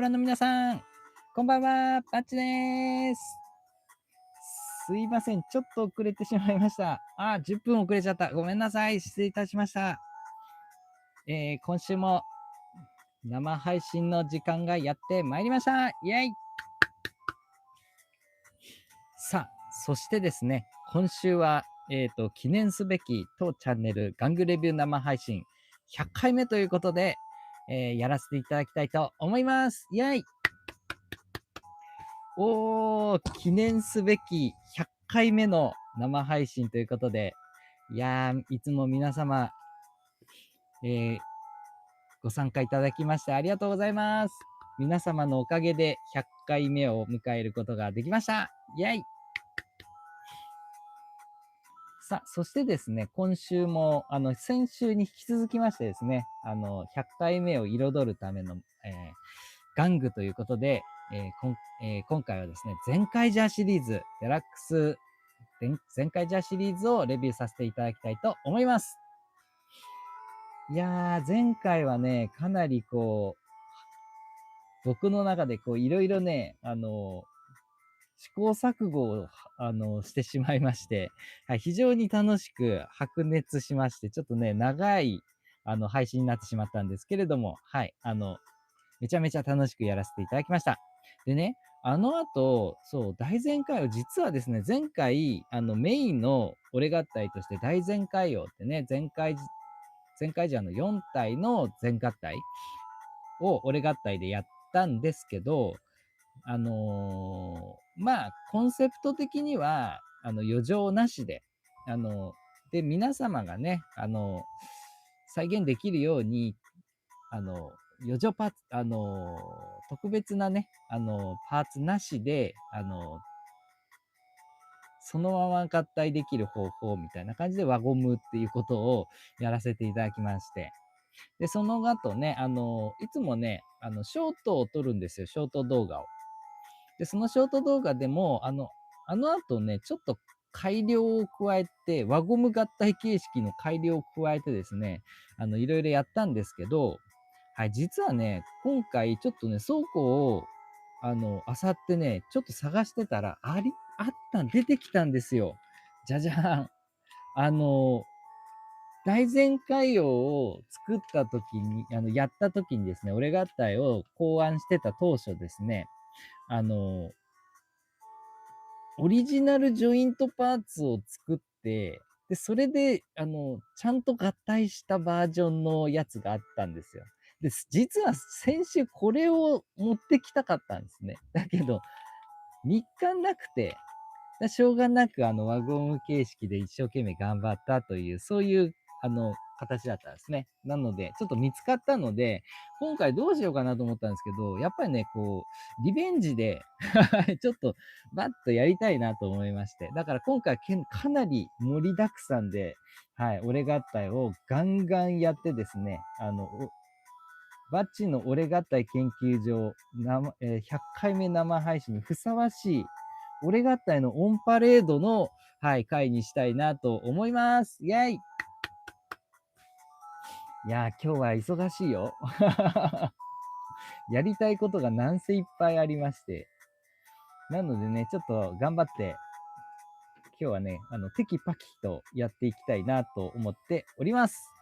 ご覧の皆さん、こんばんは、バッチです。すいません、ちょっと遅れてしまいました。10分遅れちゃった。ごめんなさい。失礼いたしました。今週も生配信の時間がやってまいりました。イェイ。さあ、そしてですね、今週は、記念すべき当チャンネル玩具レビュー生配信100回目ということで、やらせていただきたいと思います。イェイ。記念すべき100回目の生配信ということで、いやー、いつも皆様、ご参加いただきましてありがとうございます。皆様のおかげで100回目を迎えることができました。イェイ。さあ、そしてですね、今週も、先週に引き続きましてですね、100回目を彩るための、玩具ということで、今回はですね、全開ジャーシリーズ、デラックス全開ジャーシリーズをレビューさせていただきたいと思います。いやー、前回はね、かなり僕の中でいろいろね、試行錯誤を、してしまいまして、はい、非常に楽しく白熱しまして、ちょっとね、長い、配信になってしまったんですけれども、はい、めちゃめちゃ楽しくやらせていただきました。でね、あの後、そう、大全開王、実はですね、前回、メインの俺合体として大全開王ってね、全開時4体の全合体を俺合体でやったんですけど、まあ、コンセプト的には、余剰なしで、で、皆様がね、再現できるように、余剰パーツ、特別なね、パーツなしで、そのまま合体できる方法みたいな感じで輪ゴムっていうことをやらせていただきまして。で、その後ね、いつもね、ショートを撮るんですよ、ショート動画を。で、そのショート動画でも、あの後ね、ちょっと改良を加えて、輪ゴム合体形式の改良を加えてですね、いろいろやったんですけど、はい、実はね、今回ちょっとね、倉庫を、漁ってね、ちょっと探してたら、出てきたんですよ。じゃじゃーん。あの、大前回王を作った時に、やった時にですね、俺合体を考案してた当初ですね、あの、オリジナルジョイントパーツを作って、で、それで、ちゃんと合体したバージョンのやつがあったんですよ。で、実は先週これを持ってきたかったんですね。だけど、3日なくて、しょうがなく輪ゴム形式で一生懸命頑張ったという、そういう形だったんですね。なので、ちょっと見つかったので、今回どうしようかなと思ったんですけど、やっぱりね、リベンジでちょっとバッとやりたいなと思いまして。だから今回かなり盛りだくさんで、はい、俺合体をガンガンやってですね、バッチの俺合体研究所100回目生配信にふさわしい、俺合体のオンパレードの、はい、回にしたいなと思います。イェイ。いやー、今日は忙しいよ。やりたいことがなんせいっぱいありまして。なのでね、ちょっと頑張って、今日はね、テキパキとやっていきたいなと思っております。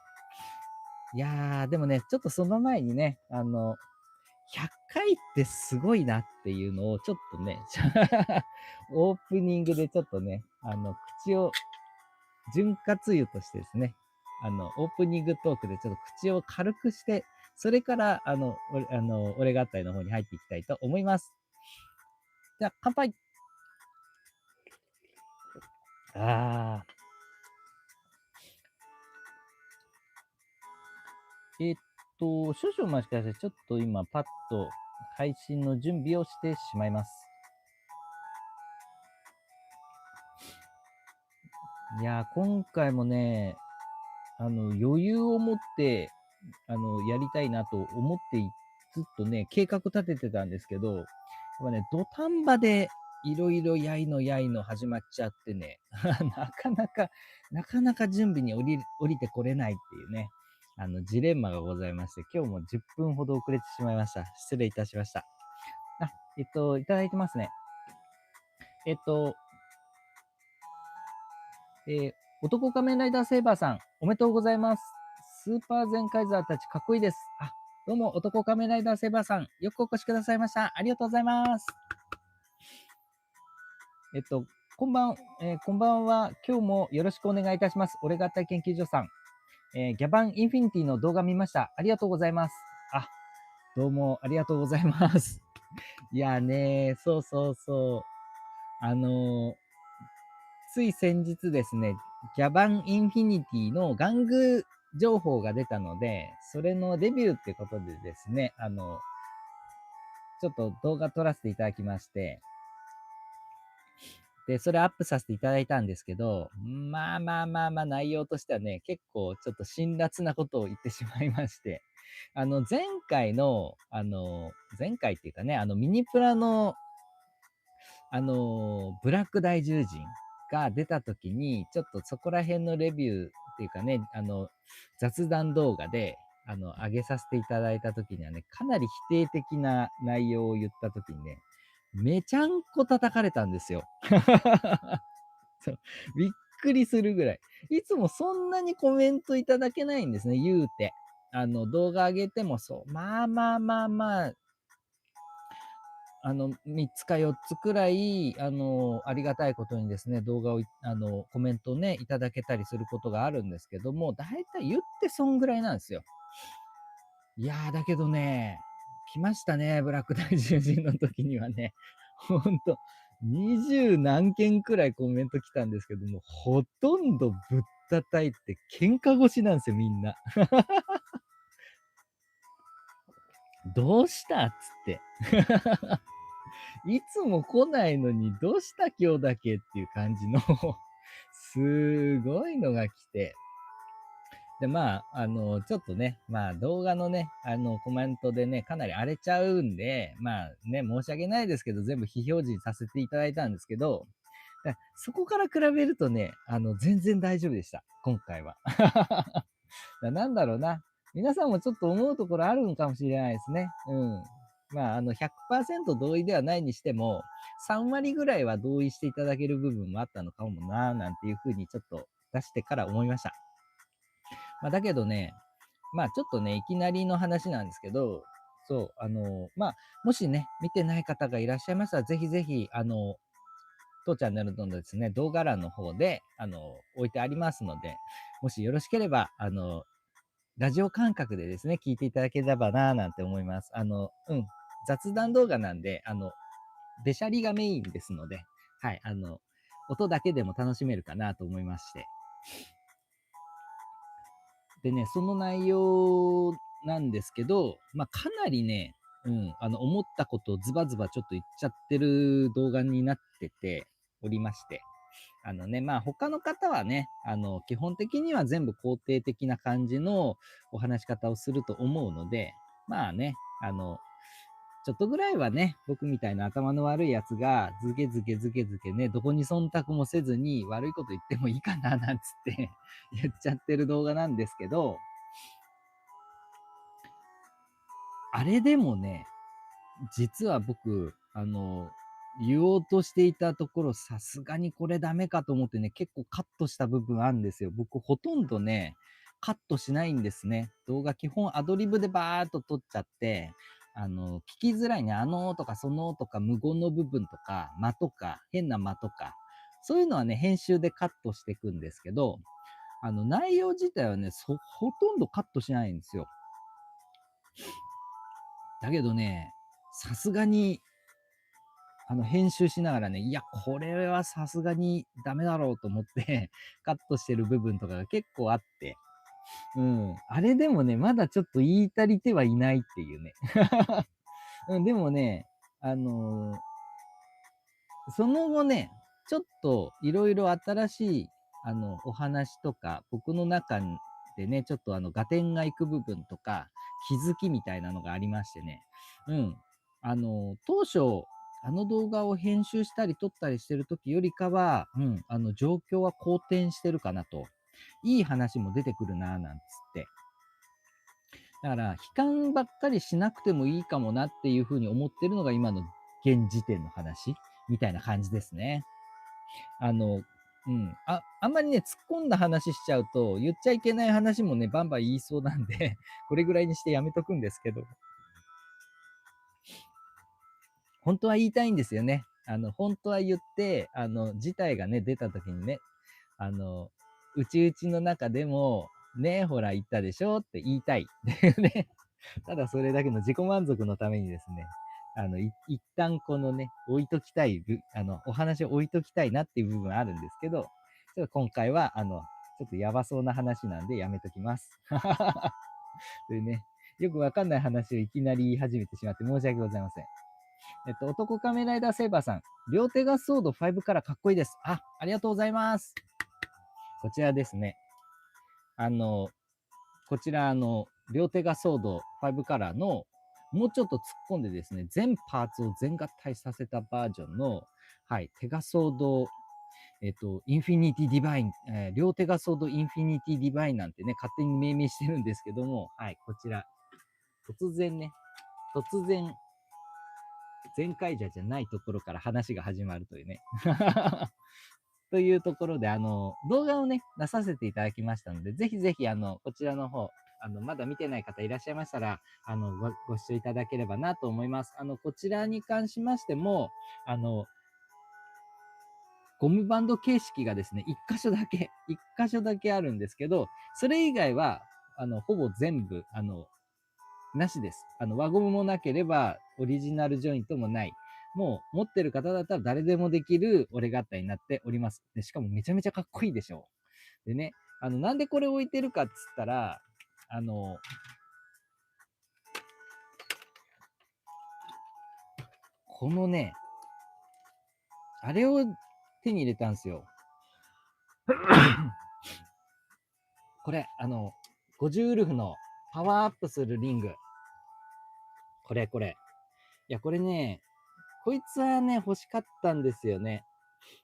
いやー、でもね、ちょっとその前にね、100回ってすごいなっていうのをちょっとね、オープニングでちょっとね、口を、潤滑油としてですね、オープニングトークでちょっと口を軽くして、それから、俺合体の方に入っていきたいと思います。じゃあ、乾杯。あ少々お待ちください。ちょっと今、パッと配信の準備をしてしまいます。いやー、今回もね、余裕を持って、やりたいなと思ってずっとね、計画立ててたんですけど、やっぱね、土壇場でいろいろやいのやいの始まっちゃってね、なかなか準備に降りてこれないっていうね。ジレンマがございまして、今日も10分ほど遅れてしまいました。失礼いたしました。いただいてますね。えっと、男仮面ライダーセーバーさん、おめでとうございます。スーパーゼンカイザーたちかっこいいです。どうも、男仮面ライダーセーバーさん、よくお越しくださいました。ありがとうございます。こんばん、こんばんは。今日もよろしくお願いいたします。俺が体研究所さん。ギャバンインフィニティの動画見ました。ありがとうございます。どうもありがとうございます。いやね、そうそうそう。つい先日ですね、ギャバンインフィニティの玩具情報が出たので、それのレビューってことでですね、ちょっと動画撮らせていただきまして、で、それアップさせていただいたんですけど、内容としてはね、結構ちょっと辛辣なことを言ってしまいまして、前回の、前回っていうかね、ミニプラの、ブラック大獣人が出た時に、ちょっとそこら辺のレビューっていうかね、雑談動画で、上げさせていただいた時にはね、かなり否定的な内容を言った時にね、めちゃんこ叩かれたんですよ。そう、びっくりするぐらい。いつもそんなにコメントいただけないんですね、言うて。動画上げてもそう。3つか4つくらい、ありがたいことにですね、動画を、コメントをね、いただけたりすることがあるんですけども、だいたい言ってそんぐらいなんですよ。いやー、だけどね、来ましたね、ブラック大獣人の時にはね。ほんと、20何件くらいコメント来たんですけども、ほとんどぶったたいて喧嘩腰なんですよ、みんな。どうしたっつって。いつも来ないのに、どうした今日だけっていう感じのすごいのが来て、で、ちょっとね、動画のね、コメントでね、かなり荒れちゃうんで、申し訳ないですけど、全部非表示させていただいたんですけど、そこから比べるとね、全然大丈夫でした。今回は。なんだろうな。皆さんもちょっと思うところあるんかもしれないですね。うん。100% 同意ではないにしても、3割ぐらいは同意していただける部分もあったのかもな、なんていうふうにちょっと出してから思いました。だけどね、ちょっとね、いきなりの話なんですけど、そう、もしね、見てない方がいらっしゃいましたら、ぜひぜひ、当チャンネルのですね、動画欄の方で、置いてありますので、もしよろしければ、ラジオ感覚でですね、聞いていただければなぁなんて思います。雑談動画なんで、べしゃりがメインですので、はい、音だけでも楽しめるかなと思いまして。でね、その内容なんですけど、かなりね、思ったことをズバズバちょっと言っちゃってる動画になってておりまして。他の方はね、基本的には全部肯定的な感じのお話し方をすると思うので、ちょっとぐらいはね、僕みたいな頭の悪いやつが、ズケズケね、どこに忖度もせずに悪いこと言ってもいいかな、なんつって言っちゃってる動画なんですけど、あれでもね、実は僕、言おうとしていたところ、さすがにこれダメかと思ってね、結構カットした部分あるんですよ。僕ほとんどね、カットしないんですね。動画基本アドリブでバーっと撮っちゃって、聞きづらいね、とかそのとか無言の部分とか、間とか、変な間とか、そういうのはね、編集でカットしていくんですけど、内容自体はね、ほとんどカットしないんですよ。だけどね、さすがに編集しながらね、いや、これはさすがにダメだろうと思ってカットしてる部分とかが結構あって、うん。あれでもね、まだちょっと言い足りてはいないっていうね。うん、でもね、あのーその後ね、ちょっといろいろ新しい、お話とか、僕の中でね、ちょっと合点がいく部分とか、気づきみたいなのがありましてね。うん。当初、あの動画を編集したり撮ったりしてる時よりかは、状況は好転してるかなと。いい話も出てくるなぁ、なんつって。だから、悲観ばっかりしなくてもいいかもなっていうふうに思ってるのが今の現時点の話みたいな感じですね。あんまりね、突っ込んだ話しちゃうと、言っちゃいけない話もね、バンバン言いそうなんで、これぐらいにしてやめとくんですけど、本当は言いたいんですよね。本当は言って、事態がね、出た時にね、うちうちの中でも、ね、ほら言ったでしょって言いたいっていうね。ただそれだけの自己満足のためにですね、一旦このね、置いときたいお話を置いときたいなっていう部分あるんですけど、ちょっと今回は、ちょっとやばそうな話なんでやめときます。というね、よくわかんない話をいきなり言い始めてしまって申し訳ございません。男仮面ライダーセーバーさん、両手がソード5からかっこいいです。ありがとうございます。こちらですね。こちら、両手がソード5カラーの、もうちょっと突っ込んでですね、全パーツを全合体させたバージョンの、はい、テガソード、インフィニティディバイン、両手がソードインフィニティディバインなんてね、勝手に命名してるんですけども、はい、こちら、突然、前回者じゃないところから話が始まるというね。というところで、動画をね、出させていただきましたので、ぜひぜひ、こちらの方、まだ見てない方いらっしゃいましたら、ご視聴いただければなと思います。こちらに関しましても、ゴムバンド形式がですね、一箇所だけあるんですけど、それ以外は、ほぼ全部、なしです。輪ゴムもなければ、オリジナルジョイントもない。もう、持ってる方だったら誰でもできる折れ型になっております。で、しかもめちゃめちゃかっこいいでしょう。でね、なんでこれ置いてるかっつったら、このね、あれを手に入れたんですよ。これ、50ウルフのパワーアップするリング。これ。いや、これね、こいつはね、欲しかったんですよね。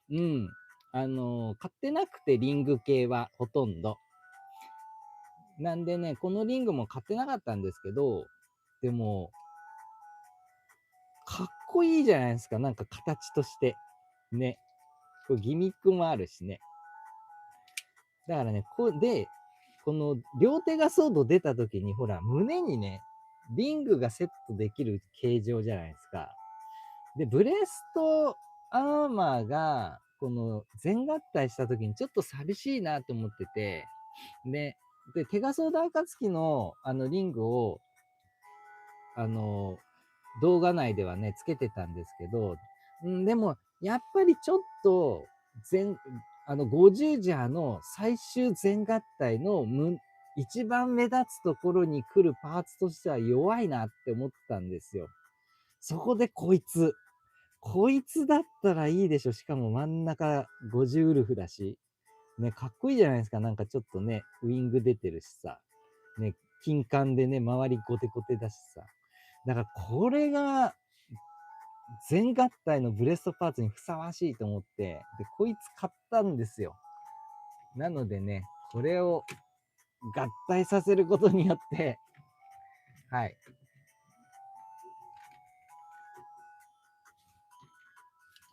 うん。買ってなくて、リング系はほとんど。なんでね、このリングも買ってなかったんですけど、でも、かっこいいじゃないですか、なんか形として。ね。これギミックもあるしね。だからね、この両手がソード出た時に、ほら、胸にね、リングがセットできる形状じゃないですか。で、ブレストアーマーが、この全合体した時にちょっと寂しいなと思ってて、で、テガソーダ暁のリングを、あの、動画内ではね、つけてたんですけど、でも、やっぱりちょっと、50ジャーの最終全合体の一番目立つところに来るパーツとしては弱いなって思ってたんですよ。そこでこいつ。こいつだったらいいでしょ。しかも真ん中50ウルフだし。ね、かっこいいじゃないですか。なんかちょっとね、ウィング出てるしさ。ね、金管でね、周りゴテゴテだしさ。だからこれが全合体のブレストパーツにふさわしいと思って、で、こいつ買ったんですよ。なのでね、これを合体させることによって、はい。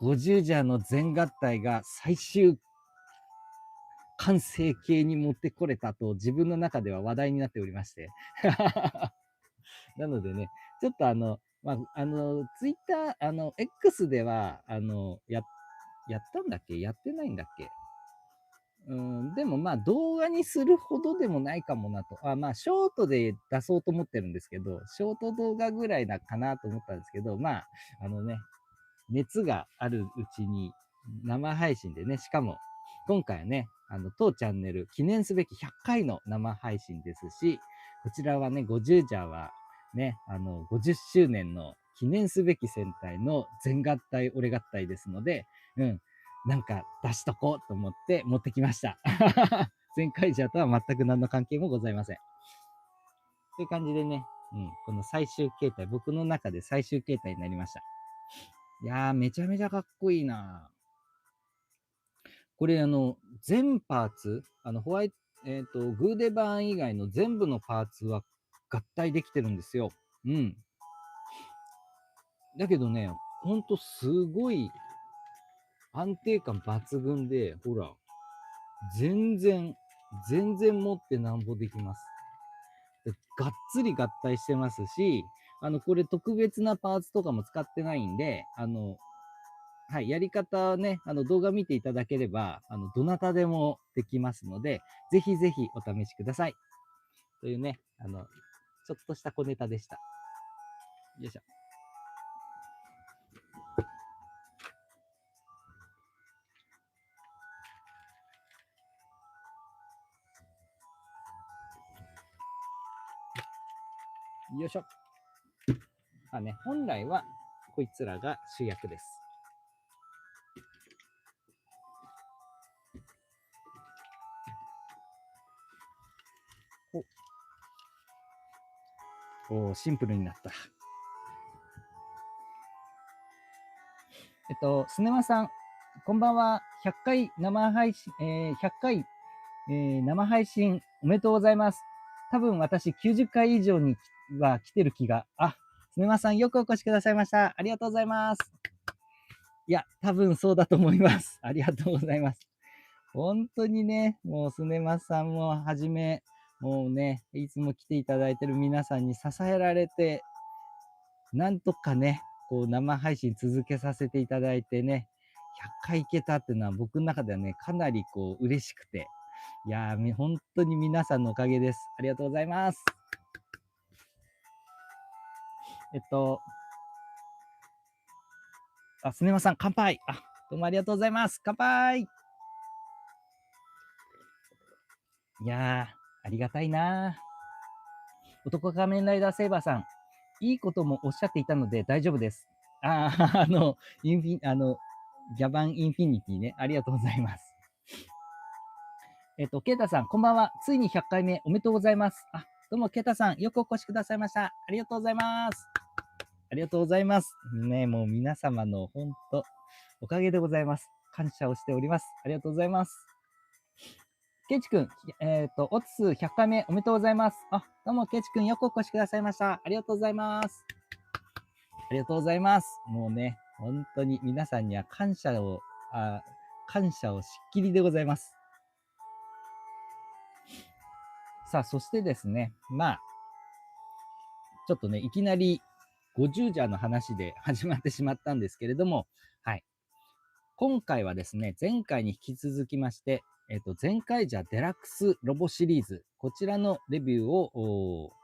50ジャーの全合体が最終完成形に持ってこれたと自分の中では話題になっておりまして。なのでね、ちょっとツイッター、X では、やったんだっけやってないんだっけでもまあ動画にするほどでもないかもなと。まあショートで出そうと思ってるんですけど、ショート動画ぐらいだかなと思ったんですけど、まあ、熱があるうちに生配信でね、しかも今回はね、当チャンネル記念すべき100回の生配信ですし、こちらはね、50ジャーはね、50周年の記念すべき戦隊の全合体、俺合体ですので、なんか出しとこうと思って持ってきました。前回ジャーとは全く何の関係もございません。という感じでね、この最終形態、僕の中で最終形態になりました。いやー、めちゃめちゃかっこいいな。これ全パーツ、ホワイト、グーデバーン以外の全部のパーツは合体できてるんですよ。うん。だけどね、ほんとすごい安定感抜群で、ほら、全然持ってなんぼできます。でがっつり合体してますし、これ特別なパーツとかも使ってないんで、はい、やり方ね、動画見ていただければ、どなたでもできますので、ぜひぜひお試しください。というね、ちょっとした小ネタでした。よいしょ。よいしょ。ね、本来はこいつらが主役です。お、シンプルになった。スネマさん、こんばんは。100回生配信、100回、生配信おめでとうございます。多分私90回以上には来てる気が。スネマさんよくお越しくださいました。ありがとうございます。いや、多分そうだと思います。ありがとうございます。本当にね、もうスネマさんもはじめ、もうね、いつも来ていただいてる皆さんに支えられて、なんとかね、こう生配信続けさせていただいてね、100回いけたっていうのは僕の中ではね、かなりこう嬉しくて、いやー、本当に皆さんのおかげです。ありがとうございます。スネマさん、乾杯。どうもありがとうございます。乾杯。いやー、ありがたいな。男仮面ライダーセイバーさん、いいこともおっしゃっていたので大丈夫です。ギャバンインフィニティね、ありがとうございます。ケイタさん、こんばんは。ついに100回目おめでとうございます。どうも、ケイタさん、よくお越しくださいました。ありがとうございます。ありがとうございます。ね、もう皆様の本当、おかげでございます。感謝をしております。ありがとうございます。ケイチ君、オツス100回目おめでとうございます。どうも、ケイチ君、よくお越しくださいました。ありがとうございます。ありがとうございます。もうね、本当に皆さんには感謝をしっきりでございます。さあ、そしてですね、ちょっとね、いきなり50ジャーの話で始まってしまったんですけれども、はい。今回はですね、前回に引き続きまして、前回じゃデラックスロボシリーズ、こちらのレビューを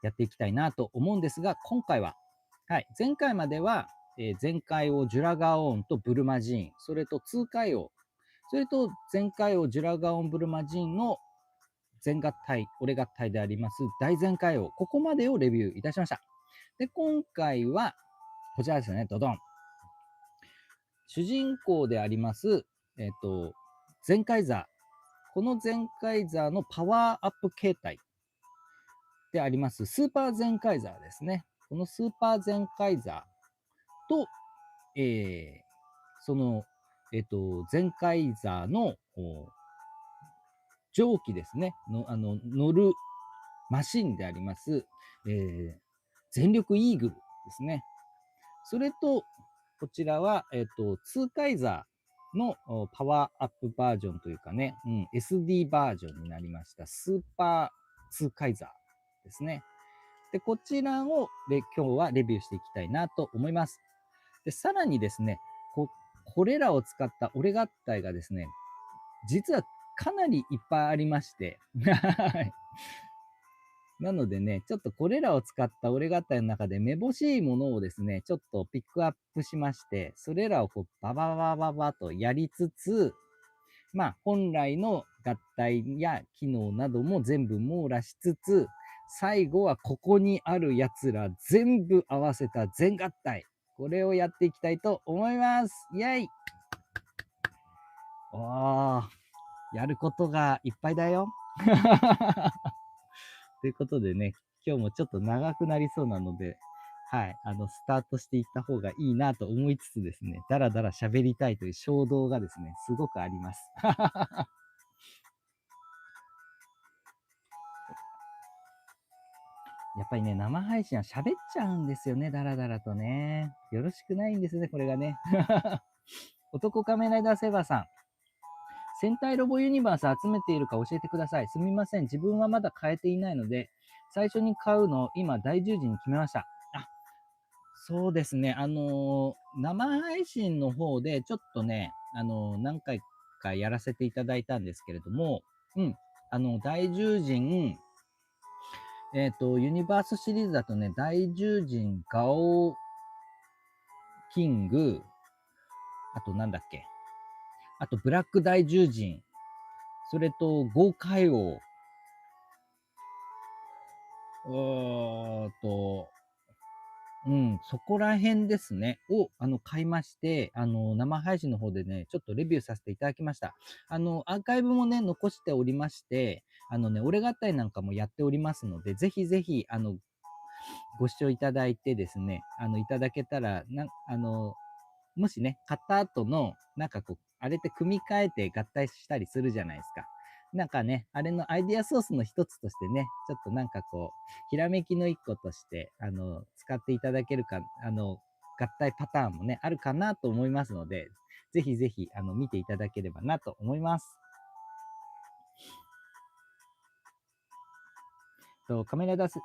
やっていきたいなと思うんですが、今回は、はい、前回までは、前回王ジュラガオーンとブルマジーン、それと通海王、それと前回王ジュラガオーンブルマジーンの全合体、俺合体であります大前回王、ここまでをレビューいたしました。で、今回は、こちらですね、ドドン。主人公であります、ゼンカイザー。このゼンカイザーのパワーアップ形態であります、スーパーゼンカイザーですね。このスーパーゼンカイザーと、その、ゼンカイザーの蒸気ですね。乗るマシンであります、全力イーグルですね。それと、こちらは、ツーカイザーのパワーアップバージョンというかね、SD バージョンになりました、スーパーツーカイザーですね。で、こちらを今日はレビューしていきたいなと思います。で、さらにですね、これらを使った俺合体がですね、実はかなりいっぱいありまして、なのでね、ちょっとこれらを使った俺合体の中でめぼしいものをですね、ちょっとピックアップしまして、それらをこうバババババとやりつつ、本来の合体や機能なども全部網羅しつつ、最後はここにあるやつら全部合わせた全合体。これをやっていきたいと思います。イェイ！やることがいっぱいだよ。ということでね、今日もちょっと長くなりそうなので、はい、スタートしていった方がいいなと思いつつですね、だらだら喋りたいという衝動がですね、すごくあります。やっぱりね、生配信は喋っちゃうんですよね、だらだらとね。よろしくないんですね、これがね。男仮面ライダーセーバーさん。戦隊ロボユニバース集めているか教えてください。すみません。自分はまだ買えていないので、最初に買うのを今、第10時に決めました。あ、そうですね。生配信の方で、ちょっとね、何回かやらせていただいたんですけれども、うん。大獣人、ユニバースシリーズだとね、大獣人、ガオキング、あとなんだっけ、あとブラック大獣人、それとゴーカイ王、そこら辺ですね、を、買いまして、生配信の方でね、ちょっとレビューさせていただきました。アーカイブもね、残しておりまして、俺合体なんかもやっておりますので、ぜひぜひ、ご視聴いただいてですね、いただけたら、もしね、買った後の、なんかこう、あれって組み替えて合体したりするじゃないですか。なんかね、あれのアイディアソースの一つとしてね、ちょっとなんかこう、ひらめきの一個として、使っていただけるか、合体パターンもね、あるかなと思いますので、ぜひぜひ、見ていただければなと思います。カメラダス、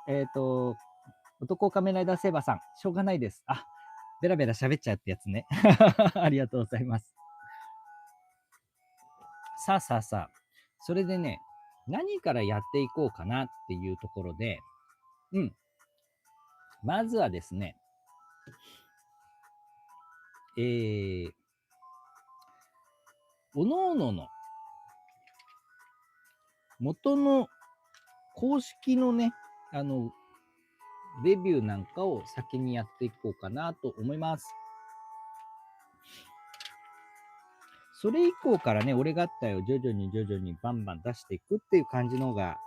男カメライダーセーバーさん、しょうがないです。あ、ベラベラ喋っちゃうってやつね。ありがとうございます。さあさあさあ、それでね、何からやっていこうかなっていうところで、まずはですね、おのおのの元の公式のね、レビューなんかを先にやっていこうかなと思います。それ以降からね、俺合体を徐々にバンバン出していくっていう感じの方が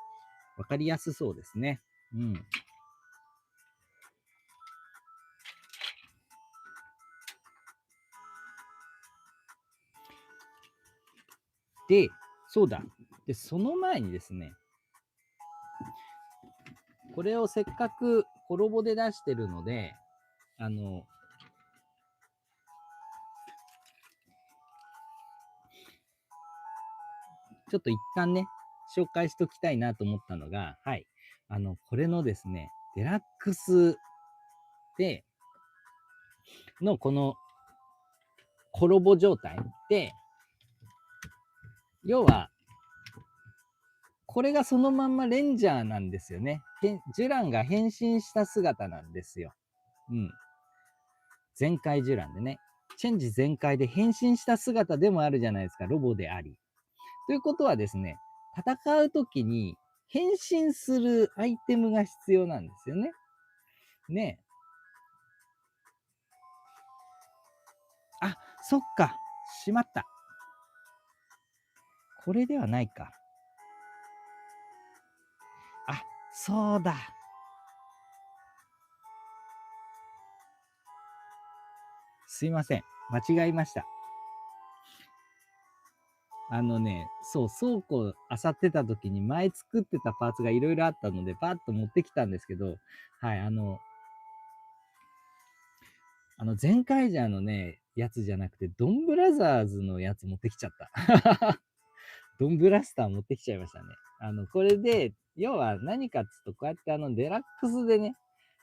分かりやすそうですね。うん。で、そうだ。で、その前にですね、これをせっかくコロボで出してるので、ちょっと一旦ね、紹介しときたいなと思ったのが、はい。これのですね、デラックスで、のこのコロボ状態で、要は、これがそのまんまレンジャーなんですよね。ジュランが変身した姿なんですよ。うん。全開ジュランでね。チェンジ全開で変身した姿でもあるじゃないですか。ロボであり。ということはですね、戦うときに変身するアイテムが必要なんですよね。ねえ。あ、そっか。しまった。これではないか。あ、そうだ。すいません。間違いました。そう、倉庫漁ってた時に前作ってたパーツがいろいろあったので、バーッと持ってきたんですけど、はい、ゼンカイジャーのね、やつじゃなくて、ドンブラザーズのやつ持ってきちゃった。ドンブラスター持ってきちゃいましたね。これで、要は何かっつうと、こうやってデラックスでね、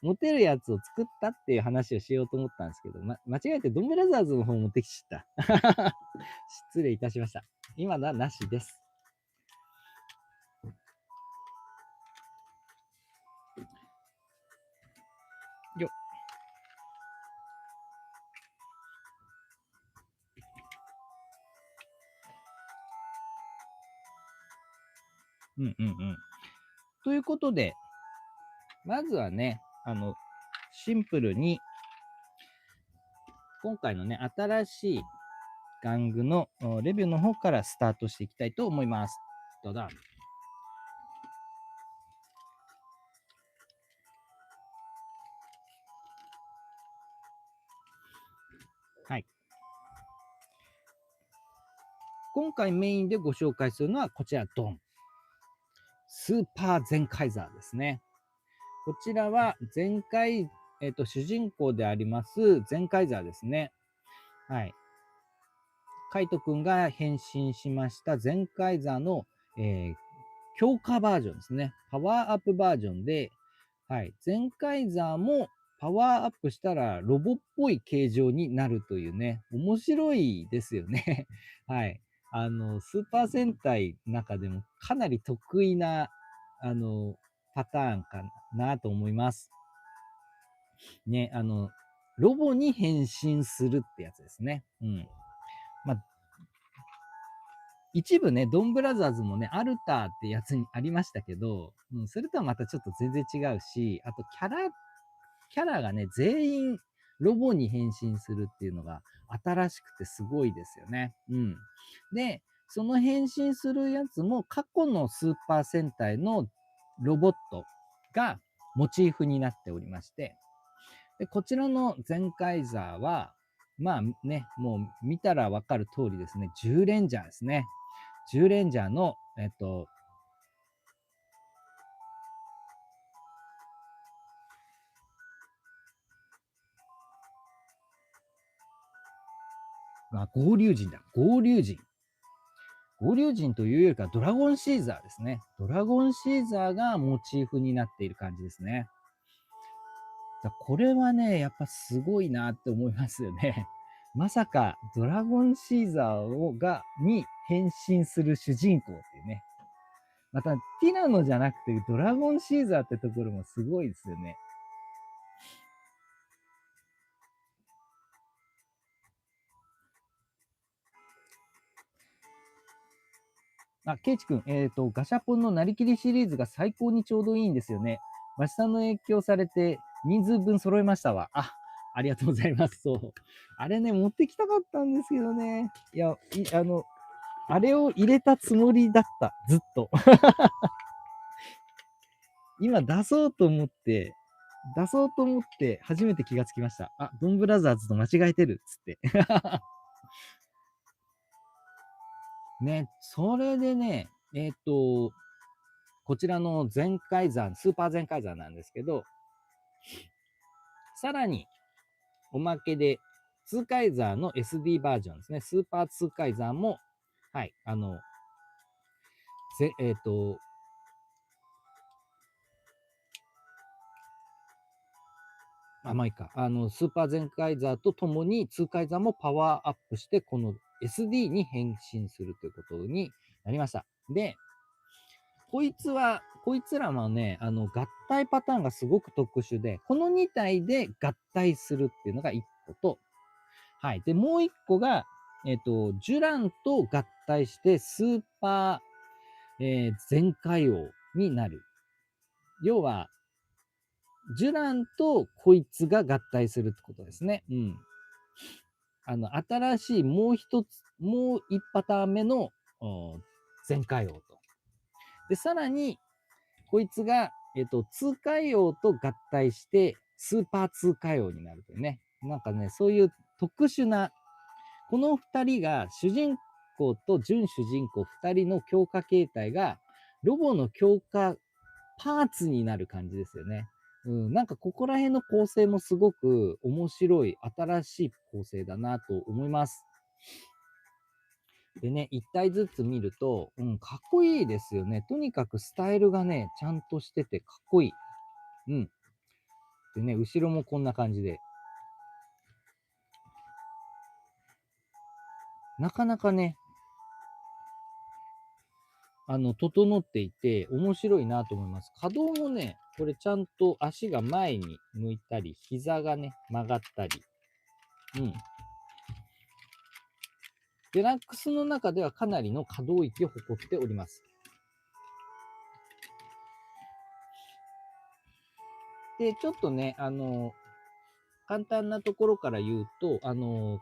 持てるやつを作ったっていう話をしようと思ったんですけど、間違えてドンブラザーズの方持ってきちゃった。失礼いたしました。今のはなしです。よっ。ということで、まずはね、シンプルに、今回のね、新しい玩具のレビューの方からスタートしていきたいと思います。どうだ。はい。今回メインでご紹介するのはこちら、ドン。スーパーゼンカイザーですね。こちらはゼンカイ、主人公でありますゼンカイザーですね。はい。カイトくんが変身しましたゼンカイザーの、強化バージョンですね。パワーアップバージョンで、はい。ゼンカイザーもパワーアップしたらロボっぽい形状になるというね、面白いですよね。はい。スーパー戦隊の中でもかなり得意な、パターンかなと思います。ね、ロボに変身するってやつですね。うん。まあ、一部ね、ドンブラザーズもね、アルターってやつにありましたけど、それとはまたちょっと全然違うし、あとキャラがね、全員ロボに変身するっていうのが新しくてすごいですよね。うん。で、その変身するやつも過去のスーパー戦隊のロボットがモチーフになっておりまして、でこちらのゼンカイザーは、まあね、もう見たらわかる通りですね、10レンジャーですね。10レンジャーの、合流人だ。合流人。合流人というよりかドラゴンシーザーですね。ドラゴンシーザーがモチーフになっている感じですね。これはね、やっぱすごいなって思いますよね。まさかドラゴンシーザーに変身する主人公っていうね。また、ティナノじゃなくてドラゴンシーザーってところもすごいですよね。ケイチ君、ガシャポンのなりきりシリーズが最高にちょうどいいんですよね。マシさんの影響されて人数分揃えましたわ。ありがとうございます。そう。あれね、持ってきたかったんですけどね。いや、あれを入れたつもりだった。ずっと。今出そうと思って初めて気がつきました。ドンブラザーズと間違えてるっつって。ね、それでね、こちらの全開山、スーパー全開山なんですけど、さらにおまけで、ツーカイザーの SD バージョンですね。スーパーツーカイザーも、はい、ぜえっ、と、まあいいか。スーパー全カイザーとともに、ツーカイザーもパワーアップして、この SD に変身するということになりました。で、こいつらもね、合体パターンがすごく特殊で、この2体で合体するっていうのが1個と、はい。で、もう1個が、ジュランと合体して、スーパー、全開王になる。要は、ジュランとこいつが合体するってことですね。うん。新しいもう一パターン目の全開王と。で、さらに、こいつが、通海王と合体して、スーパー通海王になるというね。なんかね、そういう特殊な、この二人が主人公と準主人公二人の強化形態が、ロボの強化パーツになる感じですよね。なんかここら辺の構成もすごく面白い、新しい構成だなと思います。でね、一体ずつ見ると、かっこいいですよね。とにかくスタイルがね、ちゃんとしててかっこいい。うん。でね、後ろもこんな感じで。なかなかね、整っていて面白いなと思います。可動もね、これちゃんと足が前に向いたり、膝がね、曲がったり。うん。デラックスの中ではかなりの可動域を誇っております。で、ちょっとね、簡単なところから言うと、この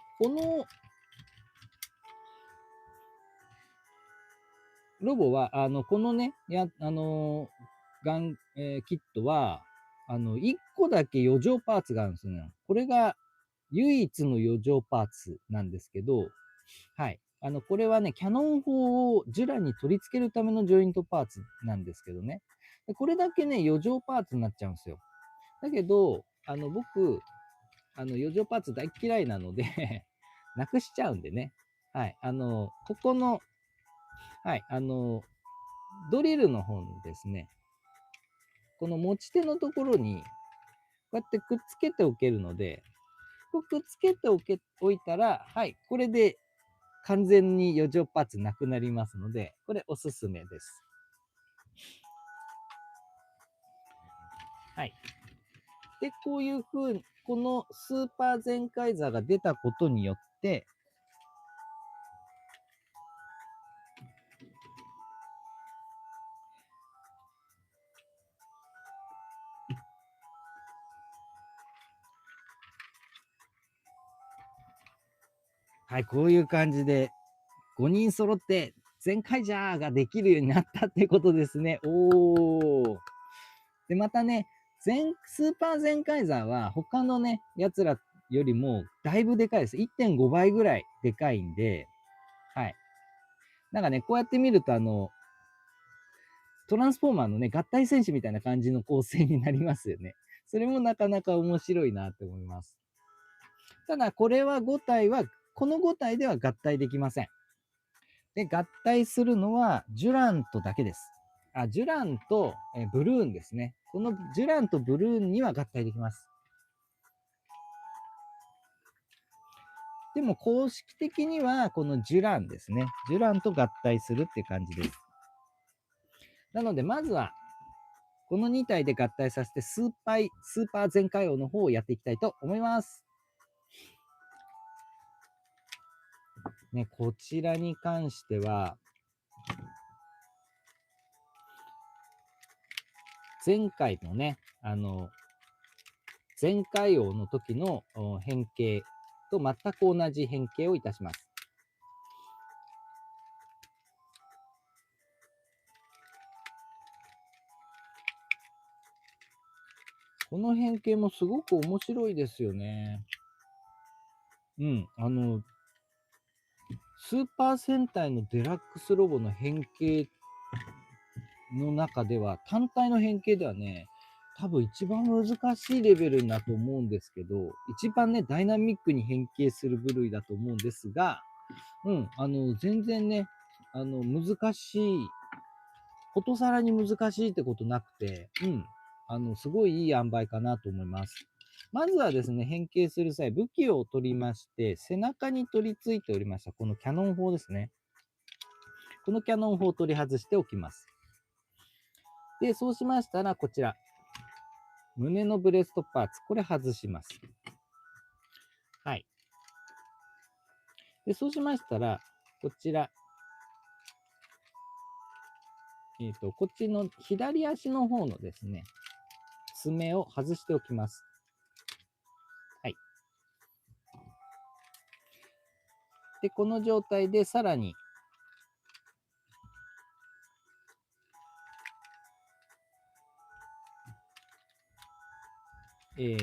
ロボは、このね、キットは、1個だけ余剰パーツがあるんですよね。これが唯一の余剰パーツなんですけど、はい。これはね、キャノン砲をジュラに取り付けるためのジョイントパーツなんですけどね。でこれだけね、余剰パーツになっちゃうんですよ。だけど、僕、余剰パーツ大嫌いなのでなくしちゃうんでね。はい。ここの、はい、ドリルの方にですね、この持ち手のところに、こうやってくっつけておけるので、こうくっつけておいたら、はい、これで完全に余剰パーツなくなりますので、これおすすめです。はい。で、こういう風に、このスーパー全開座が出たことによって、はい、こういう感じで、5人揃って全開ジャーができるようになったってことですね。おー。で、またね、スーパー全開座は他のね、奴らよりもだいぶでかいです。1.5 倍ぐらいでかいんで、はい。なんかね、こうやって見るとトランスフォーマーのね、合体戦士みたいな感じの構成になりますよね。それもなかなか面白いなって思います。ただ、これは5体は、この5体では合体できません。で、合体するのは、ジュラントだけです。ジュランとブルーンですね。このジュランとブルーンには合体できます。でも、公式的には、このジュランですね。ジュランと合体するっていう感じです。なので、まずは、この2体で合体させて、スーパー全開王の方をやっていきたいと思います。ね、こちらに関しては、前回のね、全開王の時の変形と全く同じ変形をいたします。この変形もすごく面白いですよね。うん、スーパー戦隊のデラックスロボの変形の中では、単体の変形ではね、多分一番難しいレベルだと思うんですけど、一番ね、ダイナミックに変形する部類だと思うんですが、うん、全然ね、難しい、ことさらに難しいってことなくて、うん、すごいいい塩梅かなと思います。まずはですね、変形する際、武器を取りまして、背中に取り付いておりました、このキャノン砲ですね。このキャノン砲を取り外しておきます。で、そうしましたら、こちら。胸のブレストパーツ。これ外します。はい。で、そうしましたら、こちら。こっちの左足の方のですね、爪を外しておきます。はい。で、この状態でさらに、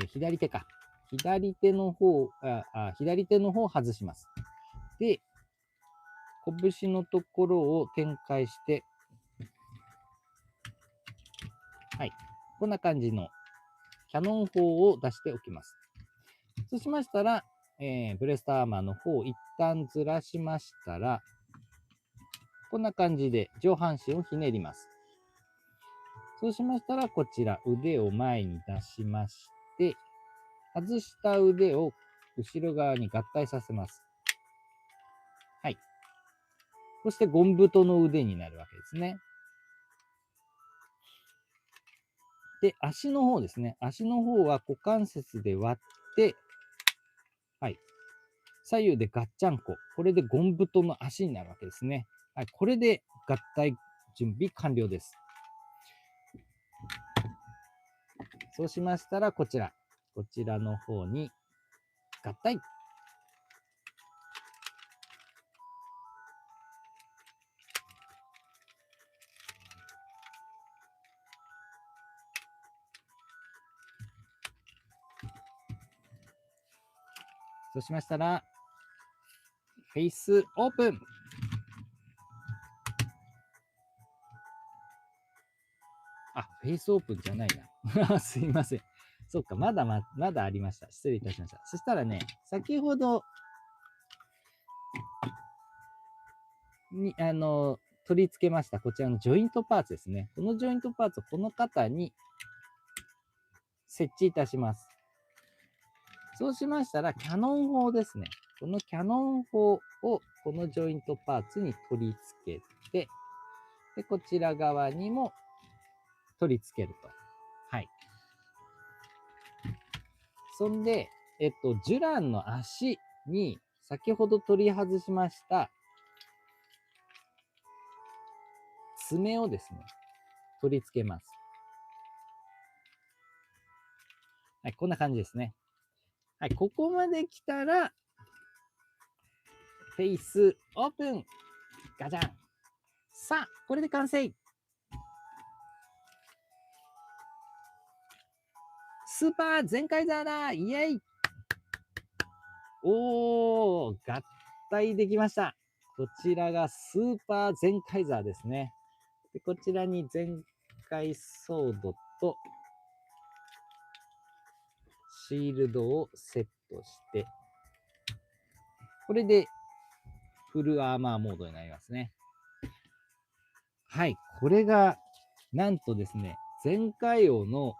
左手か。左手の方を外します。で、拳のところを展開して、はい。こんな感じのキャノン砲を出しておきます。そうしましたら、ブレストアーマーの方を一旦ずらしましたら、こんな感じで上半身をひねります。そうしましたら、こちら腕を前に出しまして、外した腕を後ろ側に合体させます。はい。そしてゴンブトの腕になるわけですね。で、足の方ですね。足の方は股関節で割って、はい。左右でガッチャンコ。これでゴンブトの足になるわけですね。はい。これで合体準備完了です。そうしましたら、こちらの方に合体。そうしましたら、フェイスオープン。フェイスオープンじゃないな。すいません。そっか、まだありました。失礼いたしました。そしたらね、先ほどに、取り付けました、こちらのジョイントパーツですね。このジョイントパーツをこの肩に設置いたします。そうしましたら、キャノン砲ですね。このキャノン砲をこのジョイントパーツに取り付けて、で、こちら側にも取り付けると。はい。そんで、ジュランの足に先ほど取り外しました爪をですね、取り付けます。はい、こんな感じですね。はい、ここまで来たら、フェイスオープンガチャン。さあ、これで完成。スーパー全開ザーだ、イエイ。おー、合体できました。こちらがスーパーゼンカイザーですね。でこちらに全開ソードとシールドをセットして、これでフルアーマーモードになりますね。はい、これがなんとですね、全開王の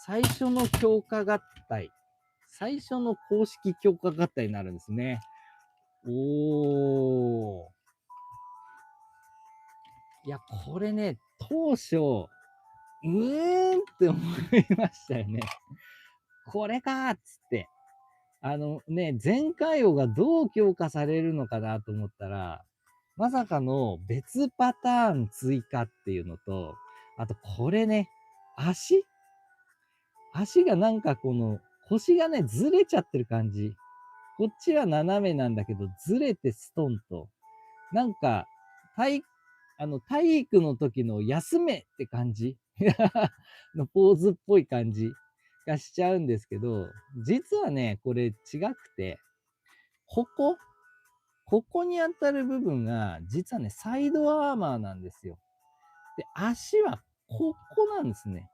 最初の強化合体、最初の公式強化合体になるんですね。おー。いや、これね、当初、って思いましたよね。これかーっつって。前回王がどう強化されるのかなと思ったら、まさかの別パターン追加っていうのと、あとこれね、足がなんかこの腰がね、ずれちゃってる感じ。こっちは斜めなんだけど、ずれてストンと。なんか、体体育の時の休めって感じのポーズっぽい感じがしちゃうんですけど、実はね、これ違くて、ここ、ここに当たる部分が、実はね、サイドアーマーなんですよ。で、足はここなんですね。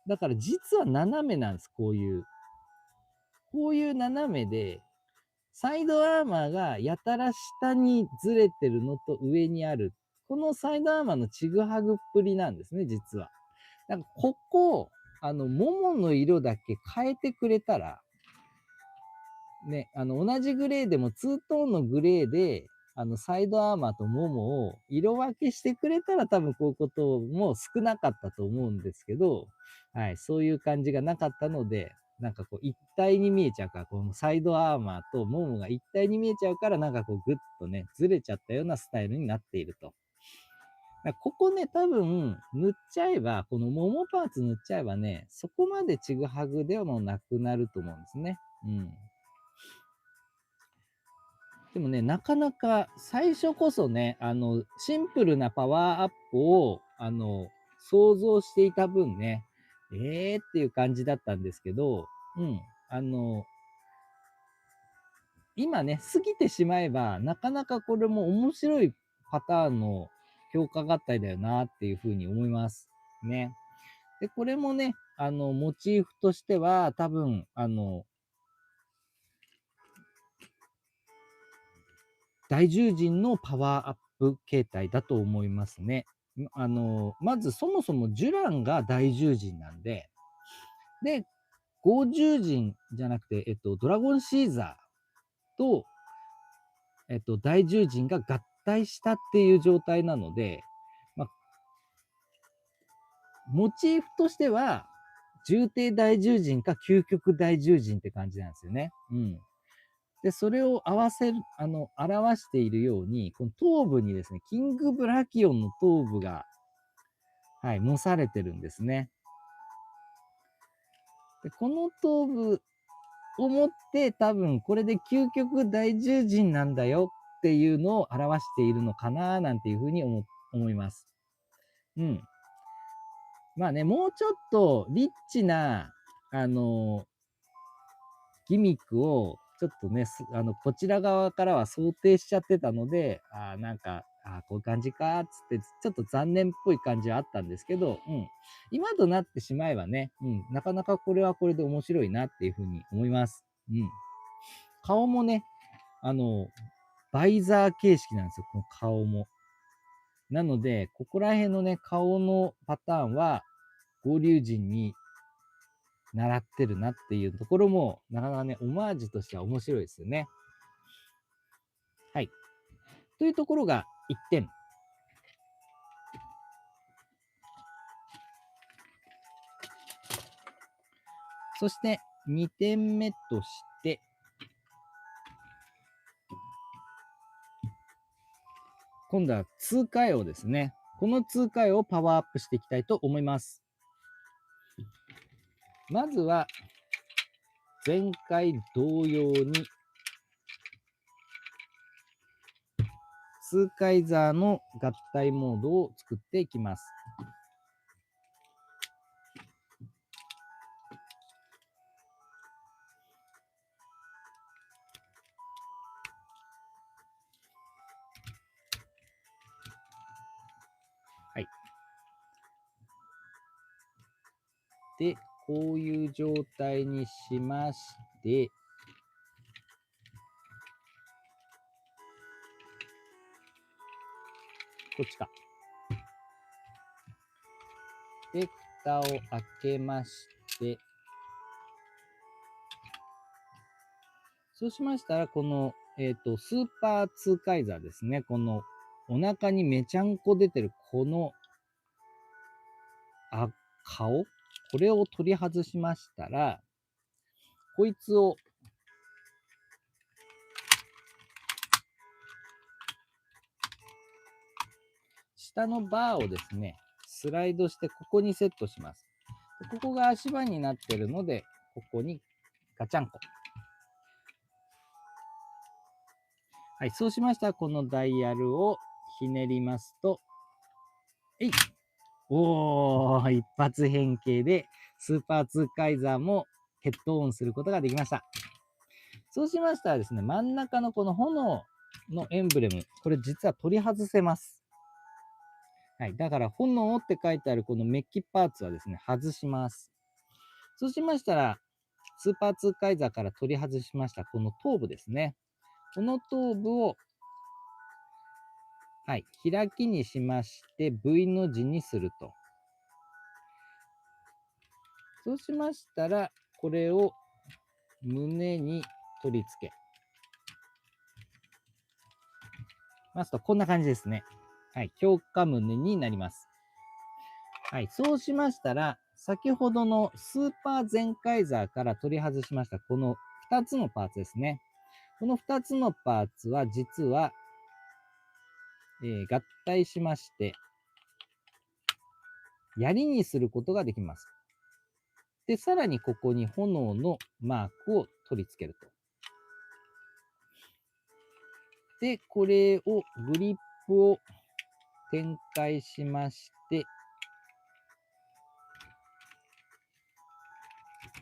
だから実は斜めなんです、こういう斜めで、サイドアーマーがやたら下にずれてるのと上にある。このサイドアーマーのちぐはぐっぷりなんですね、実は。だからここ、ももの色だけ変えてくれたら、ね、同じグレーでもツートーンのグレーで、サイドアーマーとももを色分けしてくれたら多分こういうことも少なかったと思うんですけど、はい、そういう感じがなかったので、なんかこう一体に見えちゃうから、このサイドアーマーとももが一体に見えちゃうから、なんかこうグッとね、ずれちゃったようなスタイルになっていると。ここね、多分塗っちゃえば、このももパーツ塗っちゃえばね、そこまでちぐはぐではもうなくなると思うんですね。うん。でもね、なかなか最初こそね、シンプルなパワーアップを、想像していた分ね、っていう感じだったんですけど、うん、今ね、過ぎてしまえば、なかなかこれも面白いパターンの強化合体だよなっていうふうに思います。ね。で、これもね、モチーフとしては、多分、大獣人のパワーアップ形態だと思いますね。まずそもそもジュランが大獣人なんで、で、ゴー獣人じゃなくて、ドラゴンシーザーと、大獣人が合体したっていう状態なので、まあ、モチーフとしては、重低大獣人か究極大獣人って感じなんですよね。うん。で、それを合わせる、表しているように、この頭部にですね、キングブラキオンの頭部が、はい、模されてるんですね。で、この頭部を持って、多分これで究極大獣人なんだよっていうのを表しているのかな、なんていうふうに思います。うん。まあね、もうちょっとリッチな、ギミックをちょっとね、こちら側からは想定しちゃってたので、なんかこういう感じか、つって、ちょっと残念っぽい感じはあったんですけど、今となってしまえばね、なかなかこれはこれで面白いなっていうふうに思います。顔もね、バイザー形式なんですよ、この顔も。なので、ここら辺のね、顔のパターンは、合流人に習ってるなっていうところも、なかなかね、オマージュとしては面白いですよね。はい。というところが1点。そして2点目として、今度は通過用ですね。この通過用をパワーアップしていきたいと思います。まずは、前回同様に、数回座の合体モードを作っていきます。はい。で、こういう状態にしまして、こっちか。で、蓋を開けまして、そうしましたら、この、スーパーツーカイザーですね。この、お腹にめちゃんこ出てる、この、顔これを取り外しましたら、こいつを、下のバーをですね、スライドしてここにセットします。ここが足場になってるので、ここにガチャンコ。はい、そうしましたら、このダイヤルをひねりますと、一発変形で、スーパーツーカイザーもヘッドオンすることができました。そうしましたらですね、真ん中のこの炎のエンブレム、これ実は取り外せます。はい。だから、炎って書いてあるこのメッキパーツはですね、外します。そうしましたら、スーパーツーカイザーから取り外しました、この頭部ですね。この頭部を、はい、開きにしまして、V の字にすると。そうしましたら、これを胸に取り付けますと、こんな感じですね。はい、強化胸になります。はい、そうしましたら、先ほどのスーパーゼンカイザーから取り外しました、この2つのパーツですね。この2つのパーツは実は、合体しまして、槍にすることができます。で、さらにここに炎のマークを取り付けると。で、これをグリップを展開しまして、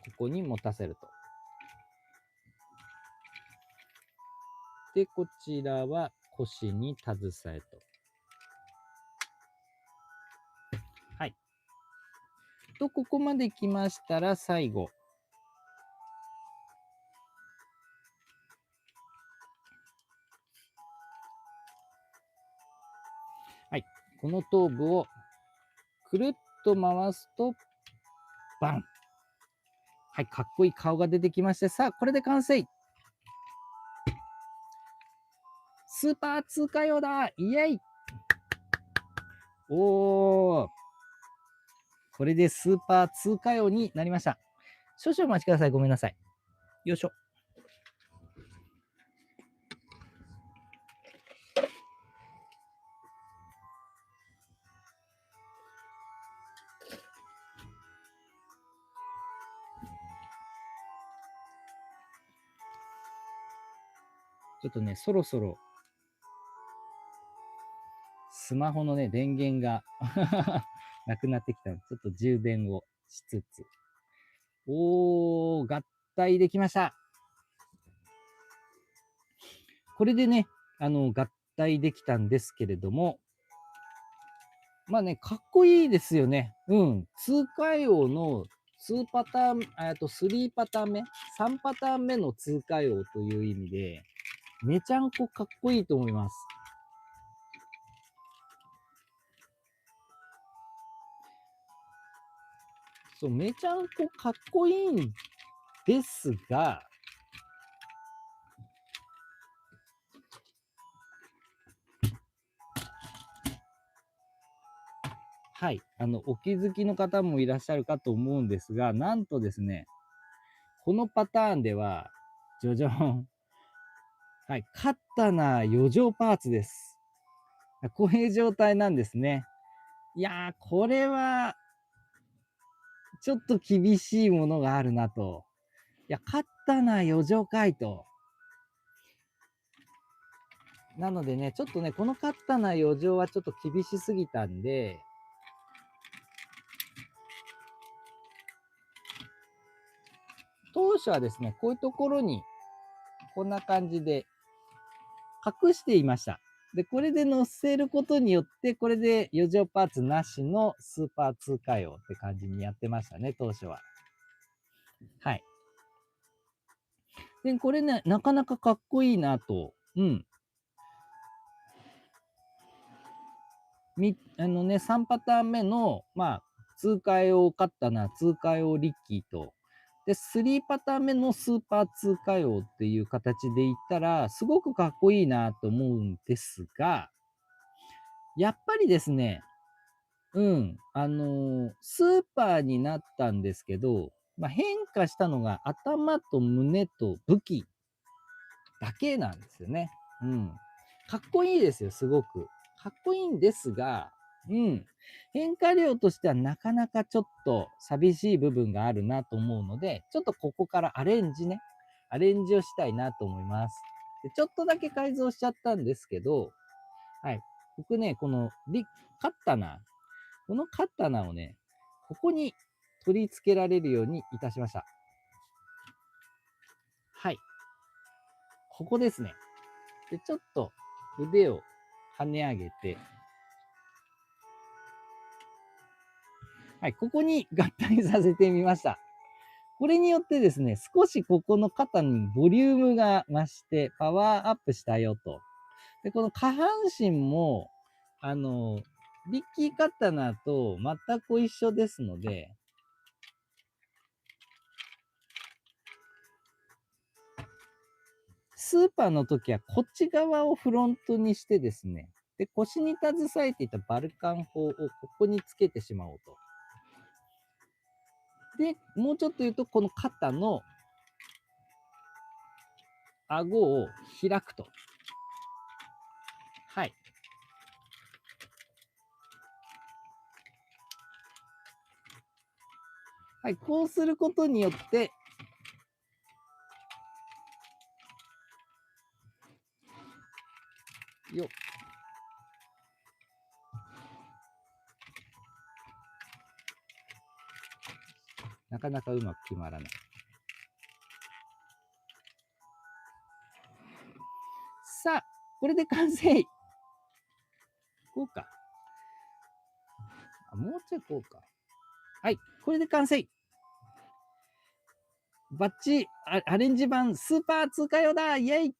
ここに持たせると。で、こちらは腰に携えと。はい。と、ここまで来ましたら最後。はい。この頭部をくるっと回すと、バン。はい。かっこいい顔が出てきまして、さあ、これで完成。スーパー通過用だイエイおー。これでスーパー通過用になりました。少々お待ちください。ごめんなさい。よいしょ。ちょっとね、そろそろ、スマホのね、電源がなくなってきたので、ちょっと充電をしつつ。合体できました。これでね、合体できたんですけれども、まあね、かっこいいですよね。うん。通海王の2パターン、3パターン目 ?3 パターン目の通海王という意味で、めちゃんこかっこいいと思います。そう、めちゃんこかっこいいんですが、はい、お気づきの方もいらっしゃるかと思うんですが、なんとですね、このパターンでは、じゃじゃん。はい、カッタナ余剰パーツです。こういう状態なんですね。いやー、これは、ちょっと厳しいものがあるなと。いや、カッタナ余剰かいと。なのでね、ちょっとね、このカッタナ余剰はちょっと厳しすぎたんで、当初はですね、こういうところに、こんな感じで隠していました。で、これで載せることによって、これで余剰パーツなしのスーパー通過用って感じにやってましたね、当初は。はい。で、これね、なかなかかっこいいなと。うん。3パターン目の、まあ、通過用カッタナ、通過用リッキーと、で、3パターン目のスーパー通過用っていう形で言ったら、すごくかっこいいなと思うんですが、やっぱりですね、うん、スーパーになったんですけど、まあ、変化したのが頭と胸と武器だけなんですよね。うん。かっこいいですよ、すごく。かっこいいんですが、うん。変化量としてはなかなかちょっと寂しい部分があるなと思うので、ちょっとここからアレンジね、アレンジをしたいなと思います。でちょっとだけ改造しちゃったんですけど、はい。僕ね、このカッタナ、このカッタナをね、ここに取り付けられるようにいたしました。はい。ここですね。で、ちょっと腕を跳ね上げて、はい、ここに合体させてみました。これによってですね、少しここの肩にボリュームが増してパワーアップしたよと。で、この下半身も、リッキーカタナと全く一緒ですので、スーパーの時はこっち側をフロントにしてですね、で、腰に携えていたバルカン砲をここにつけてしまおうと。で、もうちょっと言うと、この肩の顎を開くと。はい。はい、こうすることによって、よなかなかうまく決まらない。さあ、これで完成。こうか。もうちょいこうか。はい、これで完成。バッチアレンジ版スーパー通過用だイェイ。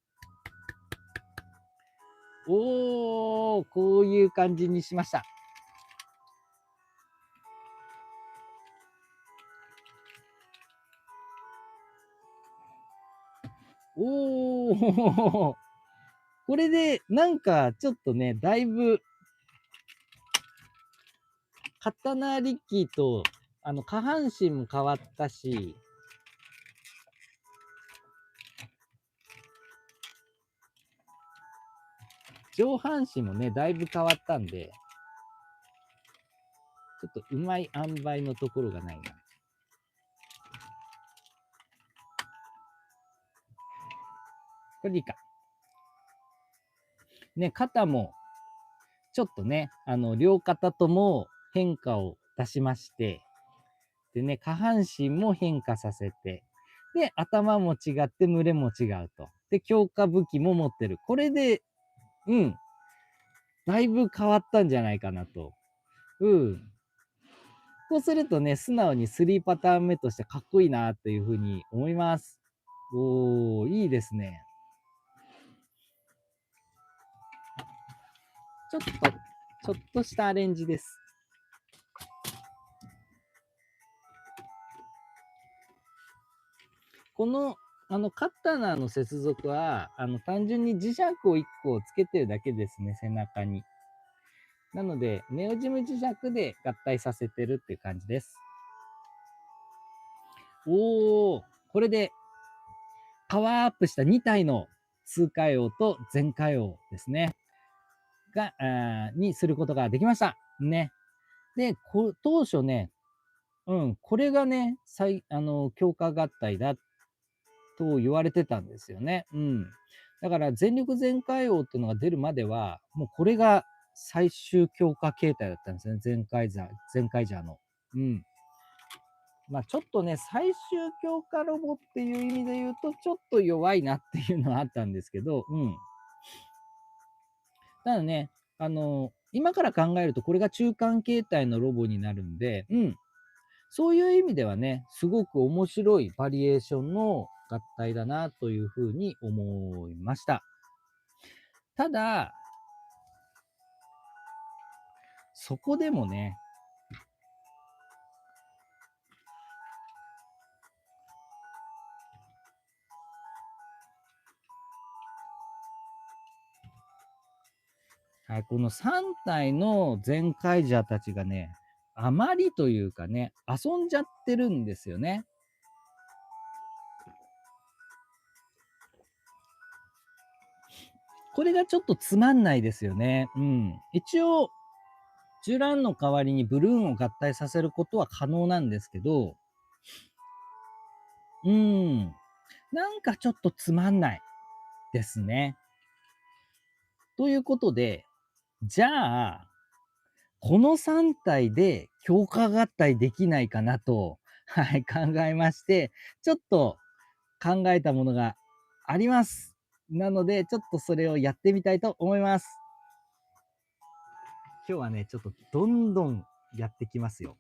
おー、こういう感じにしました。おー、これでなんかちょっとね、だいぶ、刀リッキーと、下半身も変わったし、上半身もね、だいぶ変わったんで、ちょっとうまい塩梅のところがないな。これでいいか。ね、肩も、ちょっとね、両肩とも変化を出しまして、でね、下半身も変化させて、で、頭も違って、群れも違うと。で、強化武器も持ってる。これで、うん、だいぶ変わったんじゃないかなと。うん。そうするとね、素直に3パターン目としてかっこいいなというふうに思います。おー、いいですね。ちょっとしたアレンジです。この、カッターナーの接続は、単純に磁石を1個つけてるだけですね、背中に。なので、ネオジム磁石で合体させてるっていう感じです。おー、これでパワーアップした2体の通過葉と全回葉ですね。にすることができました。ね。で、当初ね、これがね、強化合体だと言われてたんですよね。だから全力全開王っていうのが出るまでは、もうこれが最終強化形態だったんですね。全開ジャーの。まあちょっとね、最終強化ロボっていう意味で言うと、ちょっと弱いなっていうのはあったんですけど、ただね、今から考えるとこれが中間形態のロボになるんで、そういう意味ではね、すごく面白いバリエーションの合体だなというふうに思いました。ただ、そこでもね、はい、この3体の全カイジャーたちがね、あまりというかね、遊んじゃってるんですよね。これがちょっとつまんないですよね。一応、ジュランの代わりにブルーンを合体させることは可能なんですけど、なんかちょっとつまんないですね。ということで、じゃあ、この3体で強化合体できないかなと、はい、考えまして、ちょっと考えたものがあります。なので、ちょっとそれをやってみたいと思います。今日はね、ちょっとどんどんやってきますよ。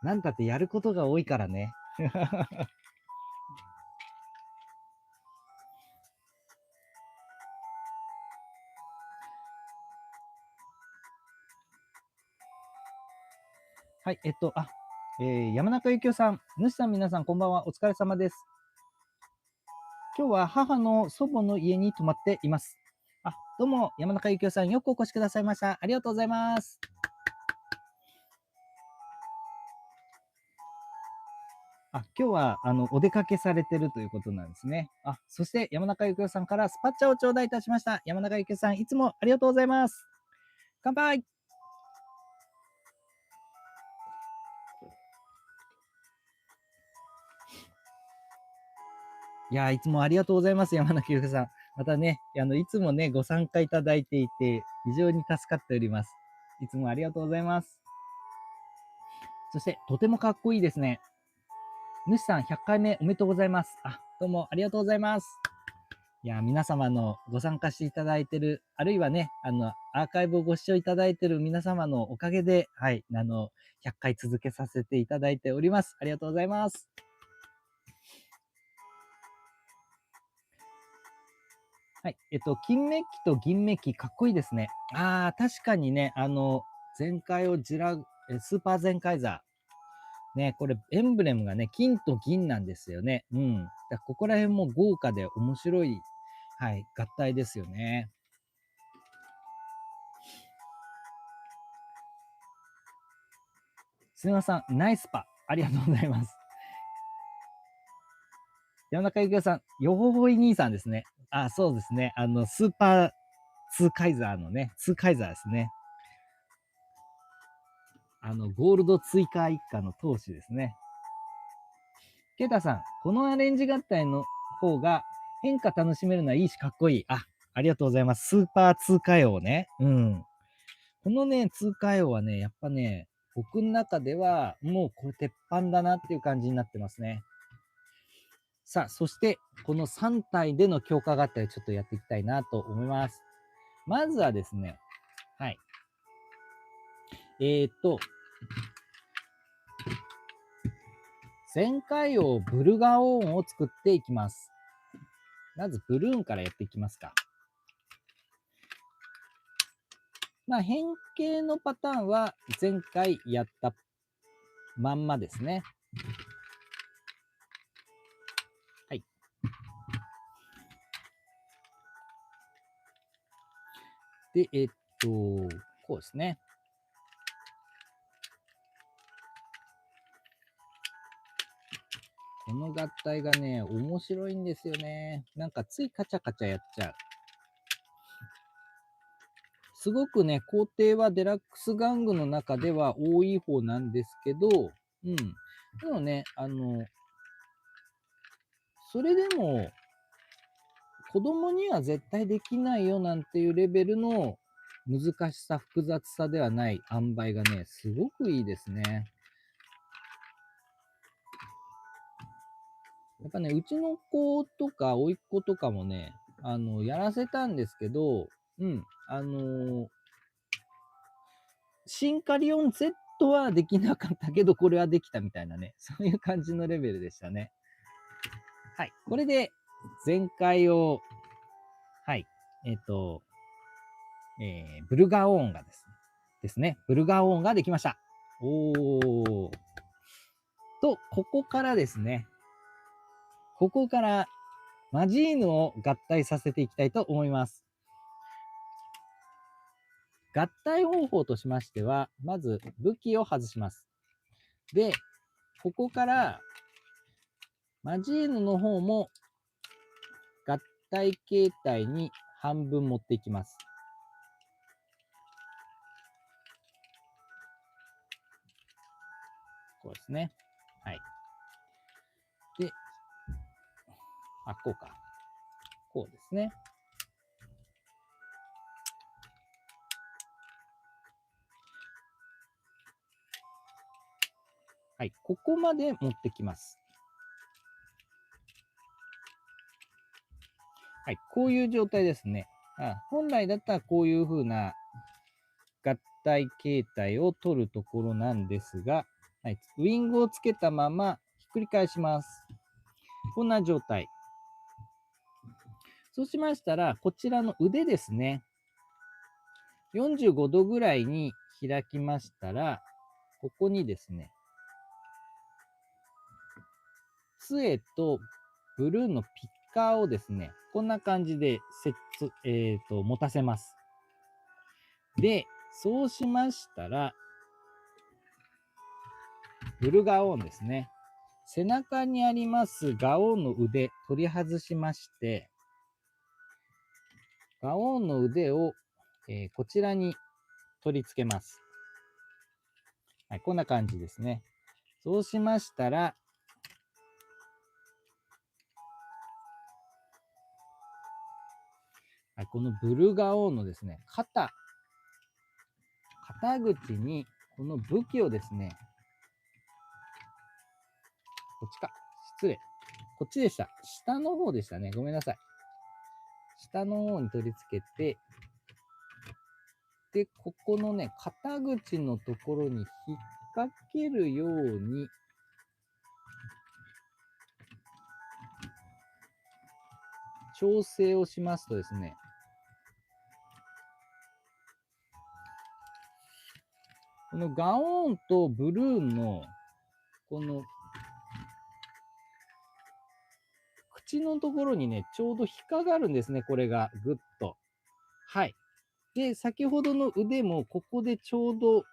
なんたってやることが多いからね。はい、山中幸雄さん、主さん、皆さん、こんばんは。お疲れ様です。今日は母の祖母の家に泊まっています。どうも、山中幸雄さん、よくお越しくださいました。ありがとうございます。今日は、お出かけされてるということなんですね。そして山中幸雄さんからスパッチャを頂戴いたしました。山中幸雄さん、いつもありがとうございます。乾杯。いや、いつもありがとうございます、山中幸雄さん。またね、いつもね、ご参加いただいていて、非常に助かっております。いつもありがとうございます。そして、とてもかっこいいですね。主さん、100回目おめでとうございます。どうもありがとうございます。いや、皆様のご参加していただいている、あるいはね、アーカイブをご視聴いただいている皆様のおかげで、はい、100回続けさせていただいております。ありがとうございます。はい、金メッキと銀メッキ、かっこいいですね。確かにね、全開をスーパー全開座。ね、これ、エンブレムがね、金と銀なんですよね。ここら辺も豪華で面白い、はい、合体ですよね。すみません、ナイスパ。ありがとうございます。山中幸雄さん、よほほい兄さんですね。そうですね。スーパーツーカイザーのね、ツーカイザーですね。ゴールド追加一家の当主ですね。ケイタさん、このアレンジ合体の方が変化楽しめるのはいいし、かっこいい。ありがとうございます。スーパー通過用ね。このね、通過用はね、やっぱね、僕の中ではもうこれ鉄板だなっていう感じになってますね。さあ、そしてこの3体での強化合体をちょっとやっていきたいなと思います。まずはですね、はい。旋回王ブルガオーンを作っていきます。まずブルーンからやっていきますか。まあ、変形のパターンは前回やったまんまですね。はい。で、こうですね。この合体がね、面白いんですよね。なんかついカチャカチャやっちゃう。すごくね、工程はデラックス玩具の中では多い方なんですけど、うん。でもね、それでも、子供には絶対できないよなんていうレベルの難しさ、複雑さではない塩梅がね、すごくいいですね。やっぱね、うちの子とか、甥っ子とかもね、やらせたんですけど、うん、シンカリオン Z はできなかったけど、これはできたみたいなね、そういう感じのレベルでしたね。はい。これで、前回を、はい。ブルガオーンがですね。ブルガオーンができました。おー。と、ここからですね。ここから、マジーヌを合体させていきたいと思います。合体方法としましては、まず武器を外します。で、ここからマジーヌの方も合体形態に半分持っていきます。こうですね。はい。で、こうか。こうですね。はい。ここまで持ってきます。はい。こういう状態ですね。本来だったらこういう風な合体形態を取るところなんですが、はい。ウィングをつけたままひっくり返します。こんな状態。そうしましたら、こちらの腕ですね。45度ぐらいに開きましたら、ここにですね、杖とブルーのピッカーをですね、こんな感じで持たせます。で、そうしましたら、ブルガオーンですね。背中にありますガオーンの腕、取り外しまして、ガオーンの腕を、こちらに取り付けます。はい、こんな感じですね。そうしましたら、はい、このブルガオーンのですね、肩口にこの武器をですね、こっちか。失礼。こっちでした。下の方でしたね。ごめんなさい。下の方に取り付けて、で、ここのね、肩口のところに引っ掛けるように、調整をしますとですね、このガオーンとブルーンの、この、口のところにね、ちょうど引っかかるんですね、これが、ぐっと。はい。で、先ほどの腕も、ここでちょうど、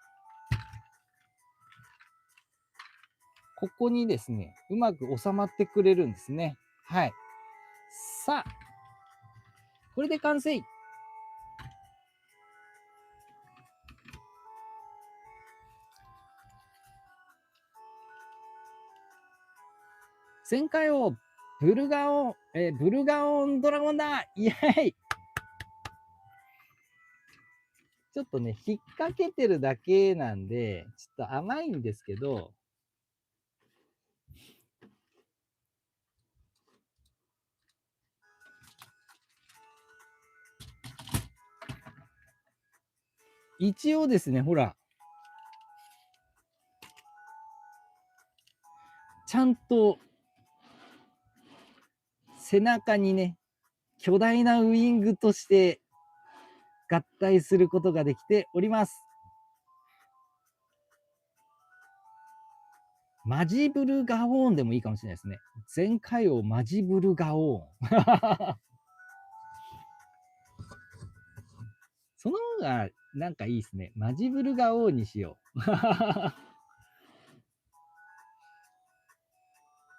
ここにですね、うまく収まってくれるんですね。はい。さあ、これで完成。旋回王、ブルガオンドラゴンだイェイ。ちょっとね、引っ掛けてるだけなんで、ちょっと甘いんですけど、一応ですね、ほら、ちゃんと背中にね、巨大なウイングとして合体することができております。マジブルガオーンでもいいかもしれないですね。全海王マジブルガオーン。その方がなんかいいですね。マジブルガオーンにしよう。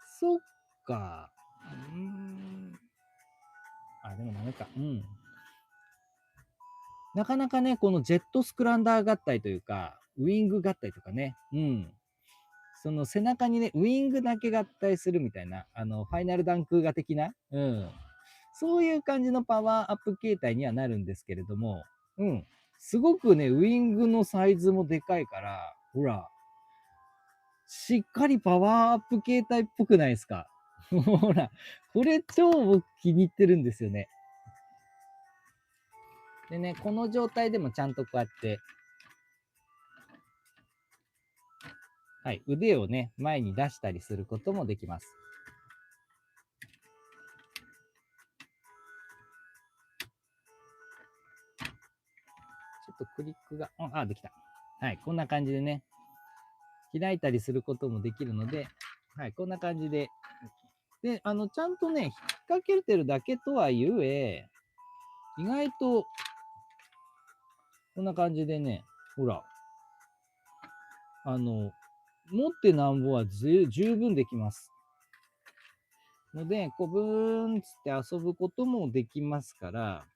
そっか。でもダメか。なかなかね、このジェットスクランダー合体というか、ウイング合体とかね、その背中にね、ウイングだけ合体するみたいな、ファイナルダンク画的な、そういう感じのパワーアップ形態にはなるんですけれども、すごくね、ウイングのサイズもでかいから、ほら、しっかりパワーアップ形態っぽくないですか？ほら、これ超僕気に入ってるんですよね。でね、この状態でもちゃんとこうやって、はい、腕をね、前に出したりすることもできます。ちょっとクリックが、できた。はい、こんな感じでね、開いたりすることもできるので、はい、こんな感じで。で、ちゃんとね、引っ掛けてるだけとはいえ、意外と、こんな感じでね、ほら、持ってなんぼは十分できます。ので、こう、ブーンつって遊ぶこともできますから、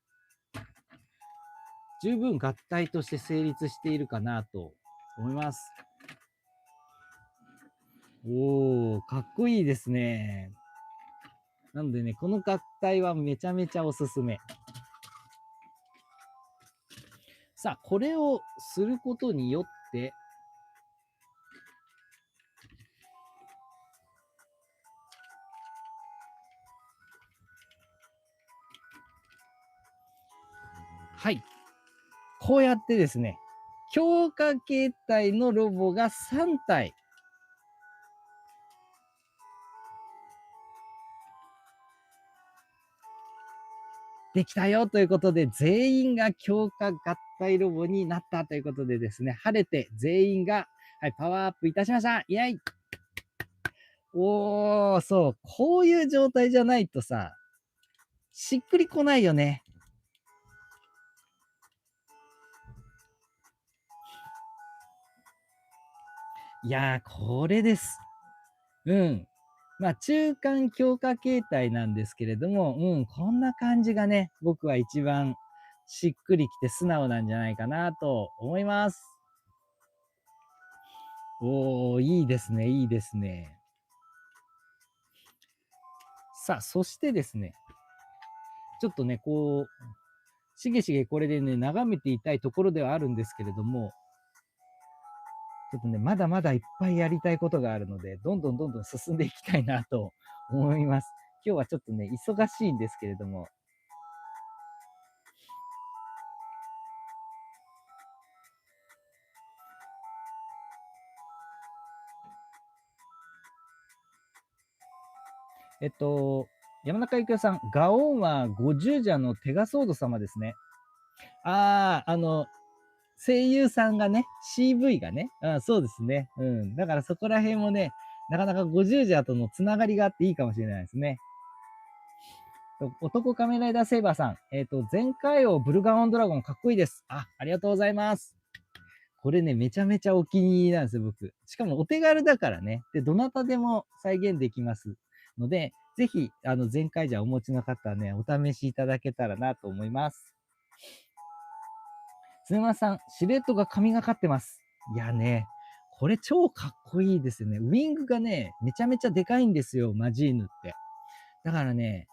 十分合体として成立しているかなと思います。おー、かっこいいですね。なのでね、この合体はめちゃめちゃおすすめ。さあ、これをすることによって、はい。こうやってですね、強化形態のロボが3体。できたよということで、全員が強化合体ロボになったということでですね、晴れて全員が、はい、パワーアップいたしました。イェイ。おー、そう、こういう状態じゃないとさ、しっくりこないよね。いやー、これです。まあ、中間強化形態なんですけれども、こんな感じがね、僕は一番しっくりきて素直なんじゃないかなと思います。おー、いいですね、いいですね。さあ、そしてですね、ちょっとね、こう、しげしげこれでね、眺めていたいところではあるんですけれども、ちょっとね、まだまだいっぱいやりたいことがあるので、どんどんどんどん進んでいきたいなと思います。今日はちょっとね、忙しいんですけれども、山中幸雄さん、ガオンは五十蛇のテガソード様ですね。声優さんがね、CV がね、そうですね。だからそこら辺もね、なかなか五十蛇とのつながりがあっていいかもしれないですね。男仮面ライダーセイバーさん、前回王ブルガオンドラゴンかっこいいです。ありがとうございます。これね、めちゃめちゃお気に入りなんですよ、僕。しかもお手軽だからね。で、どなたでも再現できますので、ぜひ、前回じゃお持ちの方はね、お試しいただけたらなと思います。つねまさん、シルエットが神がかってます。いやね、これ超かっこいいですよね。ウィングがね、めちゃめちゃでかいんですよ、マジーヌって。だからね、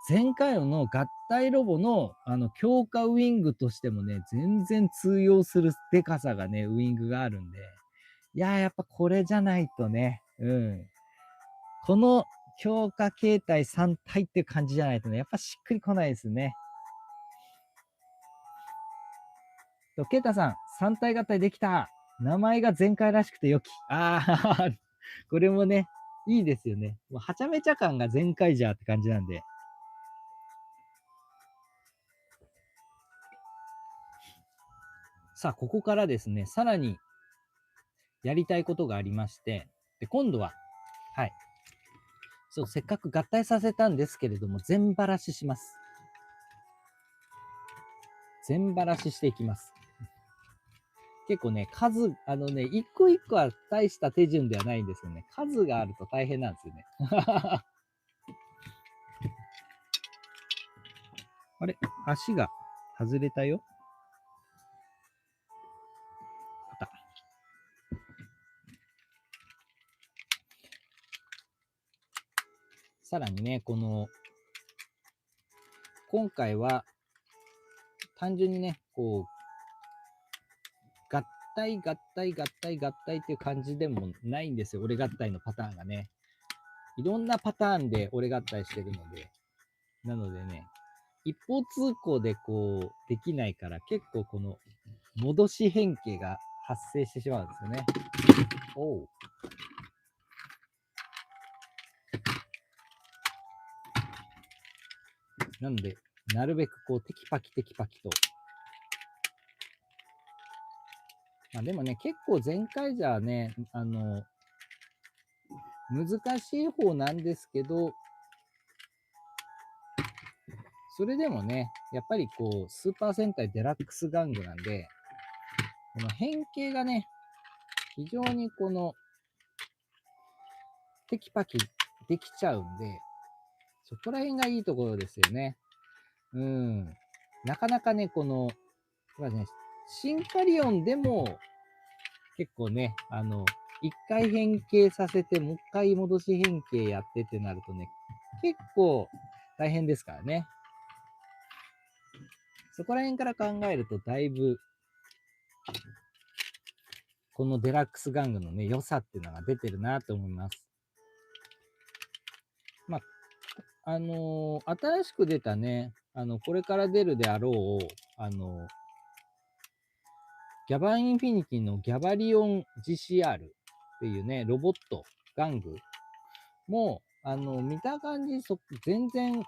前回の合体ロボの強化ウィングとしてもね、全然通用するでかさがね、ウィングがあるんで、いやー、やっぱこれじゃないとね、この強化形態3体っていう感じじゃないとね、やっぱしっくりこないですね。ケイタさん、三体合体できた。名前が前回らしくて良き。ああ、これもね、いいですよね。もうはちゃめちゃ感が前回じゃって感じなんで。さあ、ここからですね、さらにやりたいことがありまして、で、今度は、はい。そう、せっかく合体させたんですけれども、全ばらしします。全ばらししていきます。結構ね、一個一個は大した手順ではないんですよね。数があると大変なんですよね。あれ、足が外れたよ。あった。さらにね、今回は、単純にね、合体、合体、合体、合体っていう感じでもないんですよ。俺合体のパターンがね。いろんなパターンで俺合体してるので。なのでね、一方通行でできないから、結構戻し変形が発生してしまうんですよね。おう。なので、なるべくテキパキテキパキと。まあでもね、結構前回じゃね、難しい方なんですけど、それでもね、やっぱりスーパー戦隊デラックス玩具なんで、この変形がね、非常にテキパキできちゃうんで、そこら辺がいいところですよね。うん。なかなかね、まあね、シンカリオンでも結構ね、一回変形させて、もう一回戻し変形やってってなるとね、結構大変ですからね。そこら辺から考えると、だいぶ、このデラックス玩具のね、良さっていうのが出てるなと思います。まあ、新しく出たね、これから出るであろう、ギャバインフィニティのギャバリオン GCR っていうね、ロボット玩具も、見た感じ、全然、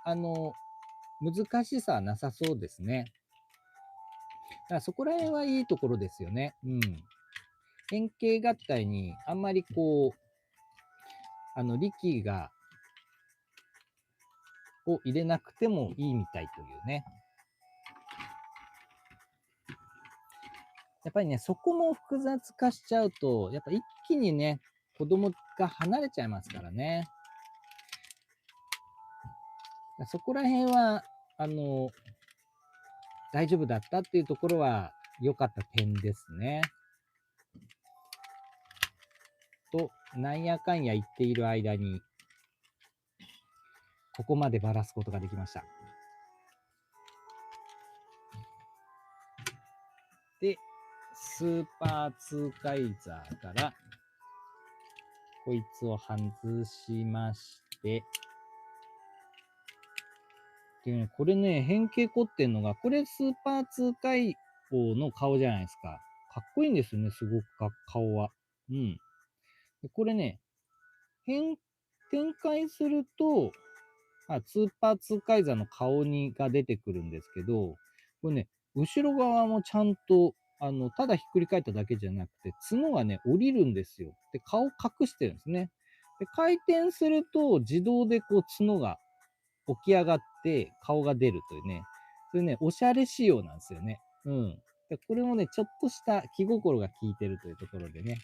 難しさはなさそうですね。だからそこら辺はいいところですよね。うん。変形合体にあんまり力を入れなくてもいいみたいというね。やっぱりね、そこも複雑化しちゃうと、やっぱ一気にね、子供が離れちゃいますからね。そこら辺は、大丈夫だったっていうところは良かった点ですね。と、なんやかんや言っている間に、ここまでばらすことができました。で、スーパーツーカイザーから、こいつを外しまして、でね、これね、変形凝ってんのが、これスーパーツーカイ王の顔じゃないですか。かっこいいんですよね、すごく顔は。うん。でこれね、展開すると、スーパーツーカイザーのが出てくるんですけど、これね、後ろ側もちゃんと、ただひっくり返っただけじゃなくて、角がね、降りるんですよ。で、顔隠してるんですね。で、回転すると、自動で角が起き上がって、顔が出るというね、そういうね、おしゃれ仕様なんですよね。うん。でこれもね、ちょっとした気心が効いてるというところでね、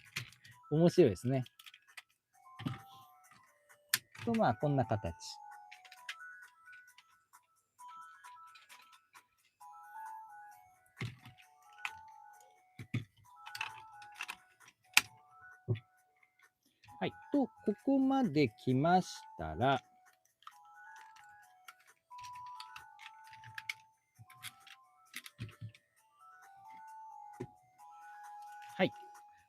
面白いですね。と、まあ、こんな形。はい。と、ここまで来ましたら、はい。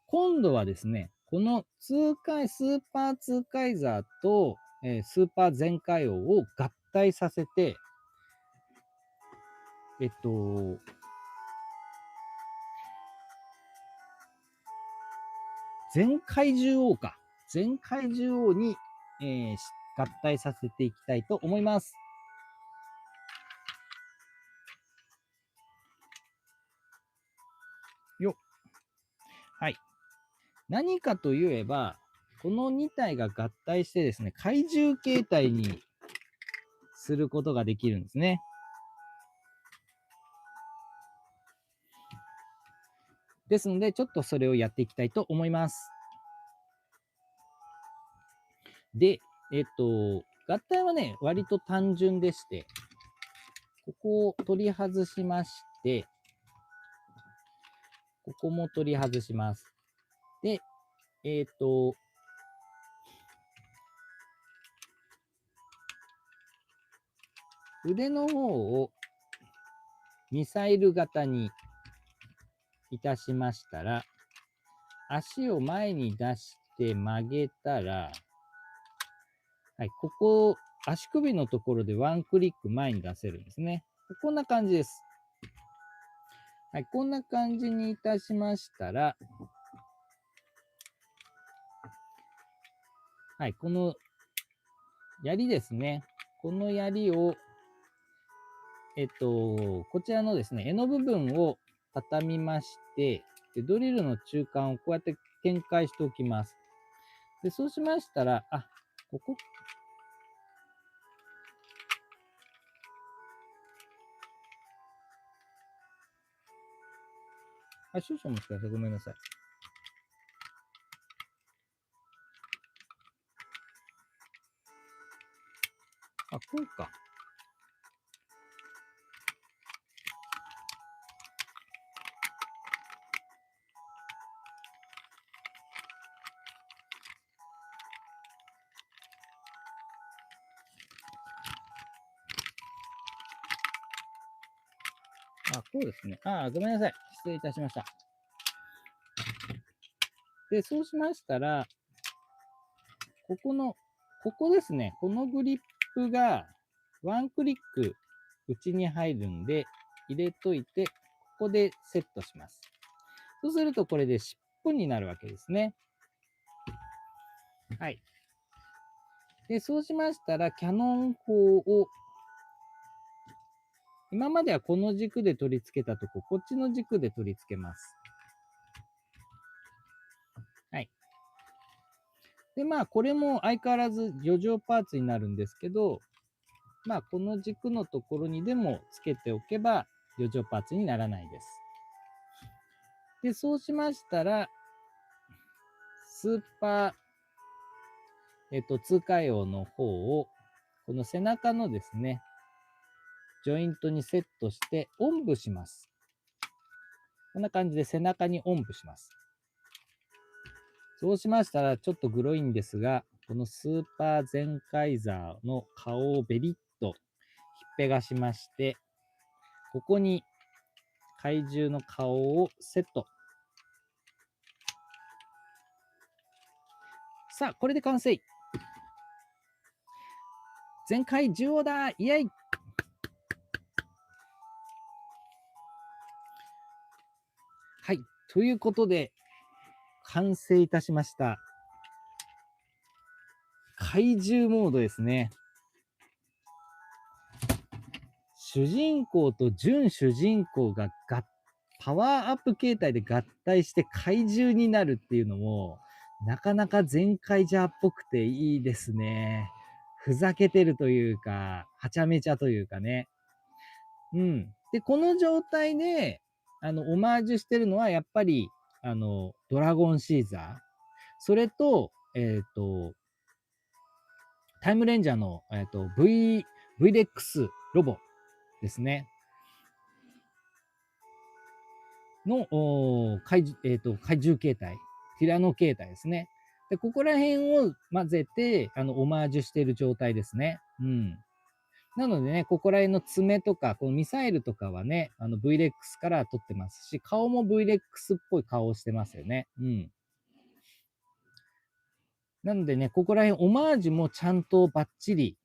今度はですね、このスーパーツーカイザーと、スーパー全開王を合体させて、全怪獣王か。全怪獣王に、合体させていきたいと思います。よっ。はい。何かといえば、この2体が合体してですね、怪獣形態にすることができるんですね。ですので、ちょっとそれをやっていきたいと思います。で、合体はね、割と単純でして、ここを取り外しまして、ここも取り外します。で、腕の方をミサイル型にいたしましたら、足を前に出して曲げたら、はい、ここ、足首のところでワンクリック前に出せるんですね。こんな感じです。はい、こんな感じにいたしましたら、はい、この槍ですね。この槍を、こちらのですね、柄の部分を畳みまして、でドリルの中間をこうやって展開しておきます。で、そうしましたら、ここ少々お待ちください。ごめんなさい。こうか。こうですね。ごめんなさい。失礼いたしました。で、そうしましたら、ここですね。このグリップがワンクリック内に入るんで、入れといて、ここでセットします。そうすると、これで尻尾になるわけですね。はい。で、そうしましたら、キャノン砲を、今まではこの軸で取り付けたとこ、こっちの軸で取り付けます。はい。で、これも相変わらず余剰パーツになるんですけど、この軸のところにでも付けておけば余剰パーツにならないです。で、そうしましたら、スーパー、通過用の方を、この背中のですね、ジョイントにセットしておんぶします。こんな感じで背中におんぶします。そうしましたら、ちょっとグロいんですが、このスーパーゼンカイザーの顔をベリッとひっぺがしまして、ここに怪獣の顔をセット。さあ、これで完成。全怪獣王だ、イエイ。はい、ということで、完成いたしました。怪獣モードですね。主人公と準主人公がパワーアップ形態で合体して怪獣になるっていうのも、なかなか全怪獣っぽくていいですね。ふざけてるというか、はちゃめちゃというかね。うん。で、この状態で、オマージュしてるのは、やっぱり、ドラゴンシーザー。それと、タイムレンジャーの、VLEX ロボですね。の、怪獣形態。ティラノ形態ですね。で、ここら辺を混ぜて、オマージュしている状態ですね。うん。なのでね、ここら辺の爪とか、このミサイルとかはね、VLEX から撮ってますし、顔も VLEX っぽい顔をしてますよね。うん。なのでね、ここら辺、オマージュもちゃんとバッチリ、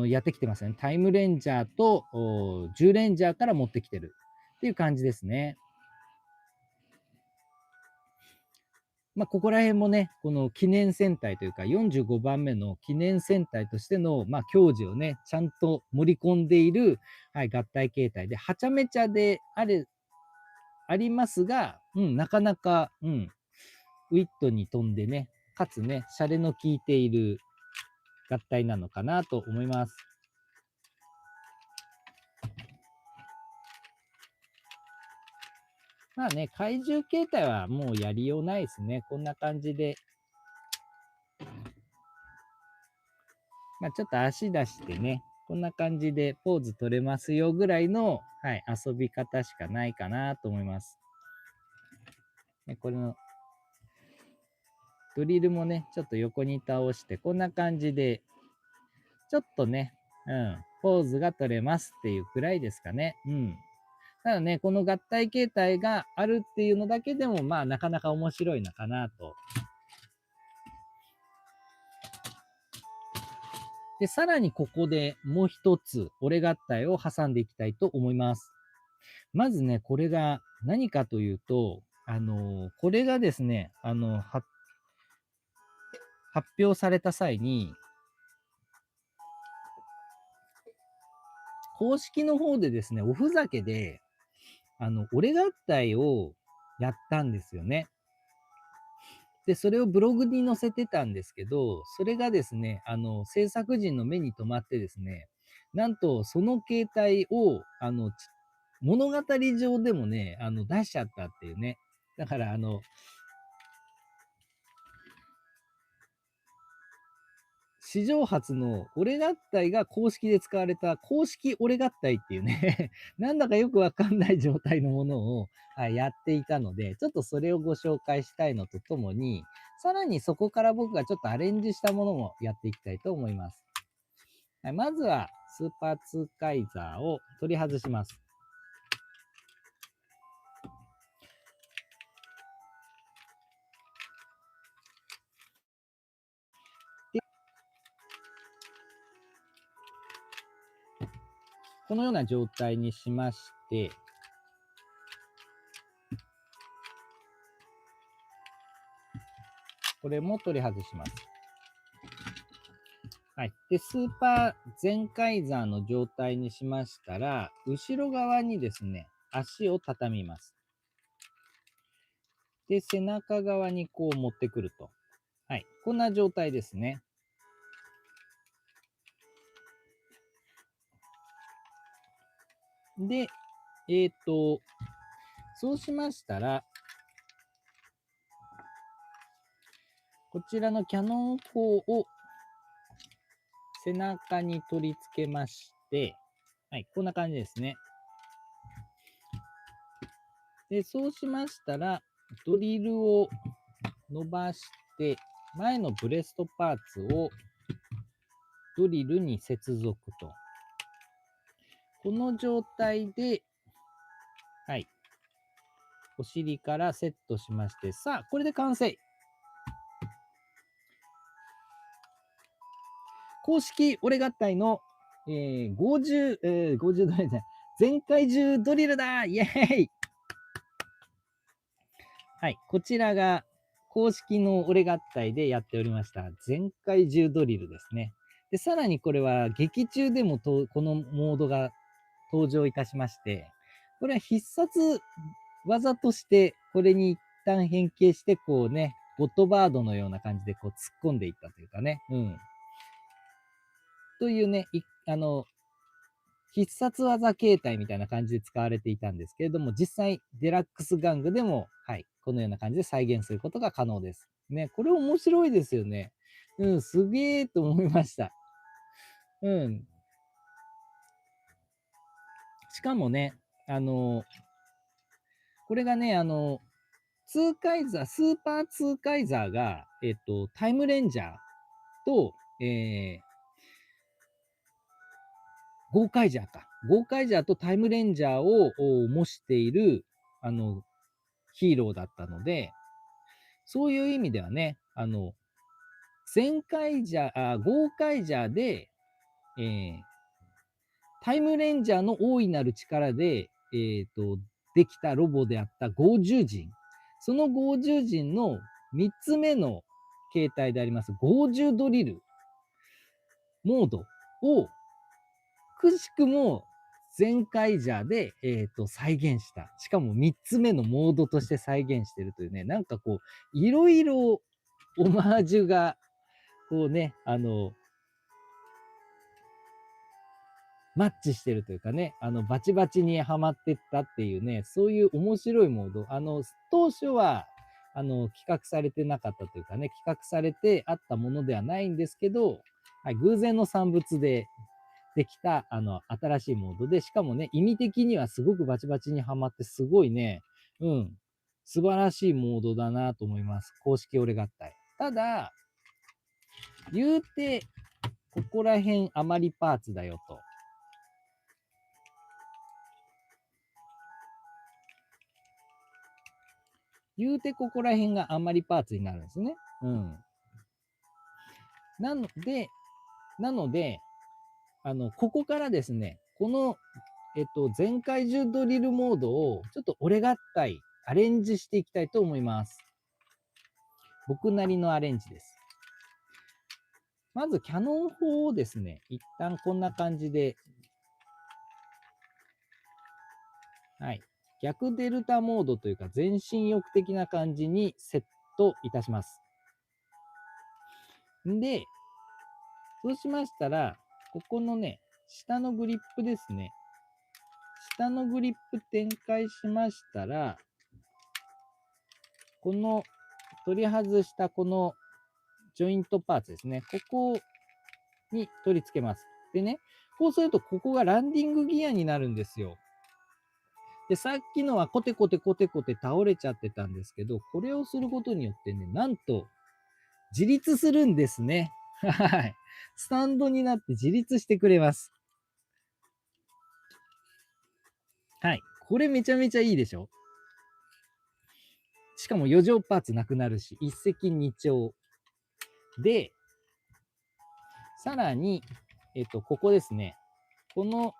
やってきてますよね。タイムレンジャーと、10レンジャーから持ってきてるっていう感じですね。ここら辺もね、この記念戦隊というか、45番目の記念戦隊としての、矜持をね、ちゃんと盛り込んでいる、はい、合体形態で、はちゃめちゃでありますが、なかなか、ウィットに富んでね、かつね、シャレの効いている合体なのかなと思います。怪獣形態はもうやりようないですね。こんな感じで。ちょっと足出してね、こんな感じでポーズ取れますよぐらいの、はい、遊び方しかないかなと思います。これのドリルもね、ちょっと横に倒して、こんな感じで、ちょっとね、ポーズが取れますっていうくらいですかね。ただね、この合体形態があるっていうのだけでも、なかなか面白いのかなと。で、さらにここでもう一つ、俺合体を挟んでいきたいと思います。まずね、これが何かというと、これがですね、発表された際に、公式の方でですね、おふざけで、俺合体をやったんですよね。で、それをブログに載せてたんですけど、それがですね、制作陣の目に留まってですね、なんとその形態を、物語上でもね、出しちゃったっていうね。だから、史上初の俺合体が公式で使われた公式俺合体っていうねなんだかよくわかんない状態のものを、やっていたので、ちょっとそれをご紹介したいのとともに、さらにそこから僕がちょっとアレンジしたものもやっていきたいと思います。まずはスーパーツーカイザーを取り外します。で、このような状態にしまして、これも取り外します。はい。で、スーパー全カイザーの状態にしましたら、後ろ側にですね、足を畳みます。で、背中側にこう持ってくると。はい。こんな状態ですね。で、そうしましたら、こちらのキャノン砲を背中に取り付けまして、はい、こんな感じですね。で、そうしましたら、ドリルを伸ばして、前のブレストパーツをドリルに接続と。この状態で、はい、お尻からセットしまして、さあ、これで完成。公式俺合体の、50、50ドリルじゃない、全怪獣ドリルだイエーイはい、こちらが公式の俺合体でやっておりました全怪獣ドリルですね。で、さらにこれは劇中でもこのモードが登場いたしまして、これは必殺技として、これに一旦変形して、こうね、ゴッドバードのような感じでこう突っ込んでいったというかね。というね、必殺技形態みたいな感じで使われていたんですけれども、実際、デラックス玩具でも、はい、このような感じで再現することが可能です。ね、これ面白いですよね。すげーと思いました。しかもね、これがね、ツーカイザー、スーパーツーカイザーが、タイムレンジャーと、ゴーカイジャーか。ゴーカイジャーとタイムレンジャーを模している、ヒーローだったので、そういう意味ではね、全カイジャー、ゴーカイジャーで、タイムレンジャーの大いなる力で、できたロボであったゴー獣人。そのゴー獣人の3つ目の形態であります、50ドリルモードを、くしくもゼンカイジャーで、再現した。しかも3つ目のモードとして再現してるというね、なんかこう、いろいろオマージュが、こうね、マッチしてるというかね、バチバチにはまってったっていうね、そういう面白いモード。当初は、企画されてなかったというかね、企画されてあったものではないんですけど、はい、偶然の産物でできた、新しいモードで、しかもね、意味的にはすごくバチバチにはまって、すごいね、うん、素晴らしいモードだなと思います。公式俺合体。ただ、言うて、ここら辺余りパーツだよと。言うてここら辺が余りパーツになるんですね。うん。なので、ここからですね、この、全怪獣ドリルモードをちょっと俺合体、アレンジしていきたいと思います。僕なりのアレンジです。まずキャノン砲をですね、一旦こんな感じで、はい。逆デルタモードというか、全身翼的な感じにセットいたします。で、そうしましたら、ここのね、下のグリップですね。下のグリップ展開しましたら、この取り外したこのジョイントパーツですね。ここに取り付けます。でね、こうするとここがランディングギアになるんですよ。で、さっきのはコテコテコテコテ倒れちゃってたんですけど、これをすることによってね、なんと自立するんですね。はい。スタンドになって自立してくれます。はい。これめちゃめちゃいいでしょ？しかも余剰パーツなくなるし、一石二鳥。で、さらに、ここですね。この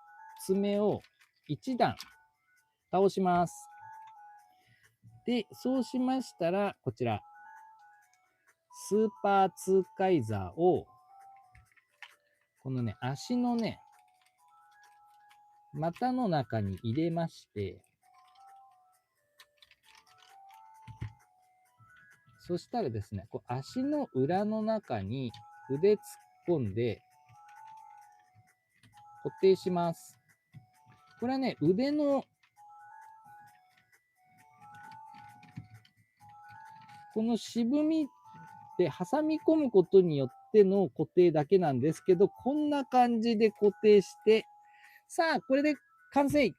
爪を1段倒します。で、そうしましたら、こちら、スーパーツーカイザーを、このね、足のね、股の中に入れまして、そしたらですね、こう足の裏の中に腕突っ込んで固定します。これはね、腕のこの渋みで挟み込むことによっての固定だけなんですけど、こんな感じで固定して、さあ、これで完成。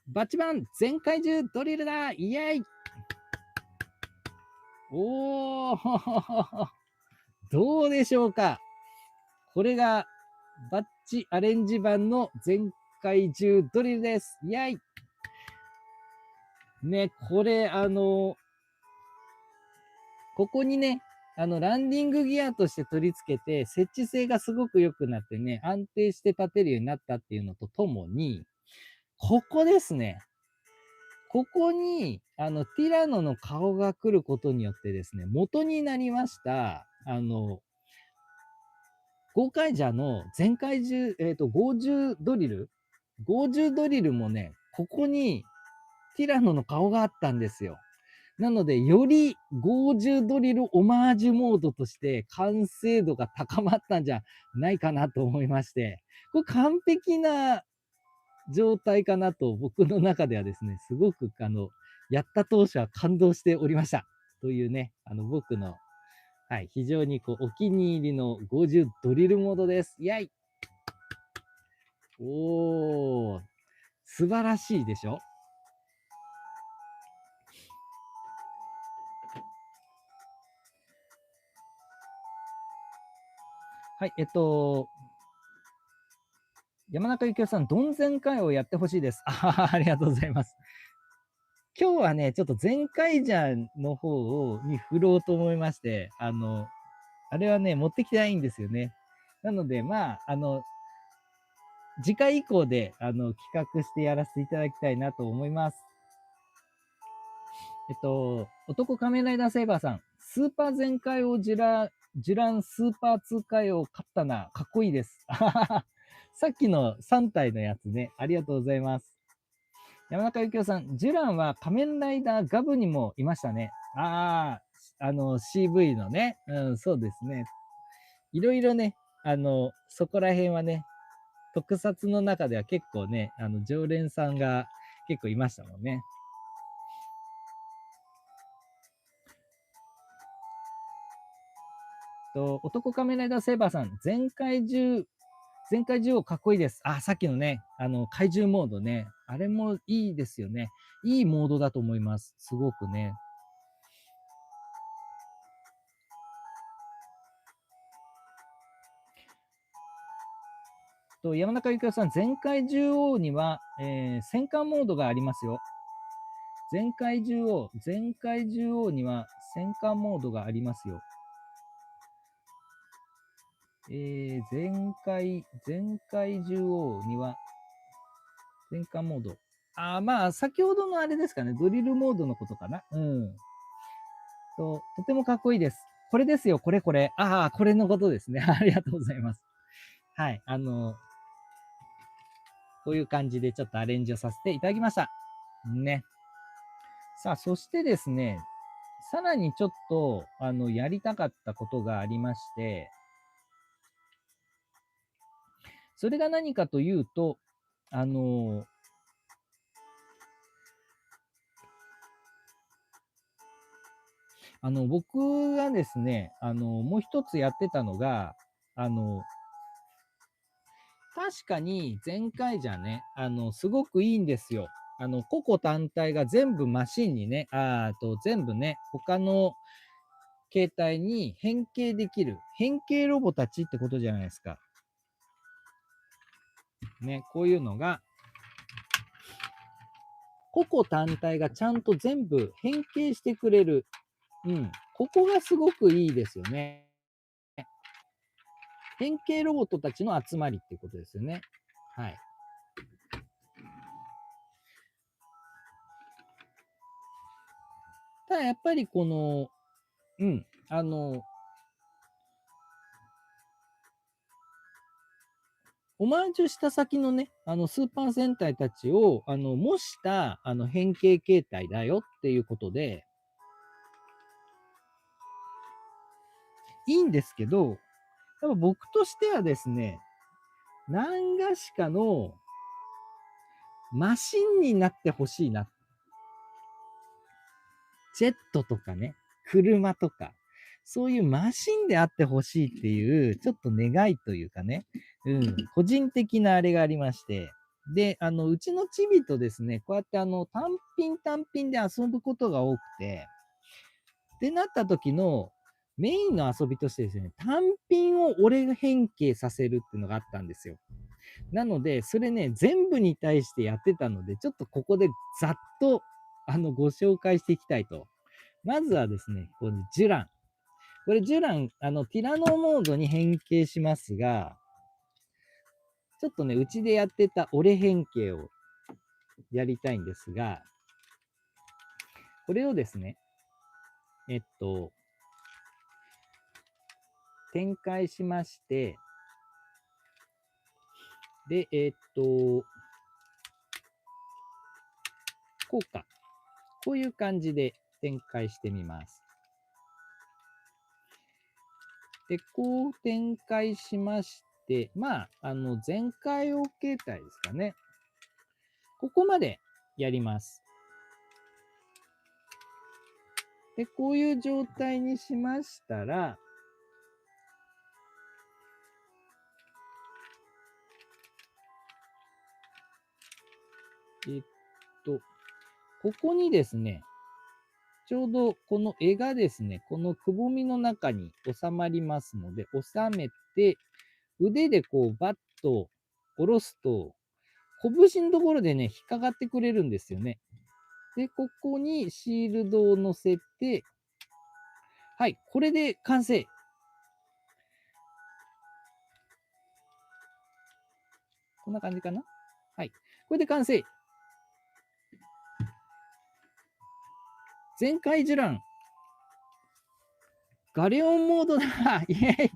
バチバン全怪獣ドリルだイエイおーどうでしょうか。これがバッチアレンジ版の全怪獣ドリルです。イエイね、これここにね、ランディングギアとして取り付けて、設置性がすごく良くなってね、安定して立てるようになったっていうのとともに、ここですね。ここに、ティラノの顔が来ることによってですね、元になりました、ゴーカイジャーの全怪獣、50ドリル50ドリルもね、ここにティラノの顔があったんですよ。なので、より50ドリルオマージュモードとして完成度が高まったんじゃないかなと思いまして、これ完璧な状態かなと僕の中ではですね、すごくやった当初は感動しておりました。というね、僕の、はい、非常にお気に入りの50ドリルモードです。イェイおー、素晴らしいでしょ？はい、山中幸雄さん、どん全会をやってほしいです。ありがとうございます。今日はね、ちょっと全会ジャーの方に振ろうと思いまして、あれはね、持ってきてないんですよね。なので、まあ、次回以降で、企画してやらせていただきたいなと思います。男仮面ライダーセイバーさん、スーパー全開をジュランスーパー通回を買ったな。かっこいいです。さっきの3体のやつね。ありがとうございます。山中幸雄さん、ジュランは仮面ライダーガブにもいましたね。CV のね。うん、そうですね。いろいろね、そこら辺はね、特撮の中では結構ね、常連さんが結構いましたもんね。男仮面ライダーセーバーさん、全怪獣かっこいいです。さっきのね、怪獣モードね。あれもいいですよね。いいモードだと思います。すごくね。山中幸雄さん、全怪獣王には、戦艦モードがありますよ。全怪獣王には戦艦モードがありますよ。全怪獣王には戦艦モード。まあ、先ほどのあれですかね。ドリルモードのことかな。うん。とてもかっこいいです。これですよ、これ。これのことですね。ありがとうございます。はい。こういう感じでちょっとアレンジをさせていただきました。ね。さあ、そしてですね、さらにちょっと、やりたかったことがありまして、それが何かというと、僕がですね、もう一つやってたのが、確かに前回じゃね、すごくいいんですよ。個々単体が全部マシンにね、全部ね、他の携帯に変形できる。変形ロボたちってことじゃないですか。ね、こういうのが、個々単体がちゃんと全部変形してくれる。うん。ここがすごくいいですよね。変形ロボットたちの集まりってことですよね。はい。ただやっぱりこの、うん、オマージュした先のね、スーパー戦隊たちを、模した、変形形態だよっていうことで、いいんですけど、やっぱ僕としてはですね、何がしかのマシンになってほしいな。ジェットとかね、車とか、そういうマシンであってほしいっていう、ちょっと願いというかね、個人的なあれがありまして、で、うちのチビとですね、こうやって単品で遊ぶことが多くて、ってなった時のメインの遊びとしてですね、単品を俺が変形させるっていうのがあったんですよ。なので、それね、全部に対してやってたので、ちょっとここでざっと、ご紹介していきたいと。まずはですね、このジュラン。これジュラン、ティラノモードに変形しますが、ちょっとね、うちでやってた俺変形をやりたいんですが、これをですね、展開しまして、で、こうか。こういう感じで展開してみます。で、こう展開しまして、まあ、全開を形態ですかね。ここまでやります。で、こういう状態にしましたら、えっと、ここにですね、ちょうどこの絵がですね、このくぼみの中に収まりますので、収めて、腕でこうバッと下ろすと、拳のところでね、引っかかってくれるんですよね。で、ここにシールドを乗せて、はい、これで完成。こんな感じかな。はい。これで完成。全開ジュラン。ガレオンモードだイェイ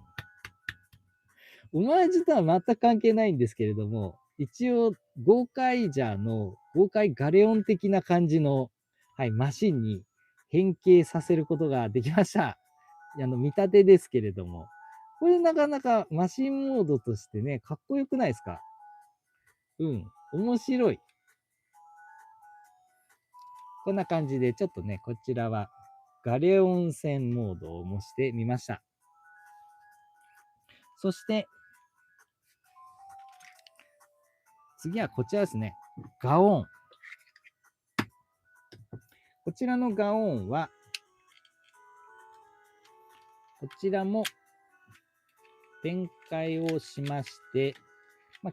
オマージュとは全く関係ないんですけれども、一応、豪快ジャーの豪快ガレオン的な感じの、はい、マシンに変形させることができました。見立てですけれども。これなかなかマシンモードとしてね、かっこよくないですか？うん、面白い。こんな感じで、ちょっとね、こちらはガレオン線モードを模してみました。そして、次はこちらですね。ガオン。こちらのガオンは、こちらも展開をしまして、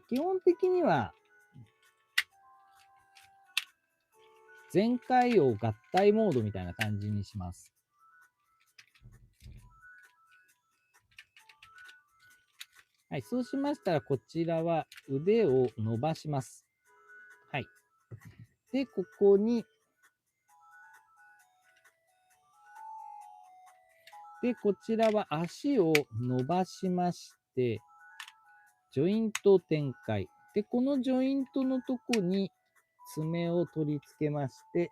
基本的には、全開を合体モードみたいな感じにします。はい、そうしましたら、こちらは腕を伸ばします。はい。で、ここに、で、こちらは足を伸ばしまして、ジョイント展開。で、このジョイントのとこに爪を取り付けまして、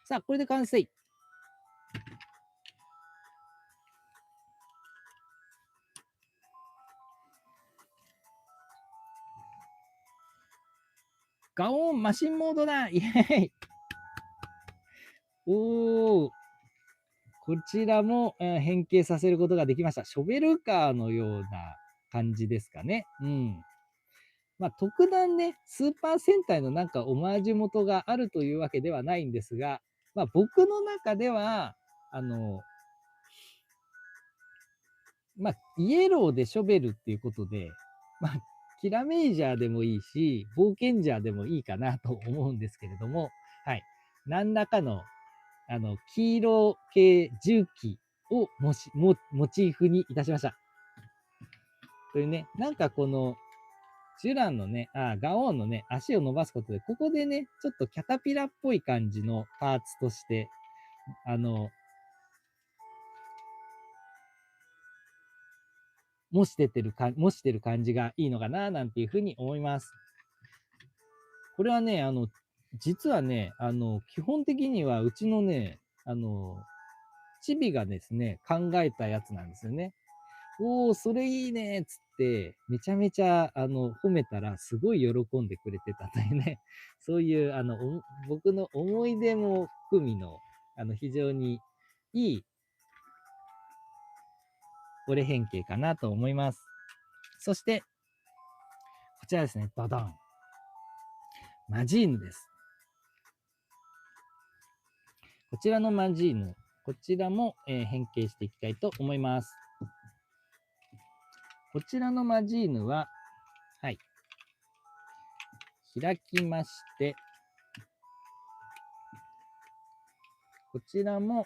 さあ、これで完成。ガオンマシンモードだイェイおー、こちらも、変形させることができました。ショベルカーのような感じですかね。うん。特段ね、スーパー戦隊のなんかオマージュ元があるというわけではないんですが、僕の中では、イエローでショベルっていうことで、キラメイジャーでもいいし、冒険ジャーでもいいかなと思うんですけれども、はい。何らかの、黄色系重機をモチーフにいたしました。というね、なんかこの、ジュランのね、ガオーンのね、足を伸ばすことで、ここでね、ちょっとキャタピラっぽい感じのパーツとして、模してる感じがいいのかな、なんていうふうに思います。これはね、実はね、基本的にはうちのね、チビがですね、考えたやつなんですよね。おー、それいいねっつって、めちゃめちゃ、褒めたら、すごい喜んでくれてたというね、そういう、僕の思い出も含みの、非常にいい、俺変形かなと思います。そして、こちらですね、バダン。マジーヌです。こちらのマジーヌ、こちらも、変形していきたいと思います。こちらのマジーヌは、はい、開きまして、こちらも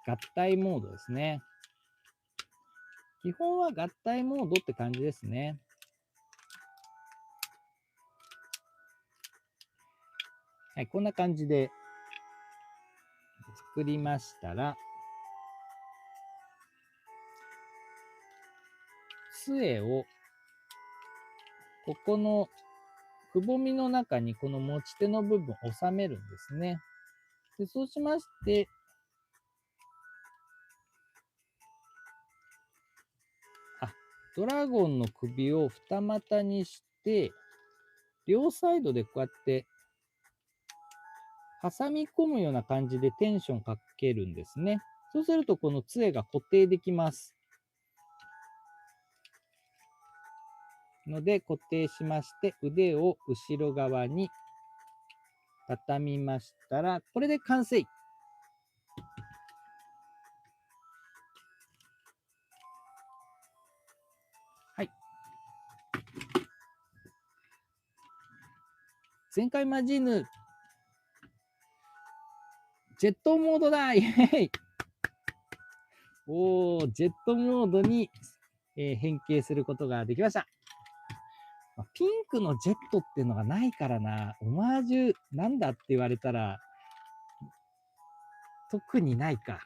合体モードですね。基本は合体モードって感じですね。はい、こんな感じで作りましたら、杖をここのくぼみの中にこの持ち手の部分を収めるんですね。でそうしまして、ドラゴンの首を二股にして、両サイドでこうやって挟み込むような感じでテンションかけるんですね。そうするとこの杖が固定できます。ので固定しまして、腕を後ろ側に畳みましたら、これで完成。はい。全開マジーヌ。ジェットモードだイェイおー、ジェットモードに、変形することができました。ピンクのジェットっていうのがないからな、オマージュなんだって言われたら、特にないか。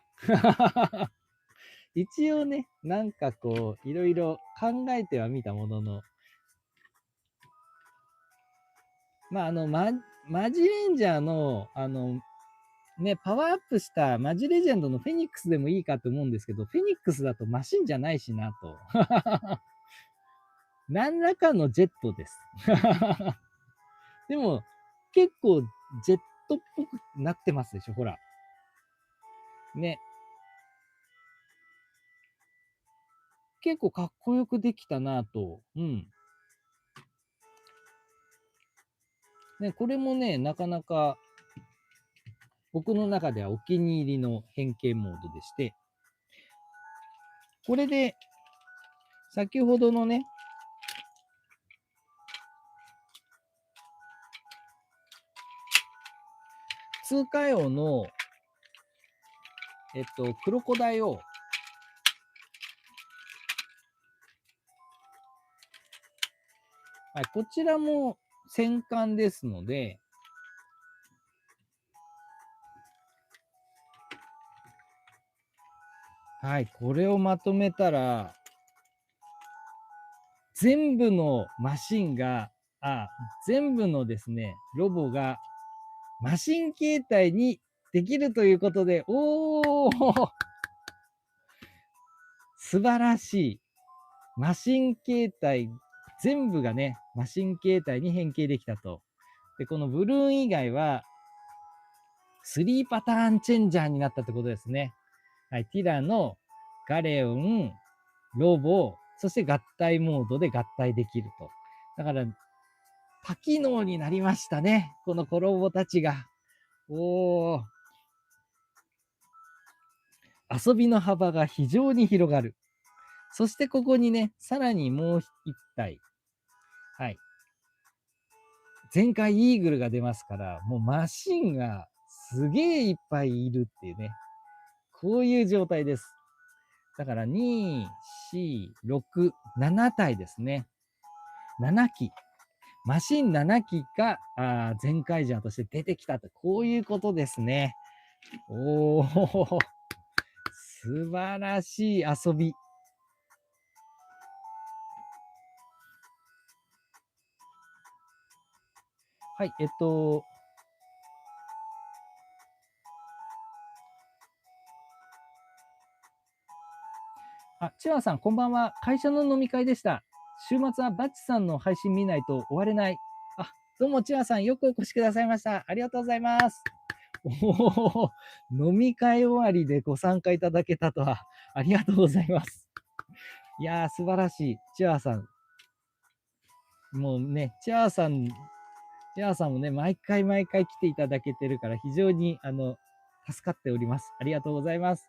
一応ね、なんかこう、いろいろ考えてはみたものの、まあ、マジレンジャーの、ね、パワーアップしたマジレジェンドのフェニックスでもいいかと思うんですけど、フェニックスだとマシンじゃないしなと。何らかのジェットです。でも、結構ジェットっぽくなってますでしょ、ほら。ね。結構かっこよくできたなと。うん。ね、これもね、なかなか僕の中ではお気に入りの変形モードでして、これで先ほどのね、通貨用の、クロコダイを、はい、こちらも戦艦ですので、はい、これをまとめたら、全部のマシンが、全部のですね、ロボがマシン形態にできるということで、おー素晴らしい。マシン形態、全部がね、マシン形態に変形できたと。で、このブルーン以外は、3パターンチェンジャーになったってことですね。はい、ティラノ、ガレオン、ロボ、そして合体モードで合体できると。だから、多機能になりましたね。このコロボたちが。おー。遊びの幅が非常に広がる。そしてここにね、さらにもう一体。はい。前回イーグルが出ますから、もうマシンがすげえいっぱいいるっていうね。こういう状態です。だから2、4、6、7体ですね。7機。マシン7機が全カイジャーとして出てきたと。こういうことですね。おー、素晴らしい遊び。はい、チワさん、こんばんは。会社の飲み会でした。週末はバッチさんの配信見ないと終われない。どうも、チワさん、よくお越しくださいました。ありがとうございます。おー、飲み会終わりでご参加いただけたとは、ありがとうございます。いやー、素晴らしい。チワさん。もうね、チワさんもね、毎回毎回来ていただけてるから、非常に、助かっております。ありがとうございます。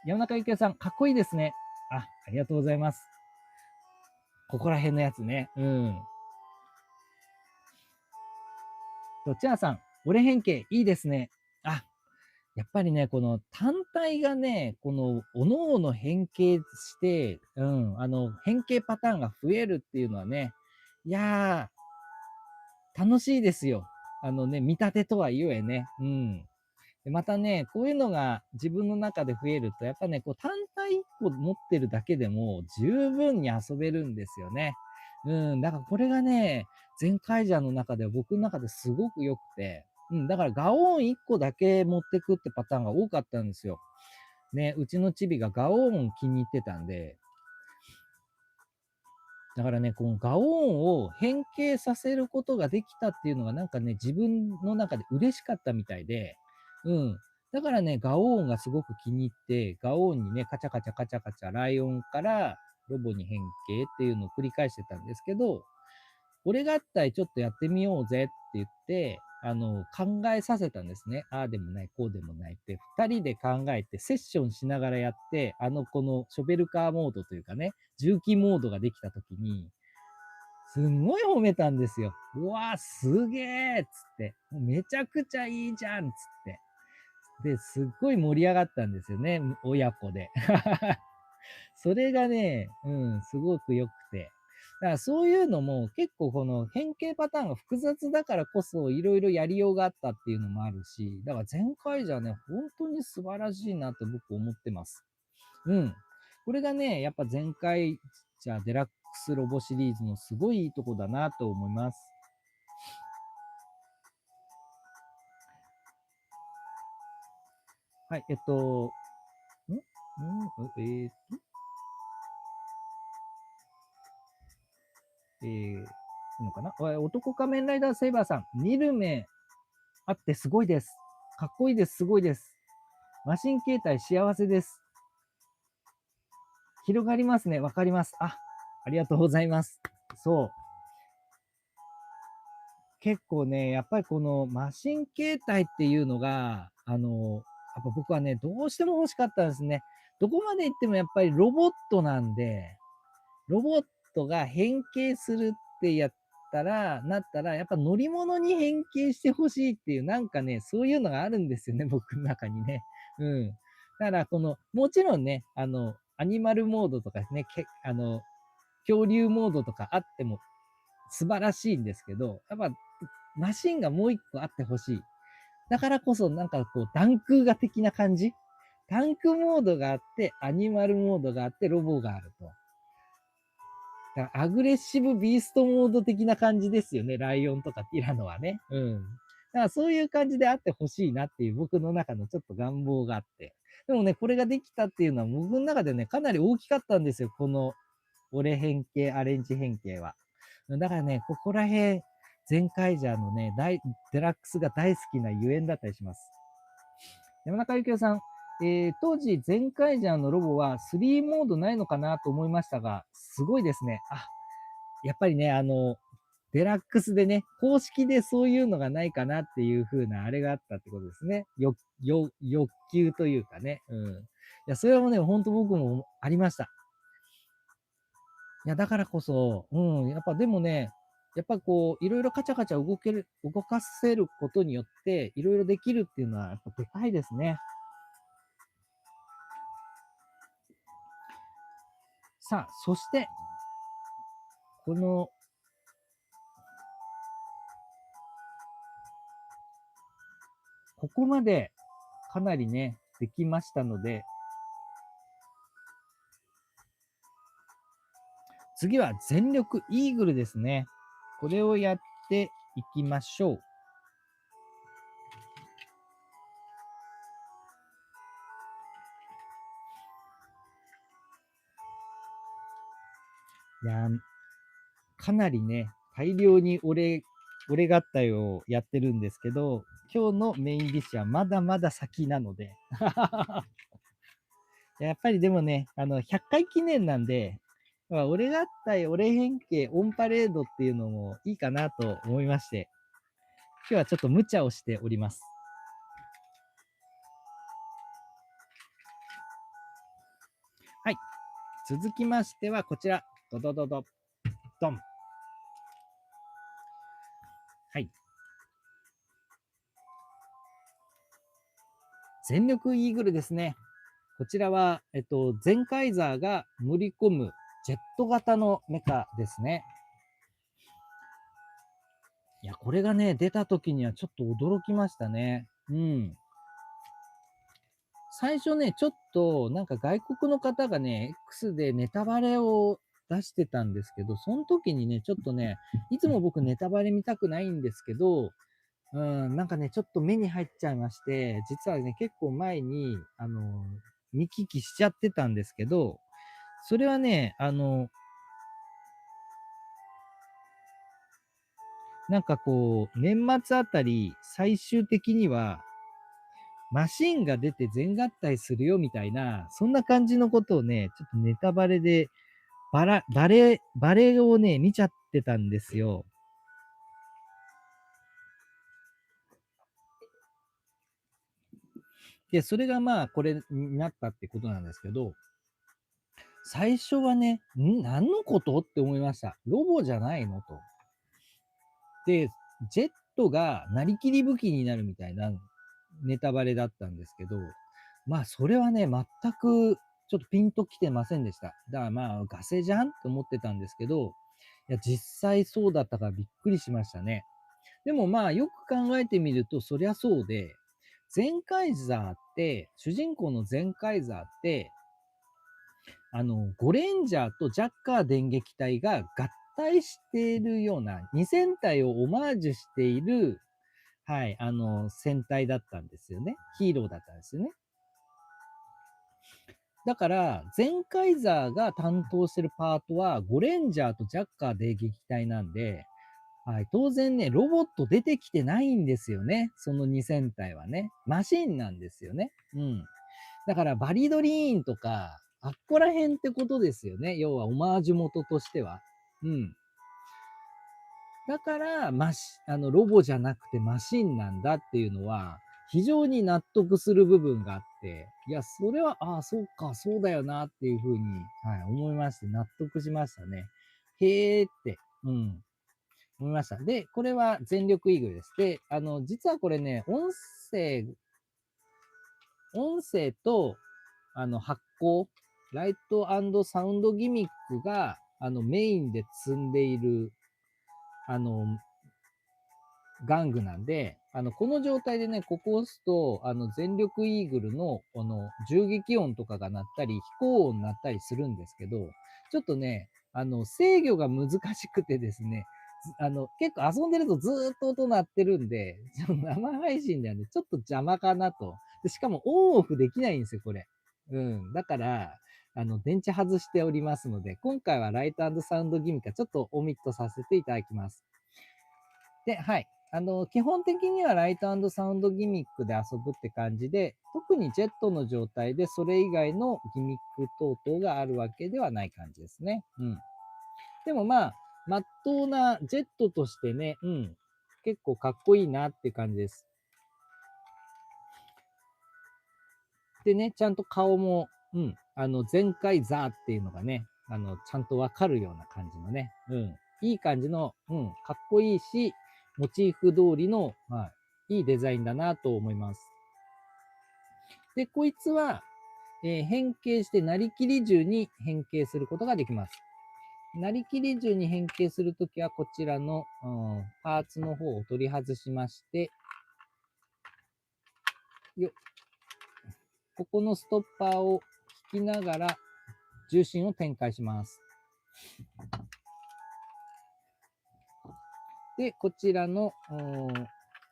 山中幸恵さん、かっこいいですね。ありがとうございます。ここら辺のやつね。うん。チアさん、俺変形いいですね。やっぱりね、この単体がね、この、おのおの変形して、変形パターンが増えるっていうのはね、いやー、楽しいですよ。見立てとはいえね。うん。でまたね、こういうのが自分の中で増えると、やっぱね、こう単体1個持ってるだけでも十分に遊べるんですよね。うん、だからこれがね、全カイジャーの中では僕の中ですごく良くて、だからガオーン1個だけ持ってくってパターンが多かったんですよ。ね、うちのチビがガオーン気に入ってたんで、だからね、このガオーンを変形させることができたっていうのがなんかね、自分の中で嬉しかったみたいで、うん。だからね、ガオーンがすごく気に入って、ガオーンにね、カチャカチャカチャカチャ、ライオンからロボに変形っていうのを繰り返してたんですけど、俺合体ちょっとやってみようぜって言って、考えさせたんですね。ああでもない、こうでもないって、二人で考えてセッションしながらやって、このショベルカーモードというかね、重機モードができたときに、すんごい褒めたんですよ。うわー、すげーっつって。めちゃくちゃいいじゃんっつって。で、すっごい盛り上がったんですよね、親子で。それがね、すごく良くて。だからそういうのも結構この変形パターンが複雑だからこそいろいろやりようがあったっていうのもあるし、だから前回じゃね、本当に素晴らしいなって僕思ってます。うん。これがね、やっぱ前回じゃデラックスロボシリーズのすごいいいとこだなと思います。はい、んんえーいいのかな男仮面ライダーセイバーさん、見る目あってすごいです。かっこいいです。すごいです。マシン形態幸せです。広がりますね。わかります。ありがとうございます。そう。結構ね、やっぱりこのマシン形態っていうのが、やっぱ僕はね、どうしても欲しかったんですね。どこまで行ってもやっぱりロボットなんで、ロボットが変形するってなったら、やっぱ乗り物に変形してほしいっていう、なんかね、そういうのがあるんですよね、僕の中にね。うん。だから、もちろんね、アニマルモードとかね、恐竜モードとかあっても素晴らしいんですけど、やっぱ、マシンがもう一個あってほしい。だからこそ、なんかこう、ダンク画的な感じ。タンクモードがあって、アニマルモードがあって、ロボがあると。だからアグレッシブビーストモード的な感じですよね。ライオンとかティラノはね。うん。だからそういう感じであってほしいなっていう僕の中のちょっと願望があって。でもね、これができたっていうのは僕の中でね、かなり大きかったんですよ。この俺変形、アレンジ変形は。だからね、ここら辺、ゼンカイジャーのね、デラックスが大好きなゆえんだったりします。山中幸雄さん、当時、ゼンカイジャーのロボは3モードないのかなと思いましたが、すごいですね。やっぱりね、デラックスでね、公式でそういうのがないかなっていう風なあれがあったってことですね。欲求というかね。うん。いや、それはね、ほんと僕もありました。いや、だからこそ、やっぱでもね、やっぱこう、いろいろカチャカチャ動かせることによって、いろいろできるっていうのは、やっぱでかいですね。さあ、そして、この、ここまでかなりね、できましたので、次は全力イーグルですね。これをやっていきましょう。いやかなりね、大量に俺合体をやってるんですけど、今日のメインディッシュはまだまだ先なので。やっぱりでもね、100回記念なんで、俺合体、俺変形、オンパレードっていうのもいいかなと思いまして、今日はちょっと無茶をしております。はい。続きましてはこちら。ドドドド、ドン。はい。全力イーグルですね。こちらは、ゼンカイザーが乗り込むジェット型のメカですね。いや、これがね、出た時にはちょっと驚きましたね。うん。最初ね、ちょっとなんか外国の方がね、X でネタバレを出してたんですけど、その時にね、ちょっとね、いつも僕ネタバレ見たくないんですけど、なんかね、ちょっと目に入っちゃいまして、実はね、結構前に、見聞きしちゃってたんですけど、それはね、なんかこう、年末あたり、最終的には、マシンが出て全合体するよみたいな、そんな感じのことをね、ちょっとネタバレで、バレをね、見ちゃってたんですよ。で、それがまあ、これになったってことなんですけど、最初はね、何のことって思いました。ロボじゃないのと。で、ジェットがなりきり武器になるみたいなネタバレだったんですけど、まあ、それはね、全くちょっとピンときてませんでした。だからまあ、ガセじゃんって思ってたんですけど、いや、実際そうだったからびっくりしましたね。でもまあ、よく考えてみると、そりゃそうで、ゼンカイザーって、主人公のゼンカイザーって、ゴレンジャーとジャッカー電撃隊が合体しているような、2000体をオマージュしている、はい、戦隊だったんですよね。ヒーローだったんですよね。だから、ゼンカイザーが担当してるパートは、ゴレンジャーとジャッカー電撃隊なんで、はい、当然ね、ロボット出てきてないんですよね。その2000体はね。マシンなんですよね。うん。だから、バリドリーンとか、あっこら辺ってことですよね。要は、オマージュ元としては。うん。だから、ロボじゃなくてマシンなんだっていうのは、非常に納得する部分があって、いや、それは、ああ、そうか、そうだよなっていうふうに、はい、思いまして、納得しましたね。へーって、うん、思いました。で、これは全力イーグルです。で、実はこれね、音声と、発光、ライトサウンドギミックが、メインで積んでいる、あの、玩具なんで、この状態でね、ここを押すと、全力イーグルの、銃撃音とかが鳴ったり、飛行音鳴ったりするんですけど、ちょっとね、制御が難しくてですね、結構遊んでるとずーっと音鳴ってるんで、生配信ではね、ちょっと邪魔かなと。でしかもオンオフできないんですよ、これ。うん。だから、電池外しておりますので、今回はライトサウンドギミックはちょっとオミットさせていただきます。で、はい。基本的にはライトサウンドギミックで遊ぶって感じで、特にジェットの状態でそれ以外のギミック等々があるわけではない感じですね。うん。でもまあ、まっとうなジェットとしてね、うん。結構かっこいいなって感じです。でね、ちゃんと顔も、うん。全開ザーっていうのがね、ちゃんとわかるような感じのね、うん。いい感じの、うん。かっこいいし、モチーフ通りの、はい。いいデザインだなと思います。で、こいつは、変形してなりきり銃に変形することができます。なりきり銃に変形するときは、こちらの、パーツの方を取り外しまして、ここのストッパーを引きながら重心を展開します。で、こちらの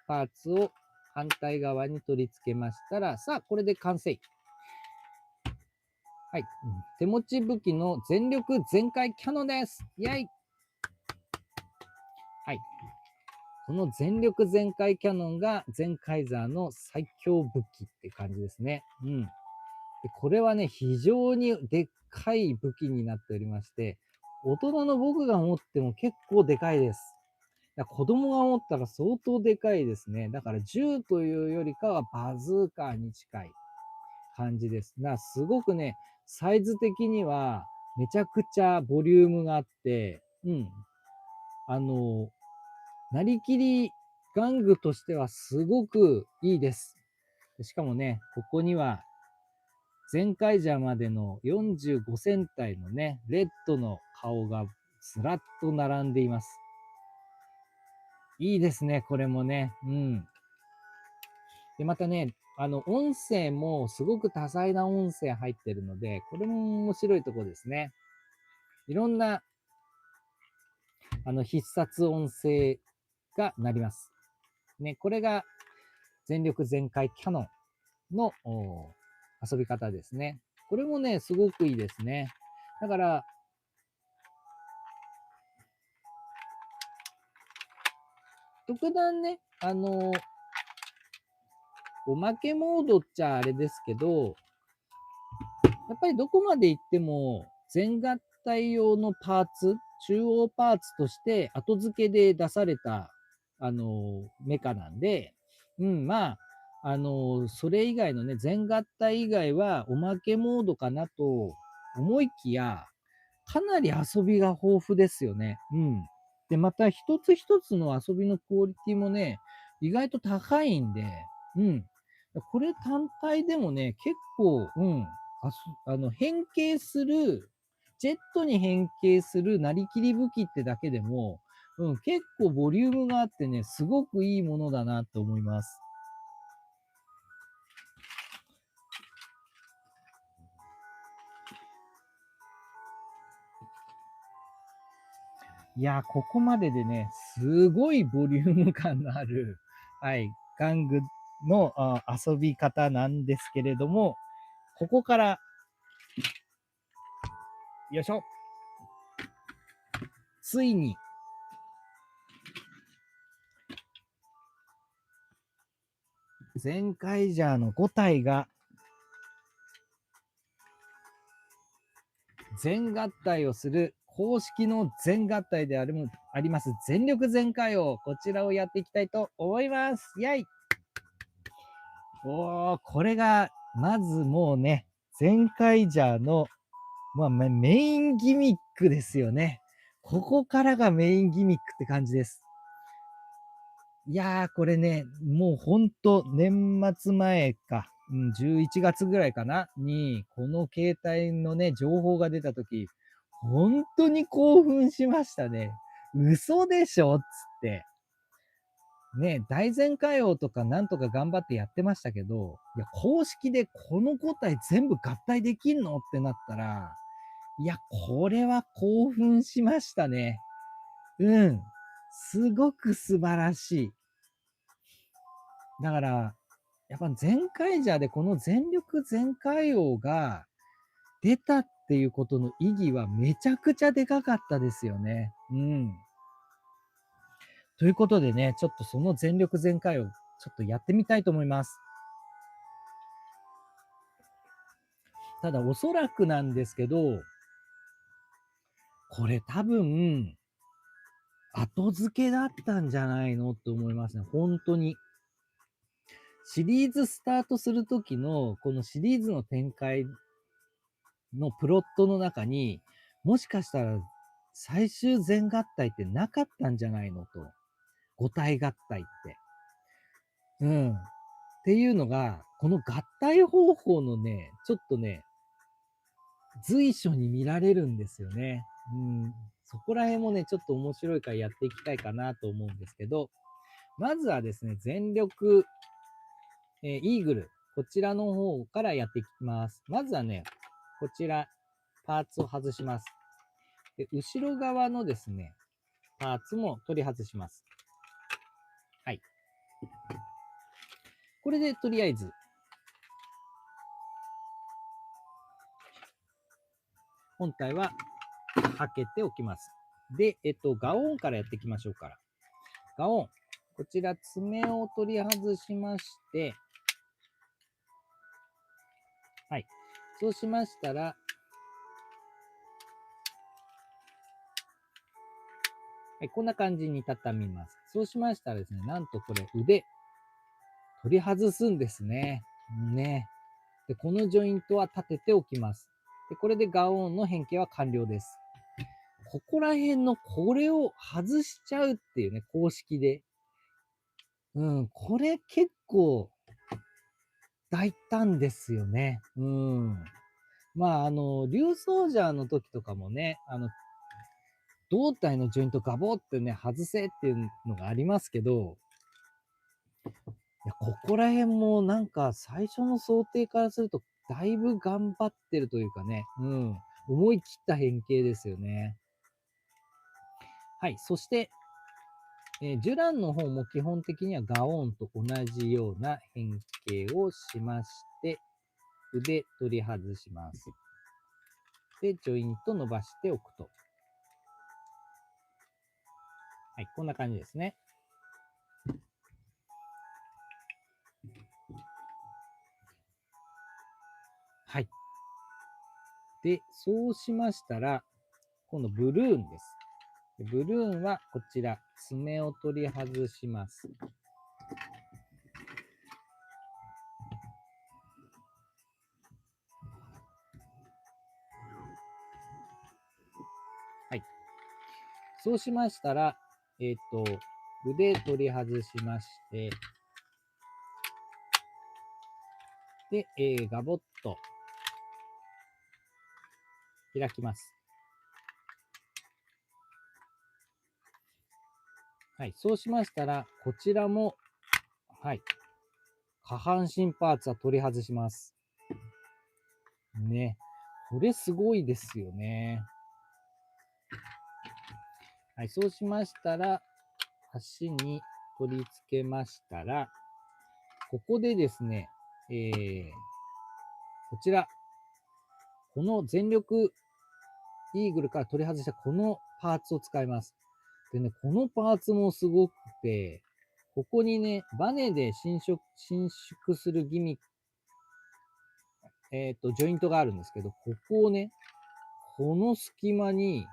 パーツを反対側に取り付けましたら、さあ、これで完成。はい。手持ち武器の全力全開キャノンです。イェイ。はい。この全力全開キャノンがゼンカイザーの最強武器って感じですね。うん。で、これはね、非常にでっかい武器になっておりまして、大人の僕が持っても結構でかいです。子供が持ったら相当でかいですね。だから銃というよりかはバズーカーに近い感じです。すごくね、サイズ的にはめちゃくちゃボリュームがあって、うん。なりきり玩具としてはすごくいいです。しかもね、ここにはゼンカイジャーまでの45戦隊のね、レッドの顔がずらっと並んでいます。いいですね、これもね。うん。で、またね、音声もすごく多彩な音声入ってるので、これも面白いところですね。いろんな、必殺音声が鳴ります。ね、これが全力全開キャノンの遊び方ですね。これもね、すごくいいですね。だから、特段ね、おまけモードっちゃあれですけど、やっぱりどこまで行っても、全合体用のパーツ、中央パーツとして後付けで出された、メカなんで、うん、まあ、それ以外のね、全合体以外はおまけモードかなと思いきや、かなり遊びが豊富ですよね。うん。で、また一つ一つの遊びのクオリティもね、意外と高いんで、うん。これ単体でもね、結構、うん。変形する、ジェットに変形するなりきり武器ってだけでも、結構ボリュームがあってね、すごくいいものだなと思います。いや、ここまででね、すごいボリューム感のある、はい、玩具の遊び方なんですけれども、ここから、よいしょ。ついに、ゼンカイジャーの5体が、全合体をする公式の全合体であります全力全開王、こちらをやっていきたいと思います。イェイ。これが、まずもうね、ゼンカイジャーの、メインギミックですよね。ここからがメインギミックって感じです。いやー、これね、もうほんと年末前か、11月ぐらいかなに、この携帯のね、情報が出たとき、本当に興奮しましたね。嘘でしょつって。ね、大前回王とかなんとか頑張ってやってましたけど、いや、公式でこの5体全部合体できんのってなったら、いや、これは興奮しましたね。すごく素晴らしい。だから、やっぱ全開ジャーでこの全力全開王が出たっていうことの意義はめちゃくちゃでかかったですよね。ということでね、ちょっとその全力全開をちょっとやってみたいと思います。ただおそらくなんですけど、これ多分、後付けだったんじゃないのって思いますね。本当に。シリーズスタートするときの、このシリーズの展開のプロットの中に、もしかしたら最終全合体ってなかったんじゃないのと。五体合体って。っていうのが、この合体方法のね、ちょっとね、随所に見られるんですよね。そこら辺もね、ちょっと面白いからやっていきたいかなと思うんですけど、まずはですね、全力、イーグル、こちらの方からやっていきます。まずはね、こちら、パーツを外します。で、後ろ側のですね、パーツも取り外します。はい。これでとりあえず、本体は開けておきます。で、ガオンからやっていきましょうから。ガオン。こちら爪を取り外しまして、はい。そうしましたら、はい、こんな感じに畳みます。そうしましたらですね、なんとこれ腕、取り外すんですね。で、このジョイントは立てておきます。で、これでガオンの変形は完了です。ここら辺のこれを外しちゃうっていうね、公式で。これ結構大胆ですよね。竜ソージャーの時とかもね、胴体のジョイントガボってね、外せっていうのがありますけど、いや、ここら辺もなんか最初の想定からするとだいぶ頑張ってるというかね、思い切った変形ですよね。はい、そして、ジュランの方も基本的にはガオーンと同じような変形をしまして、腕取り外します。で、ジョイント伸ばしておくと。はい、こんな感じですね。はい。で、そうしましたら、今度ブルーンです。ブルーンはこちら、爪を取り外します。はい。そうしましたら、腕取り外しまして、で、ガボッと開きます。はい。そうしましたら、こちらも、はい。下半身パーツは取り外します。ね。これすごいですよね。はい。そうしましたら、足に取り付けましたら、ここでですね、こちら、この全力イーグルから取り外したこのパーツを使います。でね、このパーツもすごくて、ここにね、バネで伸縮するギミック、ジョイントがあるんですけど、ここをね、この隙間に、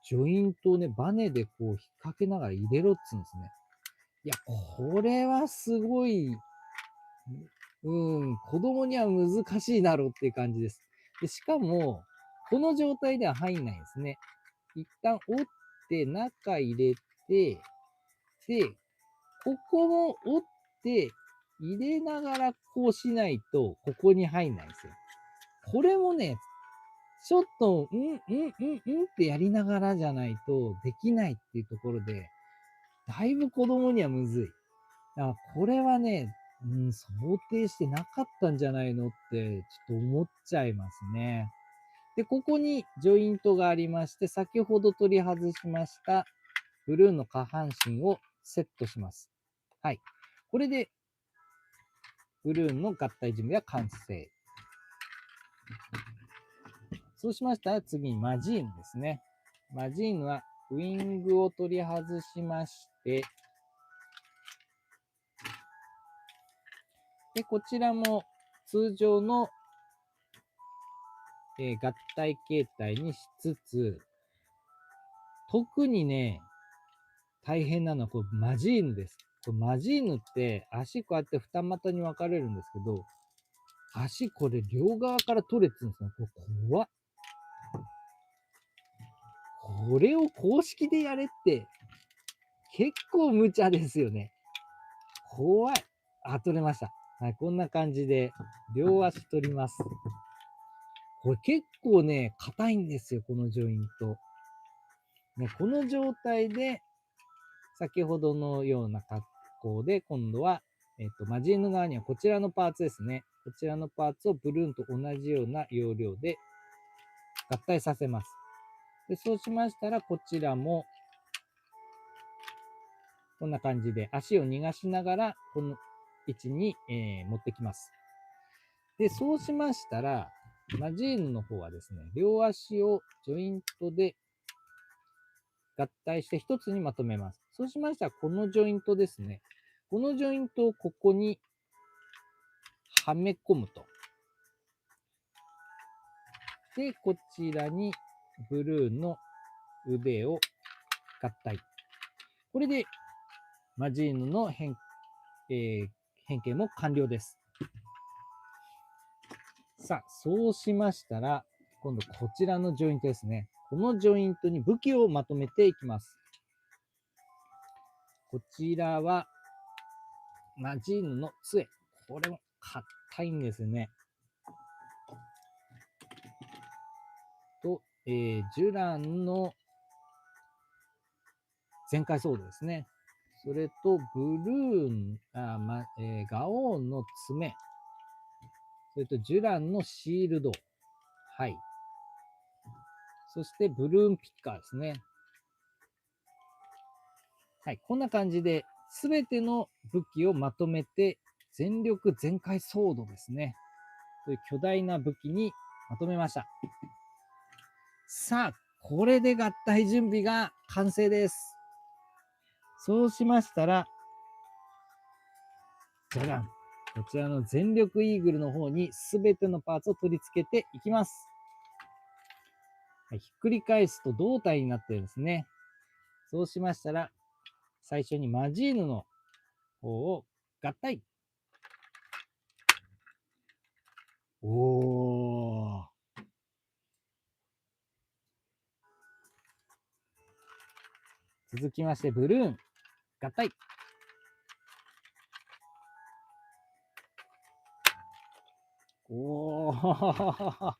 ジョイントをね、バネでこう引っ掛けながら入れろっつうんですね。いや、これはすごい、子供には難しいだろうっていう感じです。で、しかも、この状態では入んないんですね。一旦折って中入れて、で、ここも折って入れながらこうしないと、ここに入んないんですよ。これもね、ちょっと、ってやりながらじゃないとできないっていうところで、だいぶ子供にはむずい。だからこれはね、想定してなかったんじゃないのって、ちょっと思っちゃいますね。で、ここにジョイントがありまして、先ほど取り外しましたブルーの下半身をセットします。はい。これで、ブルーンの合体準備は完成。そうしましたら次にマジーヌですね。マジーヌはウィングを取り外しまして、で、こちらも通常の、合体形態にしつつ、特にね、大変なのはこれマジーヌです。これマジーヌって足こうやって二股に分かれるんですけど、足これ両側から取れって言うんですね。これ怖っ。これを公式でやれって結構無茶ですよね。怖い。あ、取れました。はい、こんな感じで両足取ります。これ結構ね、硬いんですよ、このジョイント。ね、この状態で、先ほどのような格好で、今度は、マジーヌ側にはこちらのパーツですね。こちらのパーツをブルーンと同じような要領で合体させます。で、そうしましたら、こちらも、こんな感じで足を逃がしながら、この位置に、持ってきます。で、そうしましたら、マジーヌの方はですね、両足をジョイントで合体して一つにまとめます。そうしましたら、このジョイントですね。このジョイントをここにはめ込むと。で、こちらにブルーの腕を合体。これでマジーヌの変形も完了です。さあ、そうしましたら、今度こちらのジョイントですね。このジョイントに武器をまとめていきます。こちらは、マジーヌの杖。これも硬いんですね。と、ジュランの全開ソードですね。それと、ブルーン、ガオーンの爪。それと、ジュランのシールド。はい。そして、ブルーンピッカーですね。はい。こんな感じで、すべての武器をまとめて、全力全開ソードですね。という巨大な武器にまとめました。さあ、これで合体準備が完成です。そうしましたら、じゃじゃん。こちらの全力イーグルの方に全てのパーツを取り付けていきます。はい、ひっくり返すと胴体になってるんですね。そうしましたら、最初にマジーヌの方を合体。おー。続きまして、ブルーン、合体。おー。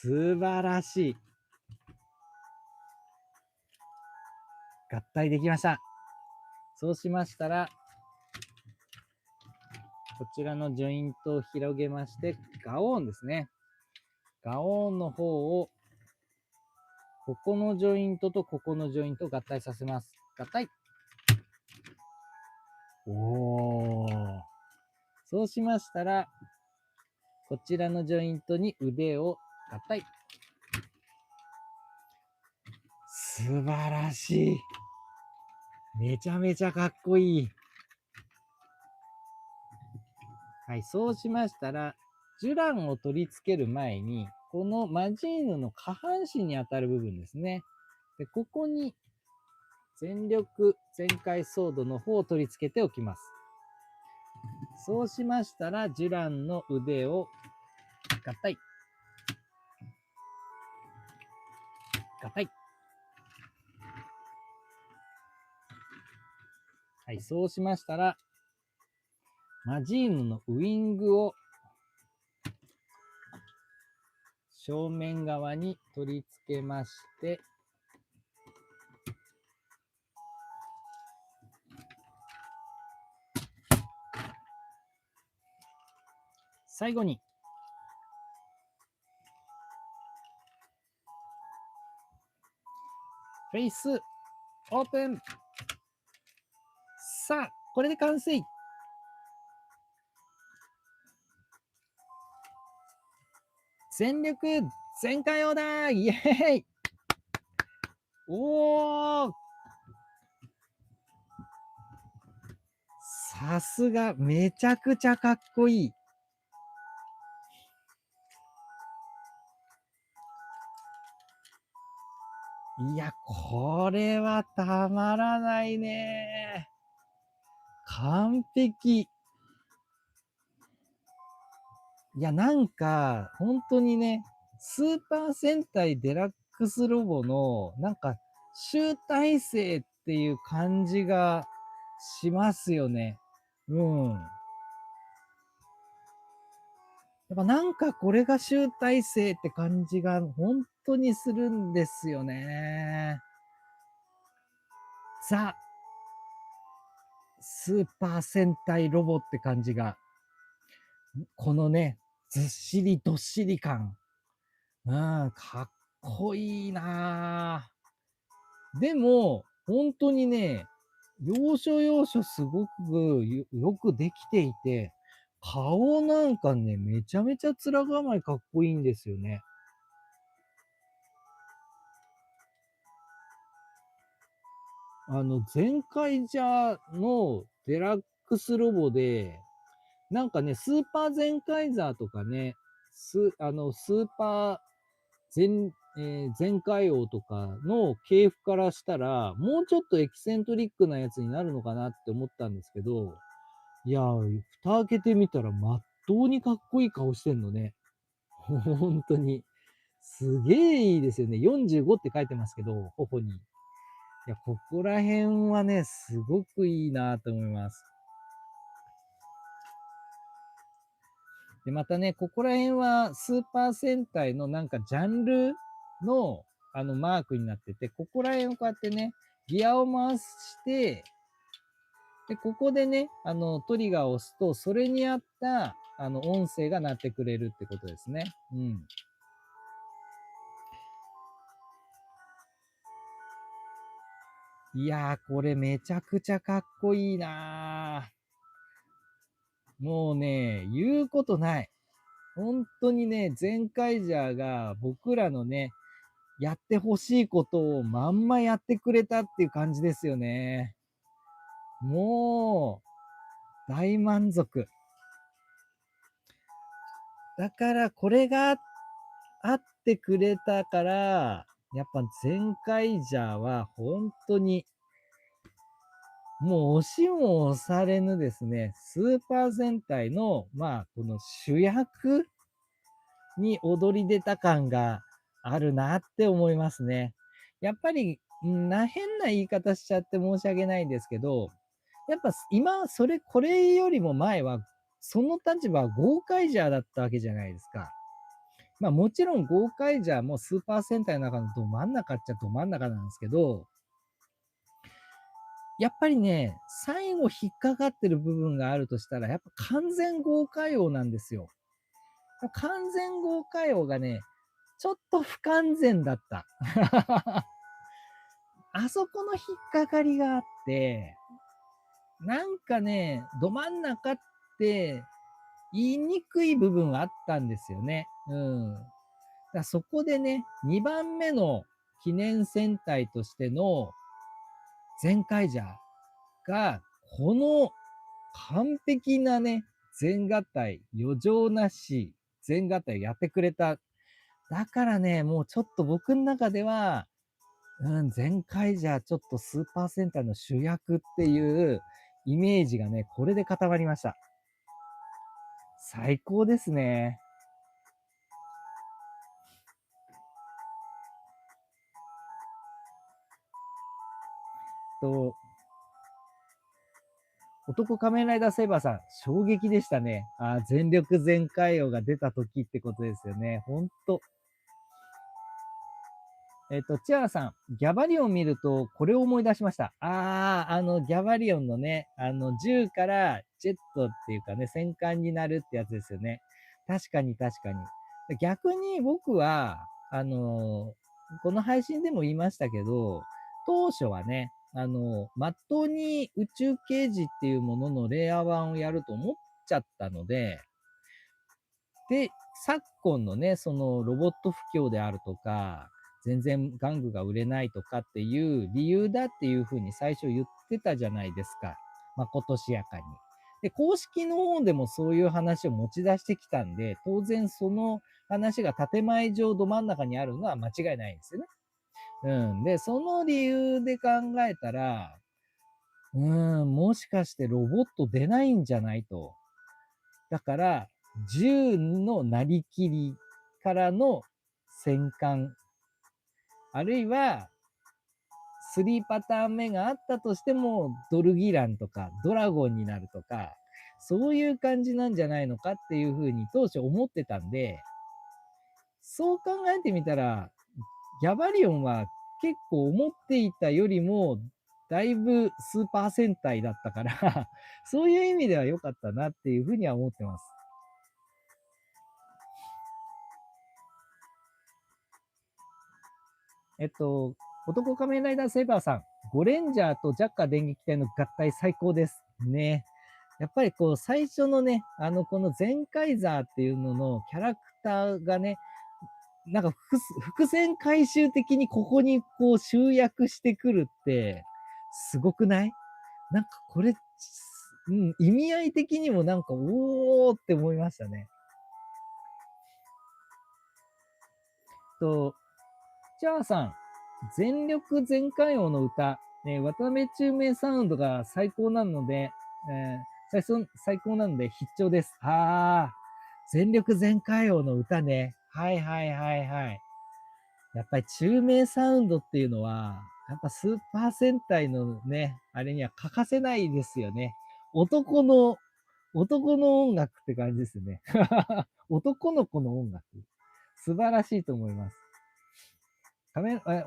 素晴らしい。合体できました。そうしましたら、こちらのジョイントを広げまして、ガオーンですね。ガオーンの方を、ここのジョイントとここのジョイントを合体させます。合体。おー。そうしましたら、こちらのジョイントに腕を合体。素晴らしい。めちゃめちゃかっこいい。はい、そうしましたら、ジュランを取り付ける前に、このマジーヌの下半身に当たる部分ですね。で、ここに全力全開ソードの方を取り付けておきます。そうしましたら、ジュランの腕を合体。合体。はい、そうしましたら、マジーヌのウイングを正面側に取り付けまして、最後に、フェイスオープン。さあ、これで完成。全力全開オーダーイエーイ。おー、さすが、めちゃくちゃかっこいい。いや、これはたまらないね。完璧。いや、なんか、本当にね、スーパー戦隊デラックスロボの、なんか、集大成っていう感じがしますよね。うん。やっぱなんかこれが集大成って感じが本当にするんですよね。ザ・スーパー戦隊ロボって感じが、このね、ずっしりどっしり感。うん、かっこいいなぁ。でも、本当にね、要所要所すごくよくできていて、顔なんかね、めちゃめちゃ面構えかっこいいんですよね。ゼカイジャーのデラックスロボで、なんかね、スーパーゼンカイザーとかね、スーパーゼンカイ王とかの系譜からしたら、もうちょっとエキセントリックなやつになるのかなって思ったんですけど、いやー、蓋開けてみたら、まっとうにかっこいい顔してんのね。本当に。すげえいいですよね。45って書いてますけど、頬に。いや、ここら辺はね、すごくいいなと思います。で、またね、ここら辺はスーパー戦隊のなんかジャンルのマークになってて、ここら辺をこうやってね、ギアを回して、で、ここでね、トリガーを押すと、それに合った、音声が鳴ってくれるってことですね。うん。いやー、これめちゃくちゃかっこいいなー。もうね、言うことない。本当にね、ゼンカイジャーが僕らのね、やってほしいことをまんまやってくれたっていう感じですよね。もう、大満足。だからこれがあってくれたから、やっぱゼンカイジャーは本当にもう押しも押されぬですね、スーパー戦隊の、まあ、この主役に躍り出た感があるなって思いますね。やっぱり、変な言い方しちゃって申し訳ないんですけど、やっぱ今、これよりも前は、その立場はゴーカイジャーだったわけじゃないですか。まあもちろんゴーカイジャーもスーパー戦隊の中のど真ん中っちゃど真ん中なんですけど、やっぱりね、最後引っかかってる部分があるとしたら、やっぱ完全豪華王なんですよ。完全豪華王がね、ちょっと不完全だった。あそこの引っかかりがあって、なんかね、ど真ん中って言いにくい部分はあったんですよね。うん。だそこでね、2番目の記念戦隊としてのゼンカイジャーが、この完璧なね、全合体、余剰なし、全合体をやってくれた。だからね、もうちょっと僕の中では、全開じゃちょっとスーパー戦隊の主役っていうイメージがね、これで固まりました。最高ですね。と、男仮面ライダーセイバーさん、衝撃でしたね。全力全開王が出た時ってことですよね。ほんと。チアラさん、ギャバリオン見ると、これを思い出しました。ギャバリオンのね、銃からジェットっていうかね、戦艦になるってやつですよね。確かに確かに。逆に僕は、この配信でも言いましたけど、当初はね、まっとうに宇宙刑事っていうもののレイヤー1をやると思っちゃったので、で、昨今のね、そのロボット不況であるとか、全然玩具が売れないとかっていう理由だっていうふうに最初言ってたじゃないですか。まことしやかに。で、公式の方でもそういう話を持ち出してきたんで、当然その話が建前上ど真ん中にあるのは間違いないんですよね。うん。で、その理由で考えたら、もしかしてロボット出ないんじゃないと。だから、銃のなりきりからの戦艦、あるいは3パターン目があったとしても、ドルギランとかドラゴンになるとか、そういう感じなんじゃないのかっていうふうに当初思ってたんで、そう考えてみたら、ギャバリオンは結構思っていたよりも、だいぶスーパー戦隊だったからそういう意味では良かったなっていうふうには思ってます。男仮面ライダーセイバーさん、ゴレンジャーとジャッカー電撃隊の合体最高です。ね。やっぱりこう、最初のね、このゼンカイザーっていうののキャラクターがね、なんか伏線回収的にここにこう集約してくるって、すごくない？なんかこれ、意味合い的にもなんか、おーって思いましたね。チャーさん、全力全開王の歌、渡辺中明サウンドが最高なので、最高なので必聴です。全力全開王の歌ね。はいはいはいはい。やっぱり中明サウンドっていうのは、やっぱスーパー戦隊のね、あれには欠かせないですよね。男の音楽って感じですね。男の子の音楽。素晴らしいと思います。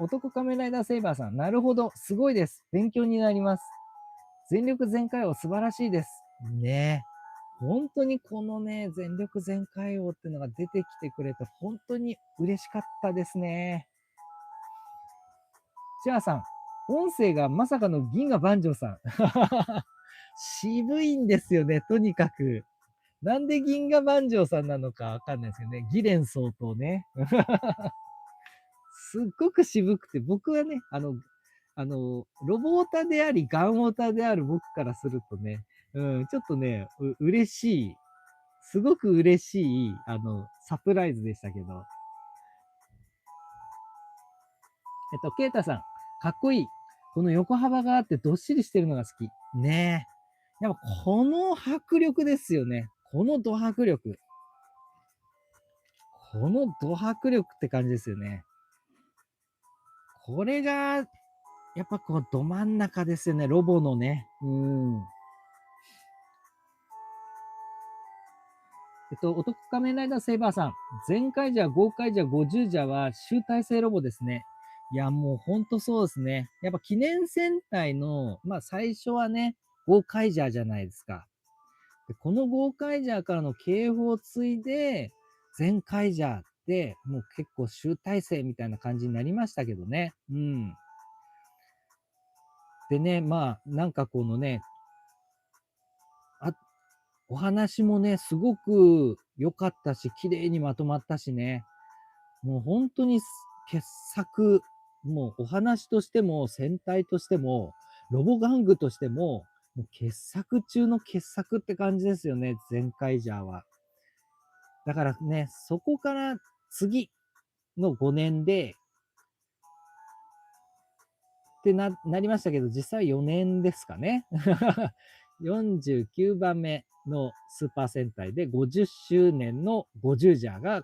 男仮面ライダーセイバーさん。なるほど。すごいです。勉強になります。全力全開王素晴らしいです。ねえ。本当にこのね、全力全開王っていうのが出てきてくれて、本当に嬉しかったですね。シャアさん、音声がまさかの銀河万丈さん。渋いんですよね、とにかく。なんで銀河万丈さんなのかわかんないですけどね。ギレン総統ね。すっごく渋くて、僕はね、ロボオタであり、ガンオタである僕からするとね、ちょっとね、嬉しい、すごく嬉しい、サプライズでしたけど。ケイタさん、かっこいい。この横幅があってどっしりしてるのが好き。ねえ。やっぱこの迫力ですよね。このド迫力。このド迫力って感じですよね。これが、やっぱこうど真ん中ですよね。ロボのね。男仮面ライダーセイバーさん。全カイジャー、ゴーカイジャー、50ジャーは集大成ロボですね。いや、もうほんとそうですね。やっぱ記念戦隊の、まあ最初はね、ゴーカイジャーじゃないですか。でこのゴーカイジャーからの警報を継いで、全カイジャーってもう結構集大成みたいな感じになりましたけどね。うん。でね、まあ、なんかこのね、お話もね、すごく良かったし、綺麗にまとまったしね。もう本当に傑作、もうお話としても、戦隊としても、ロボ玩具としても、もう傑作中の傑作って感じですよね、ゼンカイジャーは。だからね、そこから次の5年で、ってなりましたけど、実際4年ですかね。49番目のスーパー戦隊で50周年の50ジャーが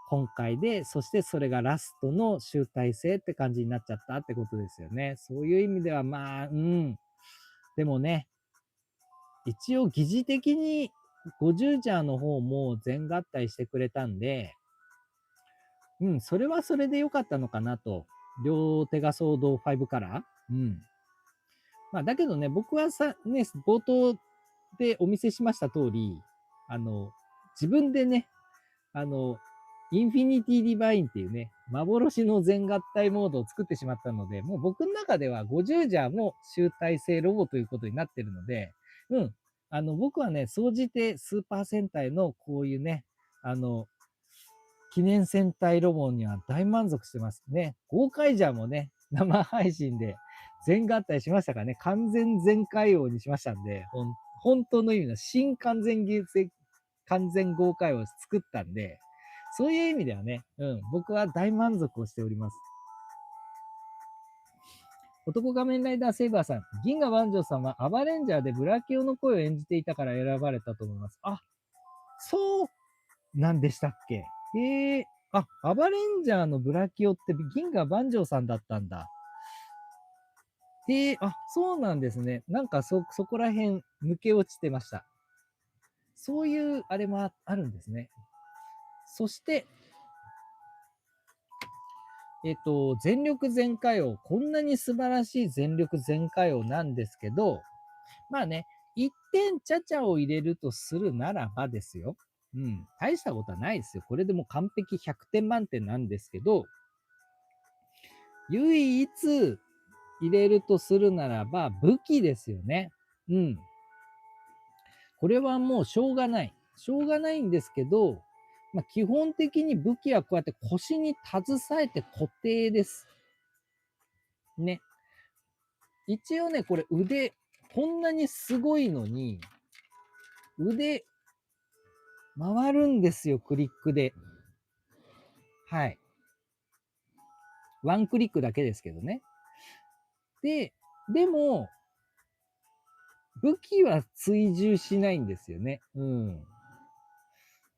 今回で、そしてそれがラストの集大成って感じになっちゃったってことですよね。そういう意味ではまあ、うん。でもね、一応疑似的に50ジャーの方も全合体してくれたんで、うん、それはそれで良かったのかなと。両手がソード5カラー。うん。まあ、だけどね、僕はね、冒頭でお見せしました通り、自分でね、あの、インフィニティディバインっていうね、幻の全合体モードを作ってしまったので、もう僕の中では50ジャーも集大成ロボということになってるので、うん。僕はね、総じてスーパー戦隊のこういうね、記念戦隊ロボには大満足してますね。ゴーカイジャーもね、生配信で全合体しましたからね、完全全開王にしましたんで、本当の意味の新完全合開王を作ったんで、そういう意味ではね、僕は大満足をしております。男仮面ライダーセイバーさん、銀河万丈さんはアバレンジャーでブラキオの声を演じていたから選ばれたと思います。あ、そうなんでしたっけ。アバレンジャーのブラキオって銀河万丈さんだったんだ。そうなんですね。なんかそこら辺抜け落ちてました。そういうあれもあるんですね。そして、全力全開王。こんなに素晴らしい全力全開王なんですけど、まあね、1点ちゃちゃを入れるとするならばですよ。うん、大したことはないですよ。これでもう完璧100点満点なんですけど、唯一入れるとするならば武器ですよね。うん。これはもうしょうがない。しょうがないんですけど、まあ、基本的に武器はこうやって腰に携えて固定です。ね。一応ね、これ腕、こんなにすごいのに、腕、回るんですよ、クリックで。はい。ワンクリックだけですけどね。でも、武器は追従しないんですよね。うん。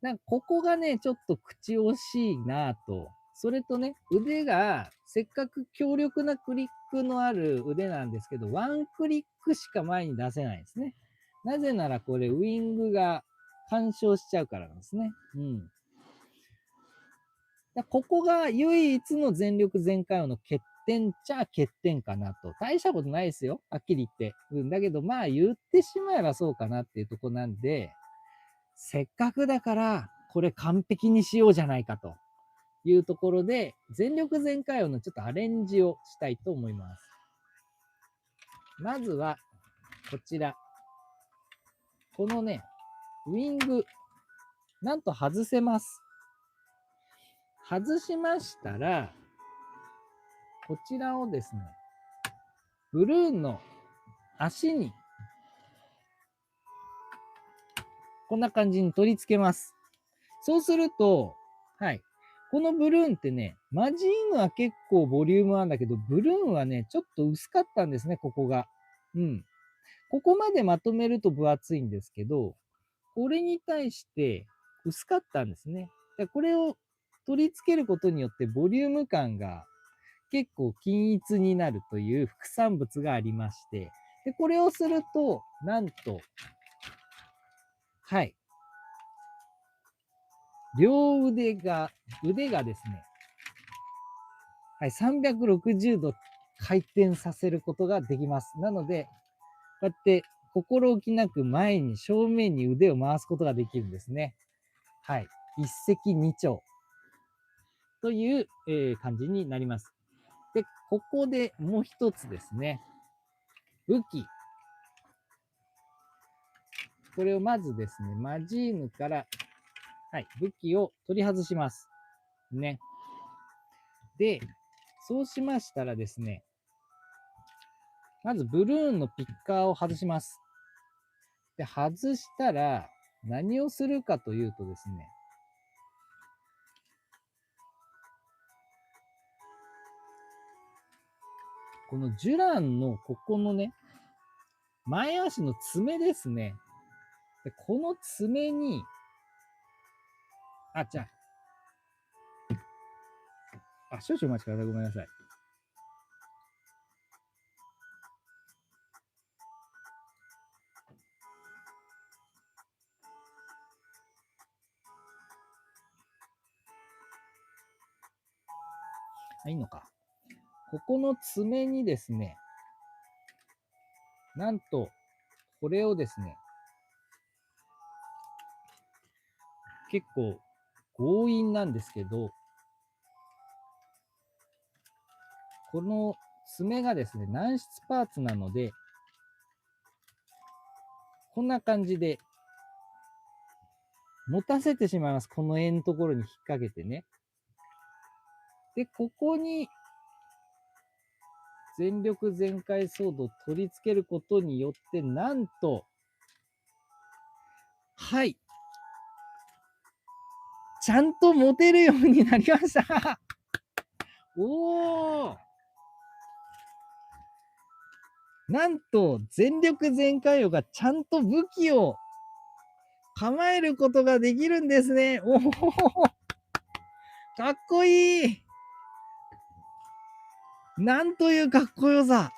なんかここがね、ちょっと口惜しいなと。それとね、腕がせっかく強力なクリックのある腕なんですけど、ワンクリックしか前に出せないんですね。なぜならこれウイングが干渉しちゃうからなんですね。うん。ここが唯一の全力全開王の欠点っちゃ欠点かなと。大したことないですよ。はっきり言って。だけどまあ言ってしまえばそうかなっていうとこなんで、せっかくだからこれ完璧にしようじゃないかというところで、全力全開王のちょっとアレンジをしたいと思います。まずはこちら。このね、ウィング、なんと外せます。外しましたら、こちらをですね、ブルーンの足に、こんな感じに取り付けます。そうすると、はい。このブルーンってね、マジーヌは結構ボリュームあるんだけど、ブルーンはね、ちょっと薄かったんですね、ここが。うん。ここまでまとめると分厚いんですけど、これに対して薄かったんですね。これを取り付けることによってボリューム感が結構均一になるという副産物がありまして、でこれをすると、なんと、はい。両腕がですね、はい、360度回転させることができます。なので、こうやって心置きなく前に正面に腕を回すことができるんですね。はい。一石二鳥という、感じになります。で、ここでもう一つですね。武器。これをまずですね、マジーヌから、はい、武器を取り外します。ね。で、そうしましたらですね、まずブルーンのピッカーを外します。で、外したら何をするかというとですね、このジュランのここのね、前足の爪ですね。でこの爪に、少々お待ちください。ごめんなさい。いいのか。ここの爪にですね、なんと、これをですね、結構強引なんですけど、この爪がですね、軟質パーツなので、こんな感じで持たせてしまいます。この円のところに引っ掛けてね。で、ここに全力全開ソードを取り付けることによって、なんと、はい。ちゃんと持てるようになりました。おー。なんと、全力全開王がちゃんと武器を構えることができるんですね。おお、かっこいい。なんというかっこよさ。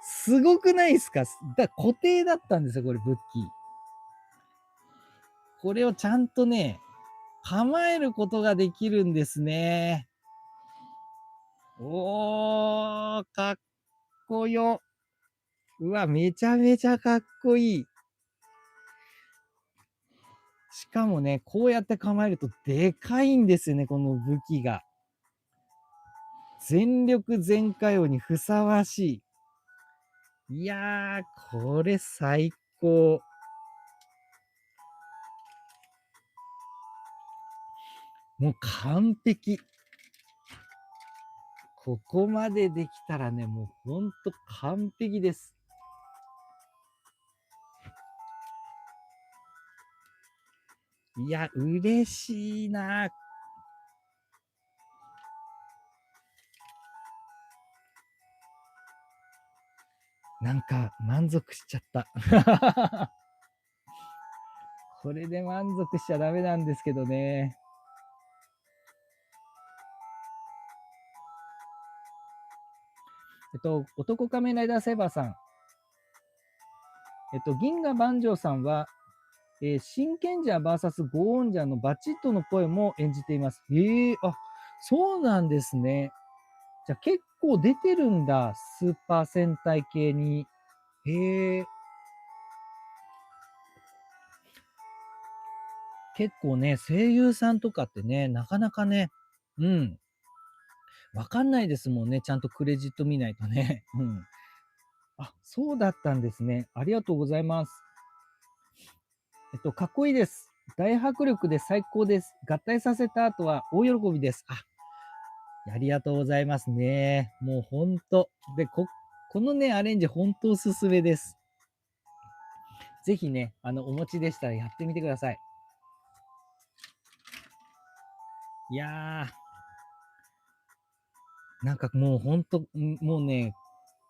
すごくないですか？固定だったんですよ、これ、武器。これをちゃんとね、構えることができるんですね。おー、かっこよ。うわ、めちゃめちゃかっこいい。しかもね、こうやって構えるとでかいんですよね、この武器が。全力全開王にふさわしい。いやー、これ最高。もう完璧。ここまでできたらね、もうほんと完璧です。いや、嬉しいな。なんか満足しちゃった。これで満足しちゃダメなんですけどね。男仮面ライダーセーバーさん。銀河万丈さんは、真剣者 VS ゴーンジャのバチッとの声も演じています。そうなんですね。じゃあ結構出てるんだ、スーパー戦隊系に。へえ。結構ね、声優さんとかってね、なかなかね、うん、わかんないですもんね。ちゃんとクレジット見ないとね。うん。そうだったんですね。ありがとうございます。かっこいいです。大迫力で最高です。合体させた後は大喜びです。ありがとうございますね。もうほんと。で、このね、アレンジほんとおすすめです。ぜひね、お持ちでしたらやってみてください。いやー、なんかもうほんと、もうね、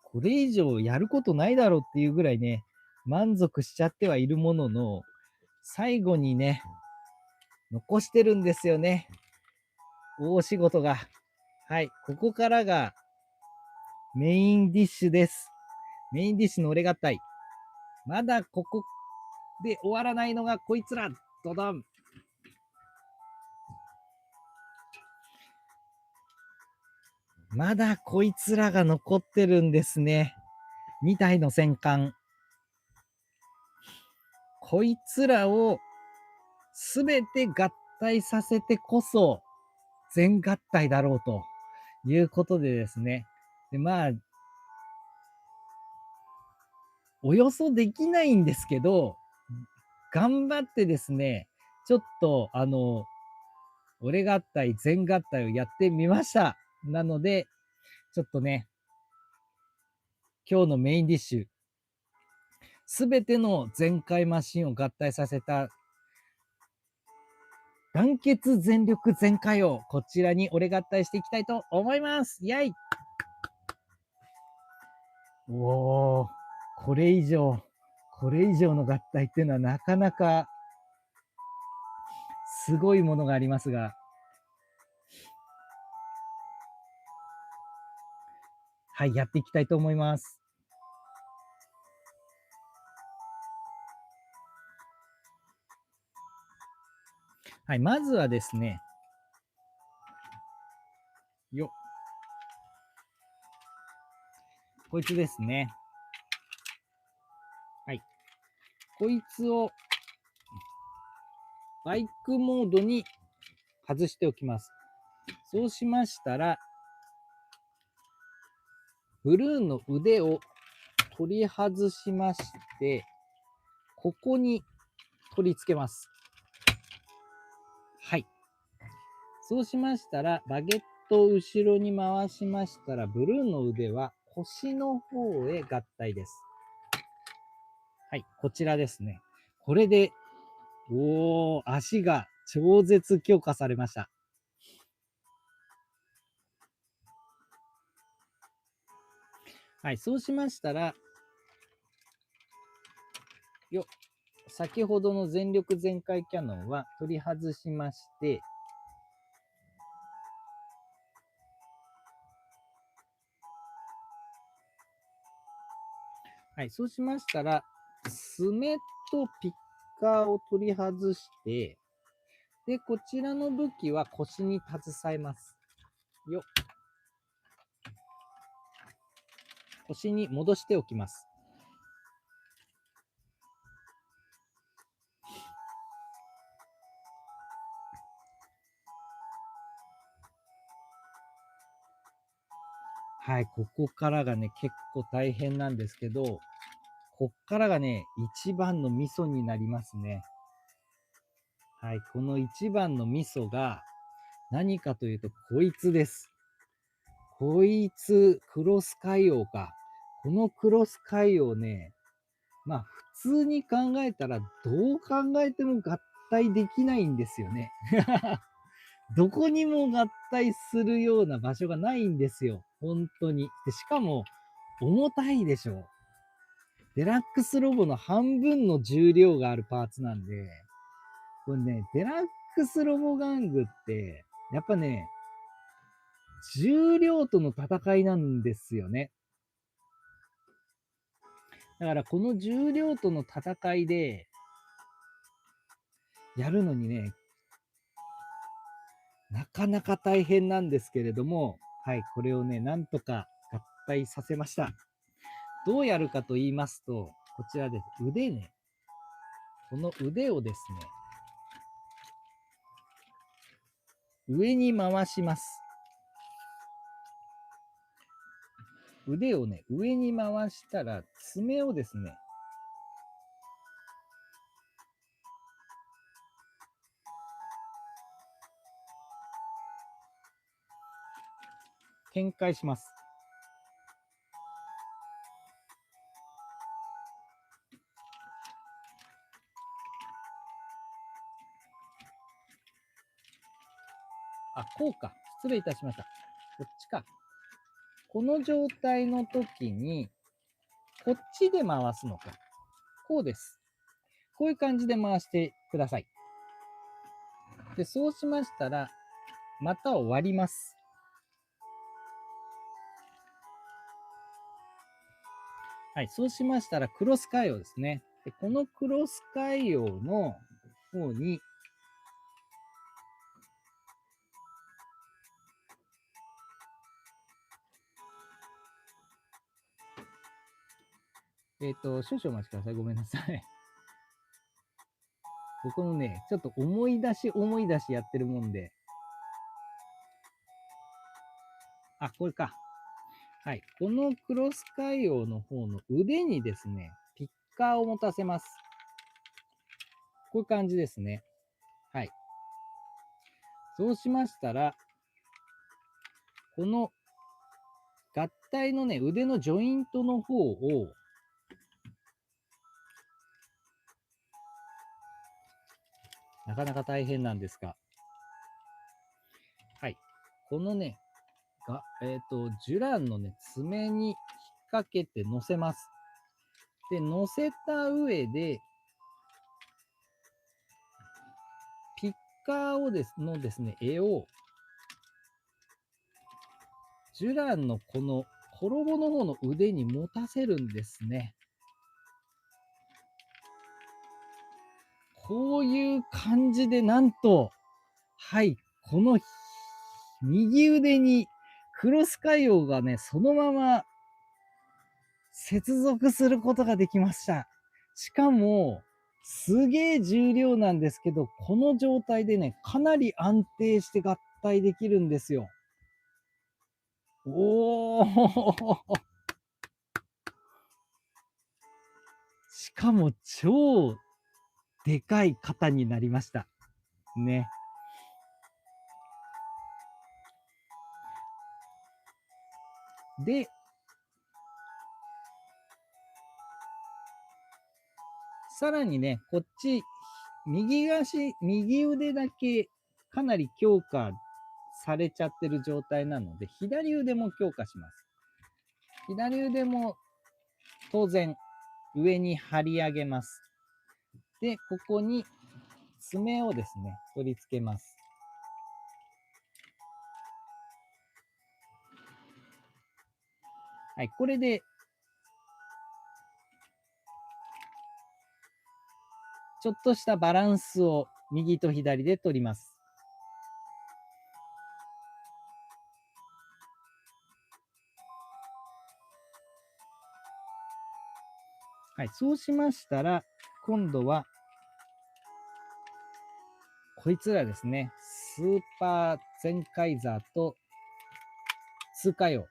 これ以上やることないだろうっていうぐらいね、満足しちゃってはいるものの、最後にね、残してるんですよね。大仕事が。はい、ここからがメインディッシュです。メインディッシュの俺がたい。まだここで、終わらないのがこいつら。ドドン。まだこいつらが残ってるんですね。2体の戦艦。こいつらをすべて合体させてこそ全合体だろうということでですね。で、まあ、およそできないんですけど、頑張ってですね、ちょっと、俺合体、全合体をやってみました。なので、ちょっとね、今日のメインディッシュ、すべての全開マシンを合体させた団結全力全開をこちらに俺合体していきたいと思います。イェイ。おー、これ以上の合体っていうのはなかなかすごいものがありますが、はい、やっていきたいと思います。はい、まずはですね、こいつですね。はい。こいつをバイクモードに外しておきます。そうしましたら、ブルーンの腕を取り外しまして、ここに取り付けます。はい。そうしましたら、バゲットを後ろに回しましたら、ブルーンの腕は腰の方へ合体です。はい、こちらですね。これで、足が超絶強化されました。はい、そうしましたら、先ほどの全力全開キャノンは取り外しまして、はい、そうしましたら、爪とピッカーを取り外して、で、こちらの武器は腰に携えます。腰に戻しておきます。はい、ここからがね、結構大変なんですけど、こっからがね、一番のミソになりますね。はい、この一番のミソが何かというと、こいつです。こいつ、クロス海王か。このクロス海王ね、まあ普通に考えたらどう考えても合体できないんですよね。どこにも合体するような場所がないんですよ。本当に。で、しかも、重たいでしょ。デラックスロボの半分の重量があるパーツなんで、これね、デラックスロボ玩具って、やっぱね、重量との戦いなんですよね。だからこの重量との戦いで、やるのにね、なかなか大変なんですけれども、はい、これをね、なんとか合体させました。どうやるかと言いますと、こちらです。腕ね。この腕をですね、上に回します。腕をね、上に回したら、爪をですね、展開します。あ、こうか。失礼いたしました。こっちか。この状態の時に、こっちで回すのか。こうです。こういう感じで回してください。で、そうしましたら、股を割ります。はい、そうしましたら、クロスカイをですね。でこのクロス海洋の方に、少々お待ちください。ごめんなさい。僕のね、ちょっと思い出しやってるもんで。あ、これか。はい。このクロス海洋の方の腕にですね、ピッカーを持たせます。こういう感じですね。はい。そうしましたら、この合体のね、腕のジョイントの方を、なかなか大変なんですが、はい。このね、ジュランのね、爪に引っ掛けて乗せます。で、乗せた上で、ピッカーをですね、柄を、ジュランのこの衣の方の腕に持たせるんですね。こういう感じで、なんと、はい、この右腕にクロス海洋がね、そのまま接続することができました。しかも、すげえ重量なんですけど、この状態でね、かなり安定して合体できるんですよ。おーしかも超でかい型になりました。ね。で、さらにね、こっち、右腕だけかなり強化されちゃってる状態なので、左腕も強化します。左腕も当然上に張り上げます。で、ここに爪をですね、取り付けます。はい、これで、ちょっとしたバランスを右と左で取ります。はい、そうしましたら、今度は、こいつらですね、スーパーゼンカイザーと通過用。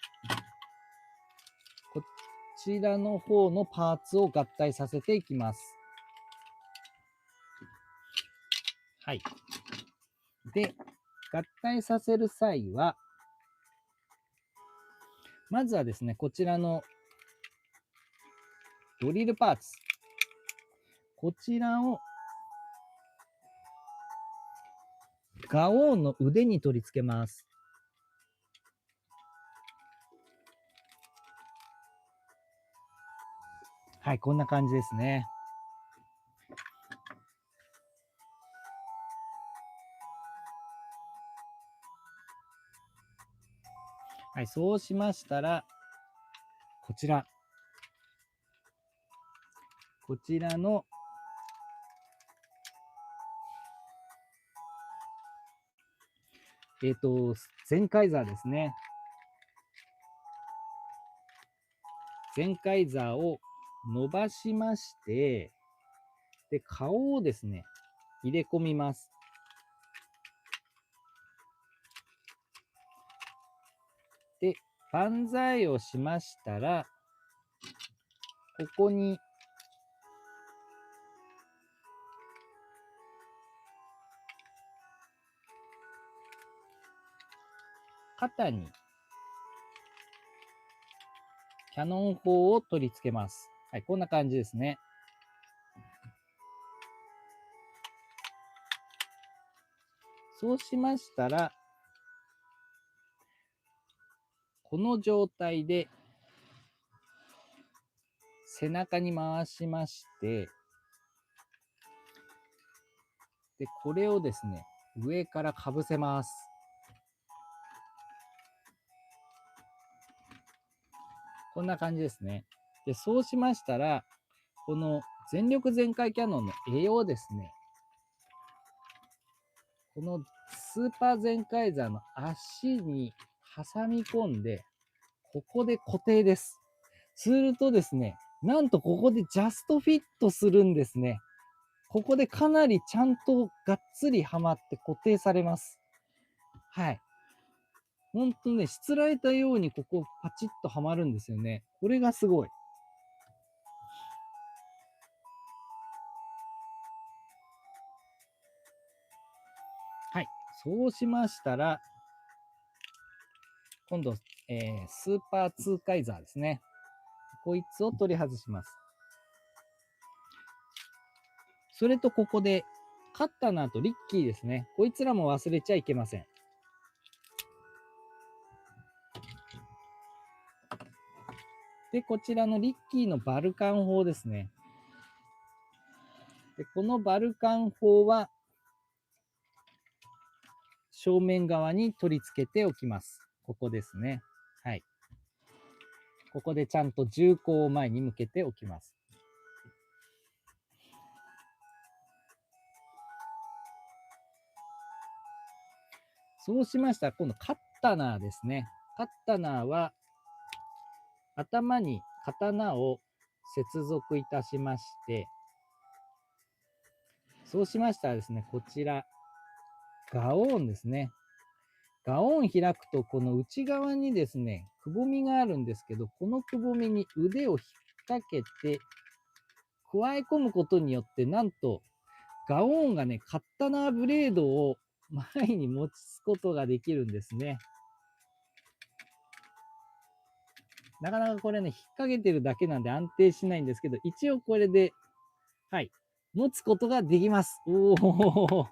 こちらの方のパーツを合体させていきます。はい。で、合体させる際は、まずはですね、こちらのドリルパーツ。こちらをガオーンの腕に取り付けます。はい、こんな感じですね。はい、そうしましたら、こちらの、ゼンカイザーですね。ゼンカイザーを伸ばしまして、で、顔をですね、入れ込みます。で、万歳をしましたら、ここに、肩に、キャノン砲を取り付けます。はい、こんな感じですね。そうしましたら、この状態で、背中に回しまして、で、これをですね、上からかぶせます。こんな感じですね。で、そうしましたら、この全力全開キャノンの柄をですね、このスーパー全開座の足に挟み込んで、ここで固定です。するとですね、なんとここでジャストフィットするんですね。ここでかなりちゃんとがっつりはまって固定されます。はい。ほんとね、しつらえたようにここパチッとはまるんですよね。これがすごい。はい。そうしましたら、今度、スーパーツーカイザーですね。こいつを取り外します。それとここで、カッタナーとリッキーですね。こいつらも忘れちゃいけません。で、こちらのリッキーのバルカン砲ですね。で、このバルカン砲は、正面側に取り付けておきます。ここですね。はい。ここでちゃんと銃口を前に向けておきます。そうしましたら、今度カッタナーですね。カッタナーは、頭に刀を接続いたしまして、そうしましたらですね、こちら、ガオーンですね。ガオーン開くと、この内側にですね、くぼみがあるんですけど、このくぼみに腕を引っ掛けて、加え込むことによって、なんと、ガオーンがね、カッタナーブレードを前に持つことができるんですね。なかなかこれね、引っ掛けてるだけなんで安定しないんですけど、一応これで、はい、持つことができます。おお。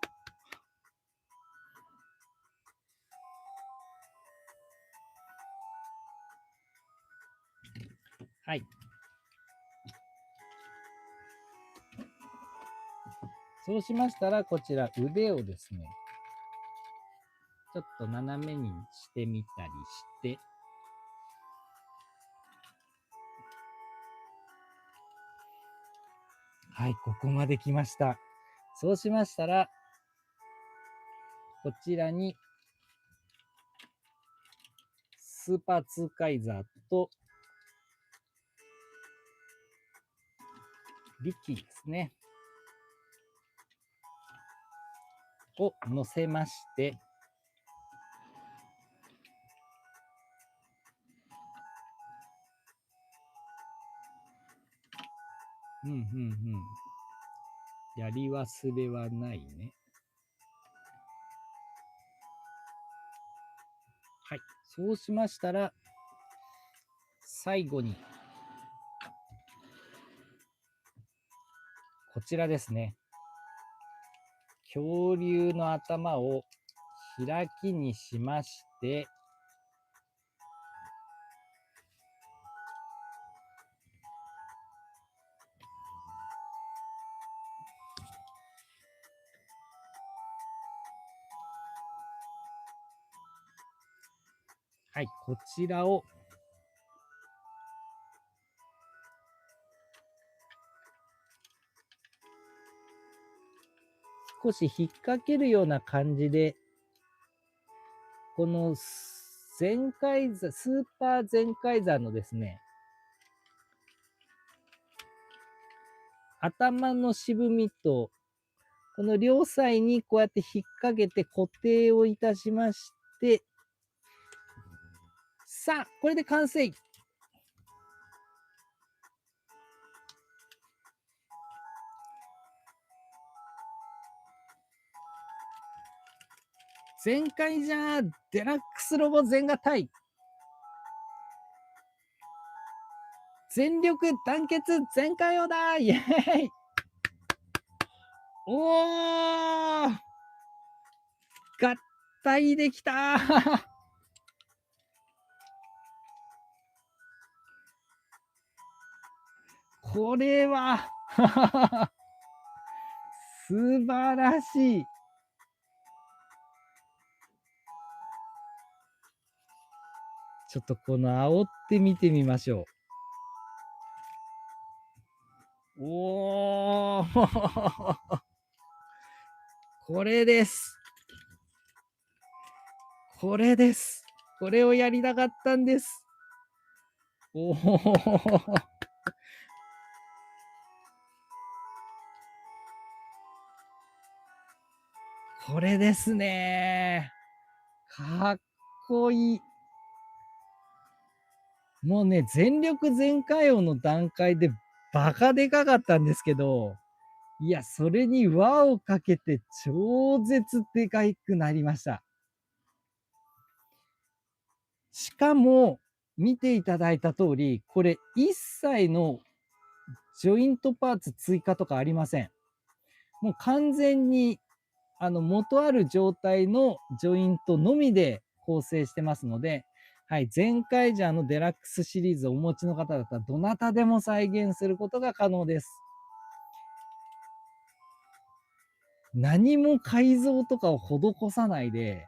はい。そうしましたら、こちら腕をですね、ちょっと斜めにしてみたりして、はい、ここまで来ました。そうしましたら、こちらに、スーパーツーカイザーと、リッキーですね。を乗せまして、やり忘れはないね。はい。そうしましたら、最後に、こちらですね。恐竜の頭を開きにしまして、はい、こちらを少し引っ掛けるような感じで、この全開座、スーパー全開座のですね、頭の渋みと、この両サイにこうやって引っ掛けて固定をいたしまして、さあ、これで完成。全開じゃー、デラックスロボ全型対。全力団結全開用だイエーイ。おー、合体できたーこれは素晴らしい。ちょっとこの煽ってみてみましょう。おおーこれです。これです。これをやりたかったんです。おおこれですね。かっこいい。もうね、全力全開音の段階でバカでかかったんですけど、いや、それに輪をかけて超絶でかくなりました。しかも、見ていただいた通り、これ一切のジョイントパーツ追加とかありません。もう完全に元ある状態のジョイントのみで構成してますので、はい、ゼンカイジャーのデラックスシリーズをお持ちの方だったらどなたでも再現することが可能です。何も改造とかを施さないで、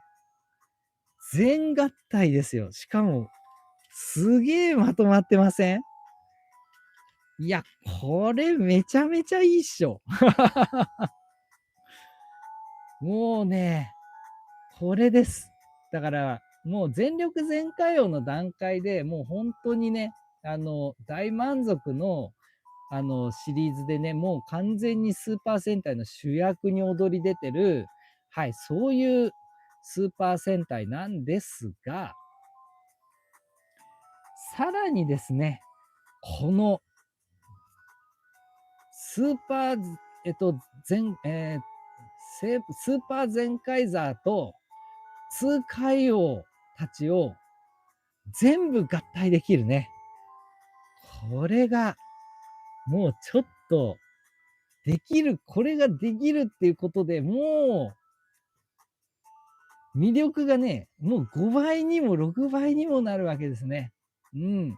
全合体ですよ。しかも、すげえまとまってません？いや、これめちゃめちゃいいっしょ。もうね、これです。だから、もう全力全開音の段階でもう本当にね、大満足の、シリーズでね、もう完全にスーパー戦隊の主役に躍り出てる、はい、そういうスーパー戦隊なんですが、さらにですね、このスーパー、全、スーパー全カイザーと通海王たちを全部合体できるね。これが、もうちょっと、できる、これができるっていうことでもう、魅力がね、もう5倍にも6倍にもなるわけですね。うん。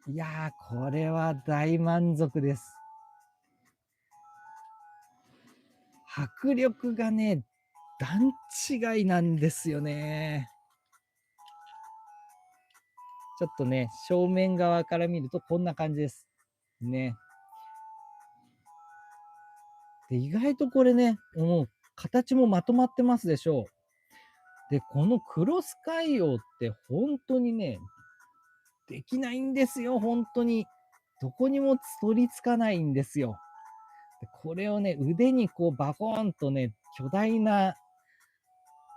いやー、これは大満足です。迫力がね、段違いなんですよね。ちょっとね、正面側から見るとこんな感じです。ね。で、意外とこれね、もう形もまとまってますでしょう。で、このクロス海洋って本当にね、できないんですよ、本当に。どこにも取り付かないんですよ。でこれをね、腕にこうバコーンとね、巨大な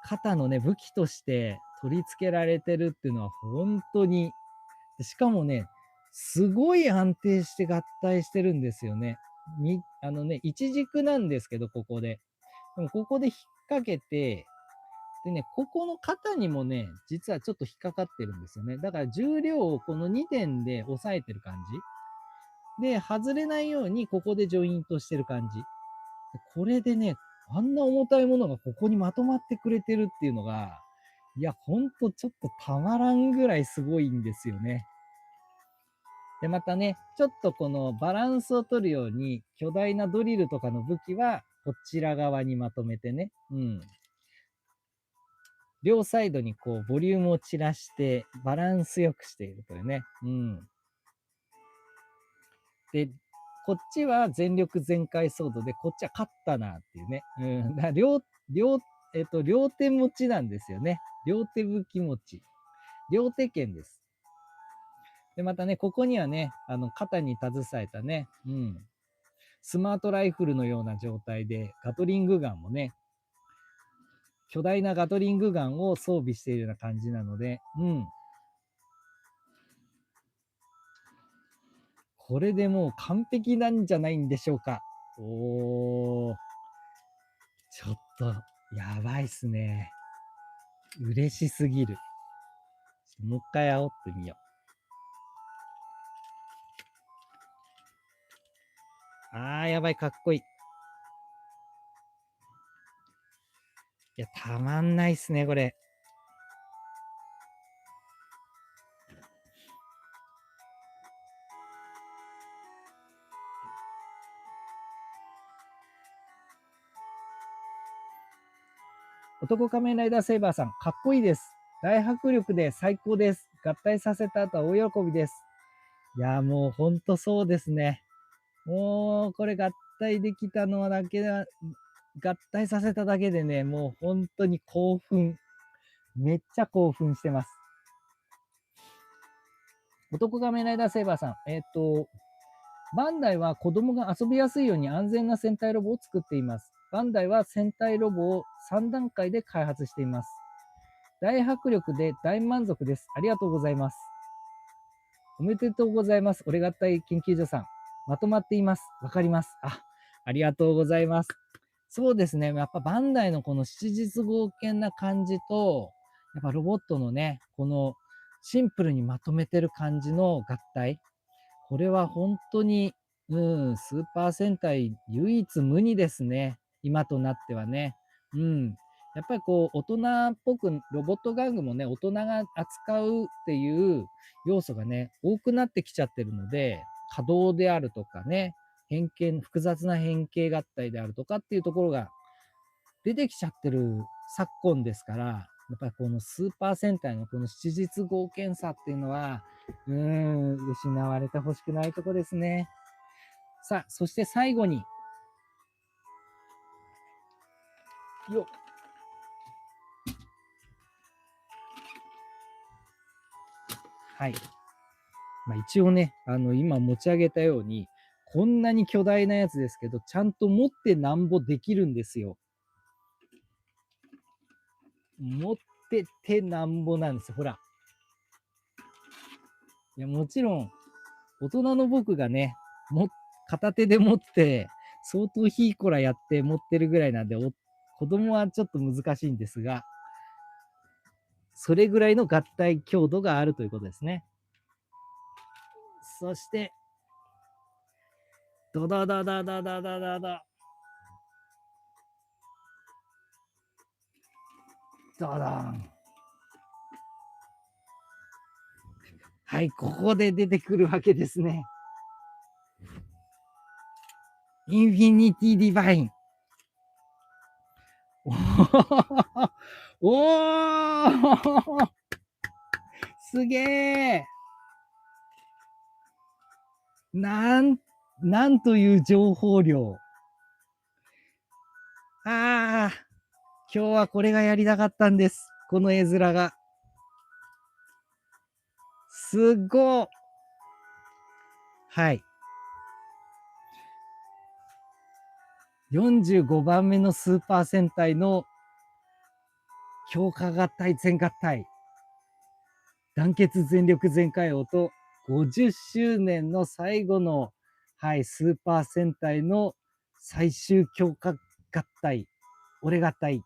肩のね、武器として取り付けられてるっていうのは本当に、しかもね、すごい安定して合体してるんですよね。一軸なんですけど、ここで。でもここで引っ掛けて、でね、ここの肩にもね、実はちょっと引っかかってるんですよね。だから重量をこの2点で押さえてる感じ。で、外れないようにここでジョイントしてる感じ。これでね、あんな重たいものがここにまとまってくれてるっていうのが、いや、ほんとちょっとたまらんぐらいすごいんですよね。で、またね、ちょっとこのバランスを取るように、巨大なドリルとかの武器は、こちら側にまとめてね、うん。両サイドにこう、ボリュームを散らして、バランスよくしているというね。うん。で、こっちは全力全開ソードで、こっちはカッタナーっていうね。うん。だから両手持ちなんですよね。両手武器持ち。両手剣です。で、またね、ここにはね、肩に携えたね、うん。スマートライフルのような状態で、ガトリングガンもね、巨大なガトリングガンを装備しているような感じなので、うん。これでもう完璧なんじゃないんでしょうか。おー、ちょっと、やばいっすね。嬉しすぎる。もう一回煽ってみよう。やばい、かっこいい。いや、たまんないっすね、これ。男仮面ライダーセイバーさん、かっこいいです。大迫力で最高です。合体させた後は大喜びです。いや、もうほんとそうですね。もうこれ合体できたのだけだ合体させただけでね、もうほんとに興奮。めっちゃ興奮してます。男仮面ライダーセイバーさん。バンダイは子供が遊びやすいように安全な戦隊ロボを作っています。バンダイは戦隊ロボを3段階で開発しています。大迫力で大満足です。ありがとうございます。おめでとうございます。俺合体研究所さん。まとまっています。わかります。ありがとうございます。そうですね。やっぱバンダイのこの七実合憲な感じと、やっぱロボットのね、このシンプルにまとめてる感じの合体。これは本当に、スーパー戦隊唯一無二ですね。今となってはね。やっぱりこう、大人っぽく、ロボット玩具もね、大人が扱うっていう要素がね、多くなってきちゃってるので、可動であるとかね、複雑な変形合体であるとかっていうところが出てきちゃってる昨今ですから、やっぱりこのスーパー戦隊のこの七実合憲さっていうのは、失われてほしくないとこですね。さあ、そして最後に、よはい。一応ね、今持ち上げたように、こんなに巨大なやつですけど、ちゃんと持ってなんぼできるんですよ。持っててなんぼなんですよ。ほら。いや、もちろん、大人の僕がね、片手で持って、相当ヒーコラやって持ってるぐらいなんで、子供はちょっと難しいんですが、それぐらいの合体強度があるということですね。そして、ドドドドドドドドド。ドドン。はい、ここで出てくるわけですね。インフィニティディバイン。おーすげえなんという情報量。今日はこれがやりたかったんです。この絵面が。すっごい。はい。45番目のスーパー戦隊の強化合体全合体。団結全力全開王と50周年の最後の、はい、スーパー戦隊の最終強化合体。俺合体。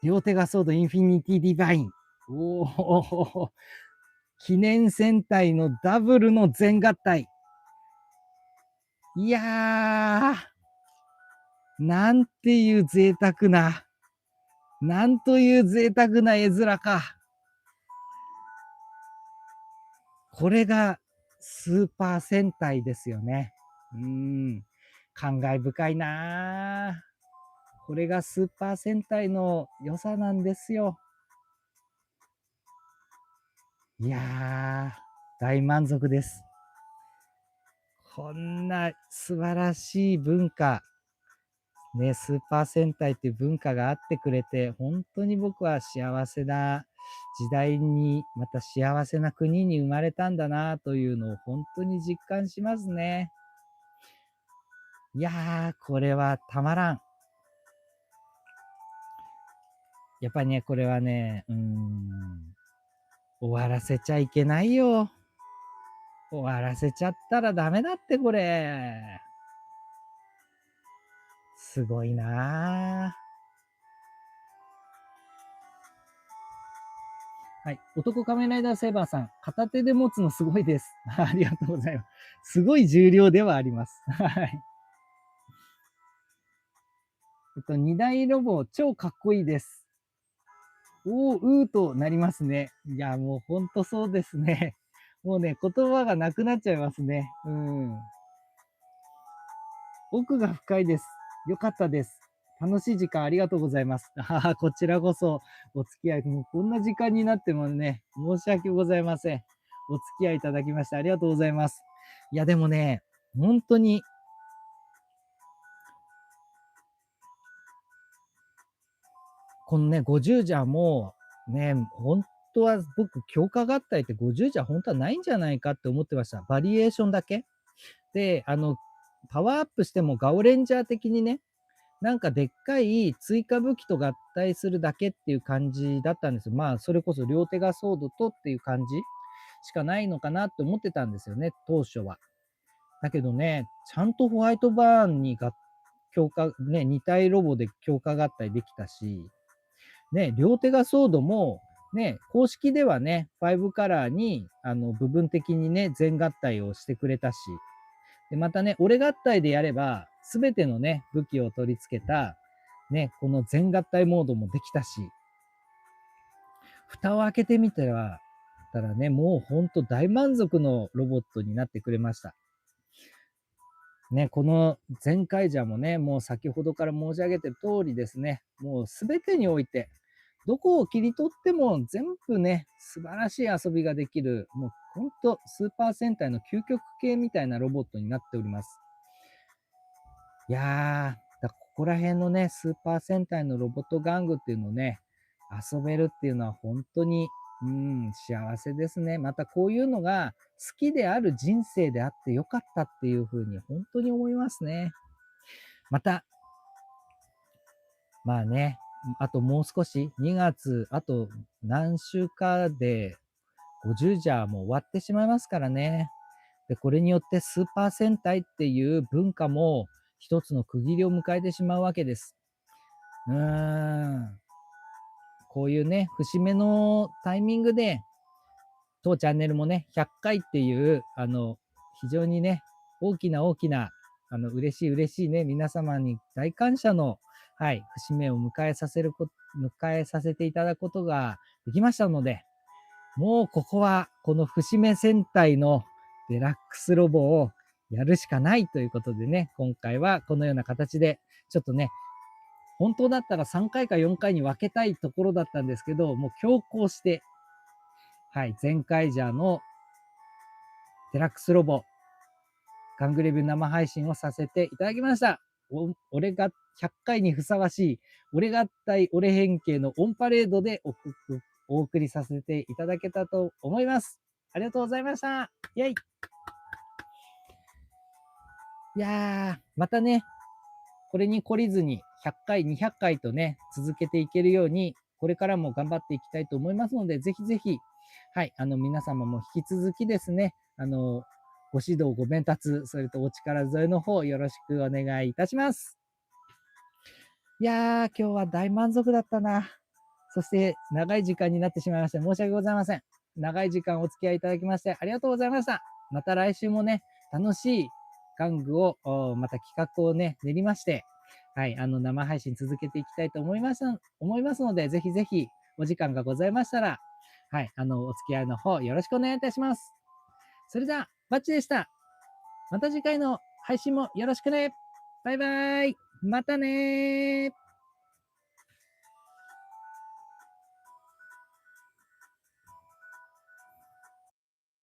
両手がソードインフィニティディバイン。おお記念戦隊のダブルの全合体。いやー、なんていう贅沢な、なんという贅沢な絵面か。これがスーパー戦隊ですよね。感慨深いな。これがスーパー戦隊の良さなんですよ。いやー、大満足です。こんな素晴らしい文化、ね、スーパー戦隊っていう文化があってくれて、本当に僕は幸せな時代に、また幸せな国に生まれたんだなというのを本当に実感しますね。いやー、これはたまらん。やっぱりね、これはね、終わらせちゃいけないよ。終わらせちゃったらダメだって、これ。すごいなぁ。はい。男仮面ライダーセーバーさん、片手で持つのすごいです。ありがとうございます。すごい重量ではあります。はい。2台ロボ、超かっこいいです。うーとなりますね。いや、もうほんとそうですね。もうね、言葉がなくなっちゃいますね。奥が深いです。よかったです。楽しい時間ありがとうございます。こちらこそお付き合い、もうこんな時間になってもね、申し訳ございません。お付き合いいただきましてありがとうございます。いや、でもね、本当に、このね、50じゃもう、ね、本当は僕、強化合体って50じゃ本当はないんじゃないかって思ってました。バリエーションだけ。で、パワーアップしてもガオレンジャー的にね、なんかでっかい追加武器と合体するだけっていう感じだったんですよ。まあ、それこそ両手がソードとっていう感じしかないのかなって思ってたんですよね、当初は。だけどね、ちゃんとホワイトバーンに強化、ね、2体ロボで強化合体できたし、ね、両手がソードも、ね、公式ではね、5カラーに、部分的にね、全合体をしてくれたし、で、またね、俺合体でやれば、すべてのね、武器を取り付けた、ね、この全合体モードもできたし、蓋を開けてみたらね、もうほんと大満足のロボットになってくれました。ね、このゼンカイジャーもね、もう先ほどから申し上げてる通りですね、もうすべてにおいて、どこを切り取っても全部ね、素晴らしい遊びができる、もうほんとスーパー戦隊の究極系みたいなロボットになっております。いやー、ここら辺のね、スーパー戦隊のロボット玩具っていうのをね、遊べるっていうのは本当に、幸せですね。またこういうのが好きである人生であってよかったっていうふうに本当に思いますね。また、まあね、あともう少し、2月、あと何週かで50じゃもう終わってしまいますからね。で、これによってスーパー戦隊っていう文化も一つの区切りを迎えてしまうわけです。うーん。こういうね、節目のタイミングで、当チャンネルもね、100回っていう、非常にね、大きな、嬉しいね、皆様に大感謝の、はい、節目を迎えさせていただくことができましたので、もうここは、この節目戦隊のデラックスロボをやるしかないということでね、今回はこのような形で、ちょっとね、本当だったら3回か4回に分けたいところだったんですけど、もう強行して、はい、前回ジャーのデラックスロボ、ガングレビュー生配信をさせていただきました。俺が100回にふさわしい、俺合体、俺変形のオンパレードでお送りさせていただけたと思います。ありがとうございました。イェイ。いやー、またね、これに懲りずに100回、200回とね、続けていけるように、これからも頑張っていきたいと思いますので、ぜひぜひ、はい、皆様も引き続きですね、ご指導、ご鞭達、それとお力添えの方、よろしくお願いいたします。いやー、今日は大満足だったな。そして、長い時間になってしまいまして、申し訳ございません。長い時間お付き合いいただきまして、ありがとうございました。また来週もね、楽しい玩具を、また企画をね、練りまして、はい、生配信続けていきたいと思いますので、ぜひぜひ、お時間がございましたら、はい、お付き合いの方、よろしくお願いいたします。それでは、バッチでした。また次回の配信もよろしくね。バイバイ。またねー。